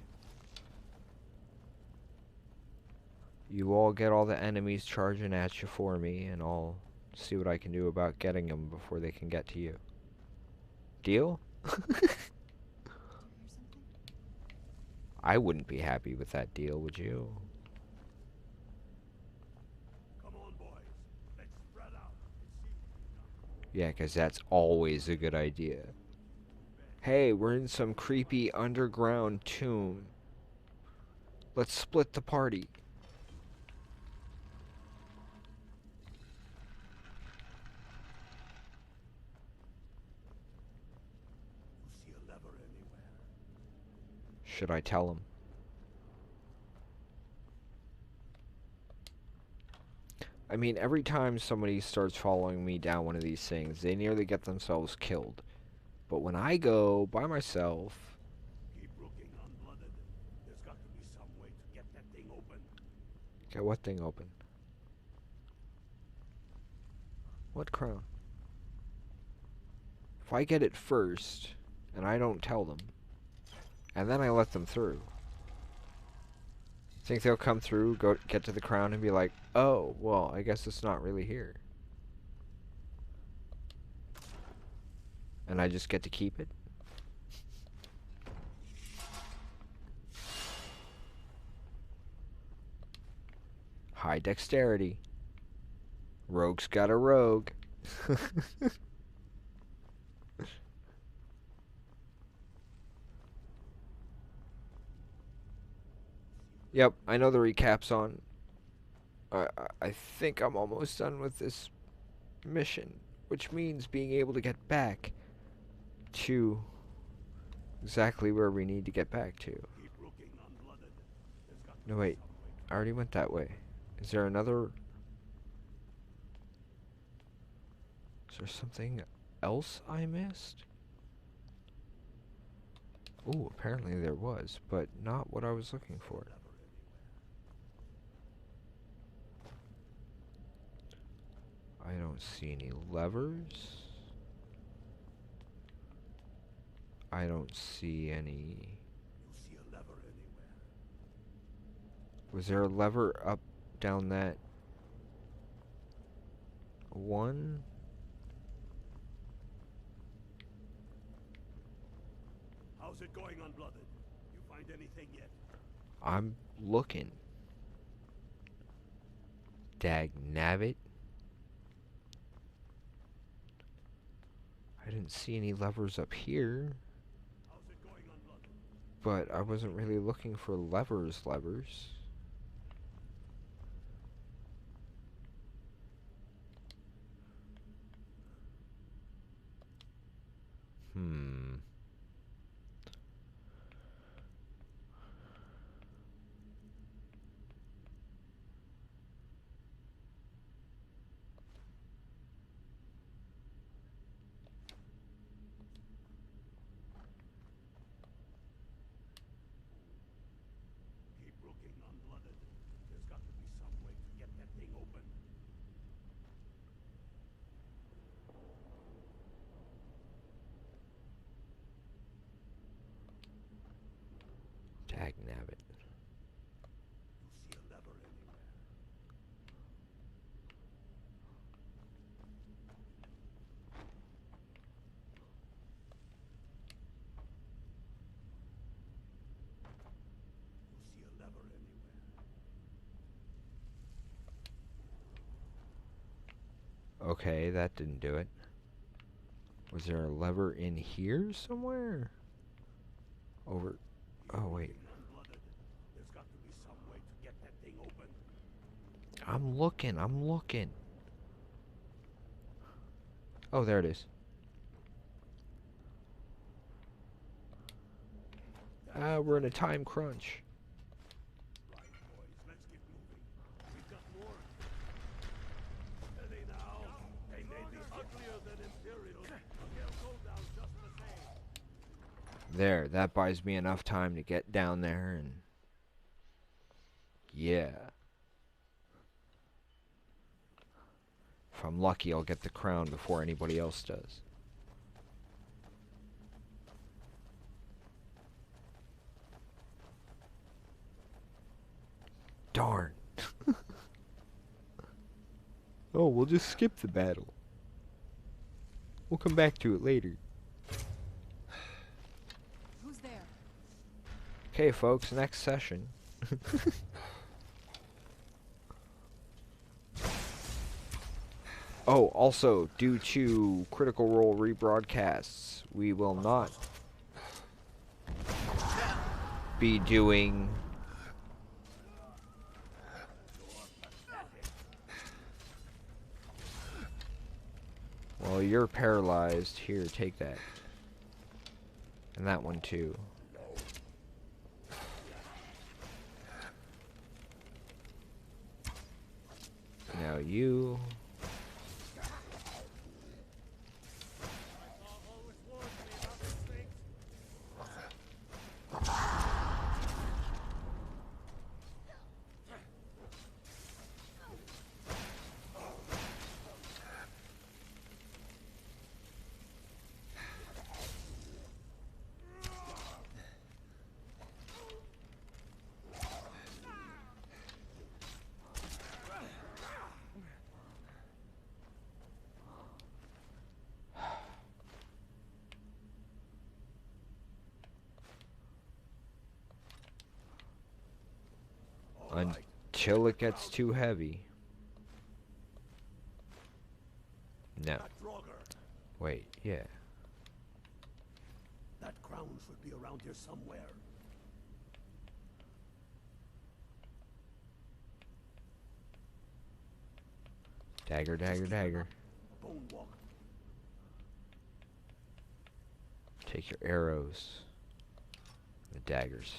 You all get all the enemies charging at you for me, and I'll see what I can do about getting them before they can get to you. Deal? I wouldn't be happy with that deal, would you? Come on, boys. Let's spread out and see. Yeah, 'cause that's always a good idea. Hey, we're in some creepy underground tomb. Let's split the party. You see a lever anywhere? Should I tell him? I mean, every time somebody starts following me down one of these things, they nearly get themselves killed. But when I go by myself... Keep looking, unblooded. There's got to be some way to get that thing open. Get what thing open? What crown? If I get it first, and I don't tell them, and then I let them through, think they'll come through, get to the crown, and be like, oh, well, I guess it's not really here. And I just get to keep it? High dexterity. Rogue's got a rogue. Yep, I know the recap's on. I think I'm almost done with this mission, which means being able to get back to exactly where we need to get back to. No, wait. I already went that way. Is there another... Is there something else I missed? Ooh, apparently there was, but not what I was looking for. I don't see any levers. I don't see any... You see a lever anywhere? Was there a lever up, down that... one? How's it going, unblooded? You find anything yet? I'm looking. Dag nabbit. I didn't see any levers up here. How's it going, unblooded? But I wasn't really looking for levers. Keep looking, unblooded. There's got to be some way to get that thing open. Dag nabbit. You see a lever anywhere? You see a lever anywhere? Okay, that didn't do it. Was there a lever in here somewhere? Over... Oh, wait. Unblooded. There's got to be some way to get that thing open. I'm looking. Oh, there it is. We're in a time crunch. Right, boys, let's get moving. We've got more. Steady now. They may be uglier than Imperials, but they'll go down just the same. There, that buys me enough time to get down there and... Yeah. If I'm lucky, I'll get the crown before anybody else does. Darn. Oh, we'll just skip the battle. We'll come back to it later. Who's there? Okay, folks, next session. Oh, also, due to Critical Role rebroadcasts, we will not be doing... Well, you're paralyzed. Here, take that. And that one, too. Now you... Until it gets too heavy. No. Wait, yeah. That crown should be around here somewhere. Dagger, dagger, dagger. Bone walk. Take your arrows. The daggers.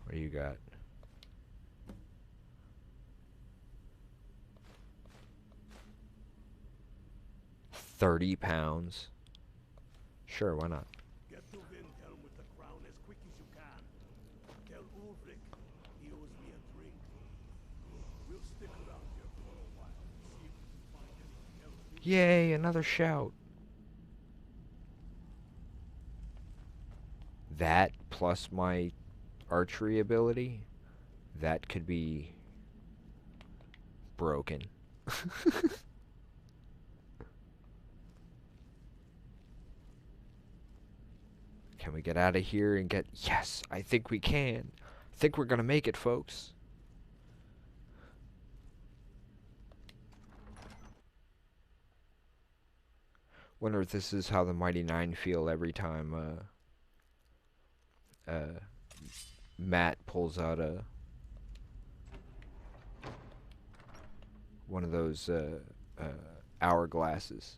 What do you got? £30. Sure, why not? Get to Windhelm with the crown as quick as you can. Tell Ulrich he owes me a drink. We'll stick around here for a while. See if we can find anything else. Yay, another shout. That plus my archery ability, that could be broken. Can we get out of here and get... Yes, I think we can. I think we're gonna make it, folks. Wonder if this is how the Mighty Nine feel every time Matt pulls out one of those hourglasses.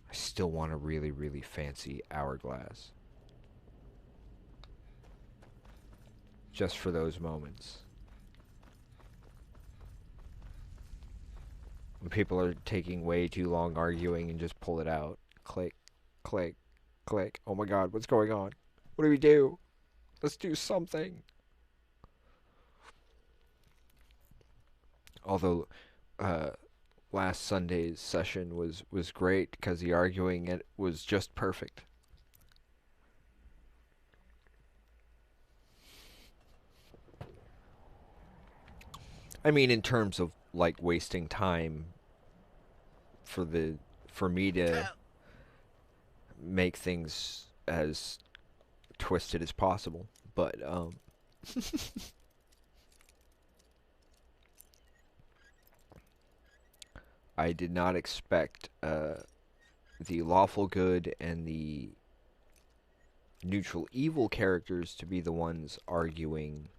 I still want a really, really fancy hourglass. Just for those moments. When people are taking way too long arguing and just pull it out. Click, click, click. Oh my god, what's going on? What do we do? Let's do something. Although, last Sunday's session was great because the arguing it was just perfect. I mean, in terms of like wasting time for me to make things as twisted as possible, but I did not expect the lawful good and the neutral evil characters to be the ones arguing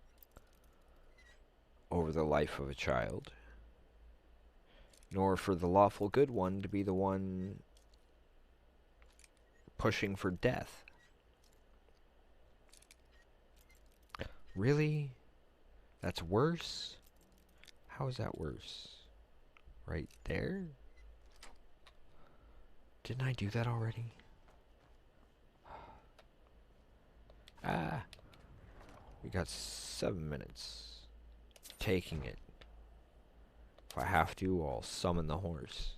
over the life of a child, nor for the lawful good one to be the one pushing for death. Really? That's worse? How is that worse? Right there? Didn't I do that already? Ah. We got 7 minutes. Taking it. If I have to, I'll summon the horse.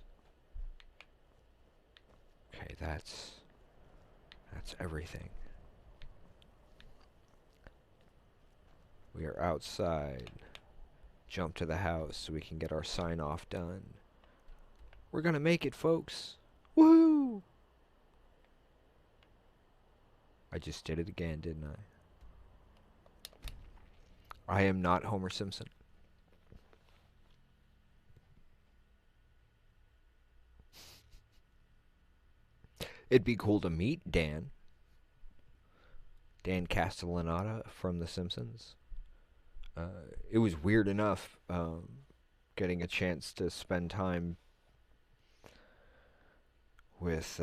Okay, that's everything. We are outside. Jump to the house so we can get our sign-off done. We're gonna make it, folks. Woohoo! I just did it again, didn't I? I am not Homer Simpson. It'd be cool to meet Dan. Dan Castellaneta from The Simpsons. It was weird enough getting a chance to spend time with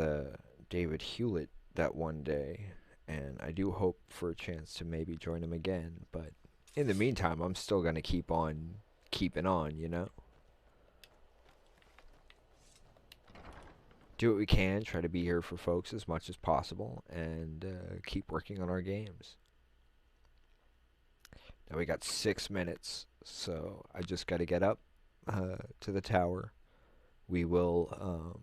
David Hewlett that one day, and I do hope for a chance to maybe join him again, but in the meantime, I'm still going to keep on keeping on, you know? Do what we can, try to be here for folks as much as possible, and keep working on our games. Now we got 6 minutes, so I just got to get up to the tower. We will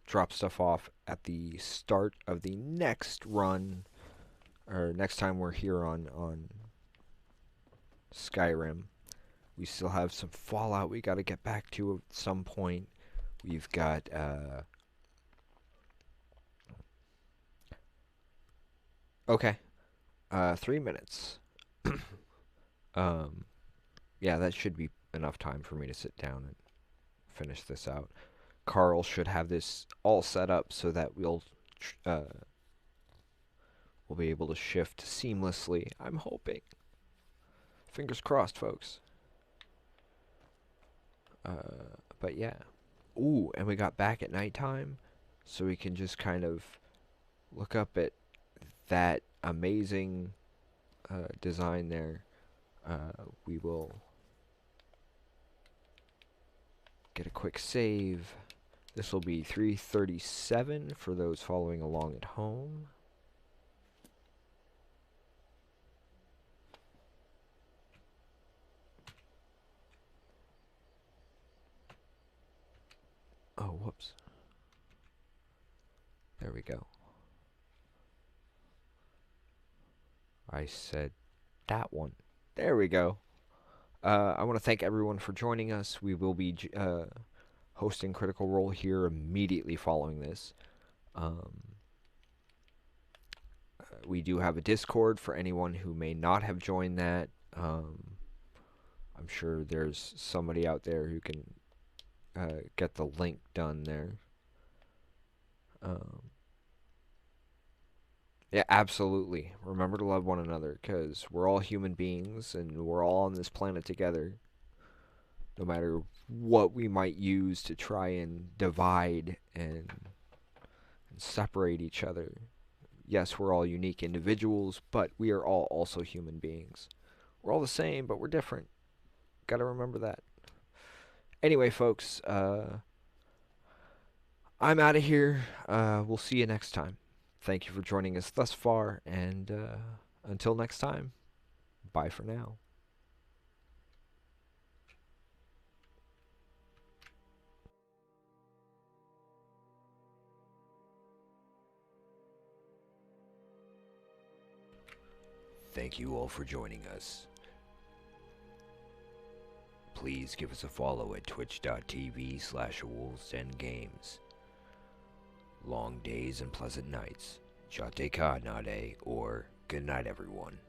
drop stuff off at the start of the next run, or next time we're here on Skyrim. We still have some Fallout we got to get back to at some point. We've got okay, 3 minutes. Yeah, that should be enough time for me to sit down and finish this out. Carl should have this all set up so that we'll be able to shift seamlessly. I'm hoping. Fingers crossed, folks. But yeah. Ooh, and we got back at nighttime, so we can just kind of look up at that amazing design there. We will get a quick save. This will be 3:37 for those following along at home. Oh, whoops. There we go. I said that one. There we go. I want to thank everyone for joining us. We will be hosting Critical Role here immediately following this. We do have a Discord for anyone who may not have joined that. I'm sure there's somebody out there who can get the link done there. Yeah, absolutely. Remember to love one another, because we're all human beings, and we're all on this planet together. No matter what we might use to try and divide and separate each other. Yes, we're all unique individuals, but we are all also human beings. We're all the same, but we're different. Gotta remember that. Anyway, folks, I'm out of here. We'll see you next time. Thank you for joining us thus far, and until next time, bye for now. Thank you all for joining us. Please give us a follow at twitch.tv/wolvesdengames. Long days and pleasant nights. Jate ka nade, or good night, everyone.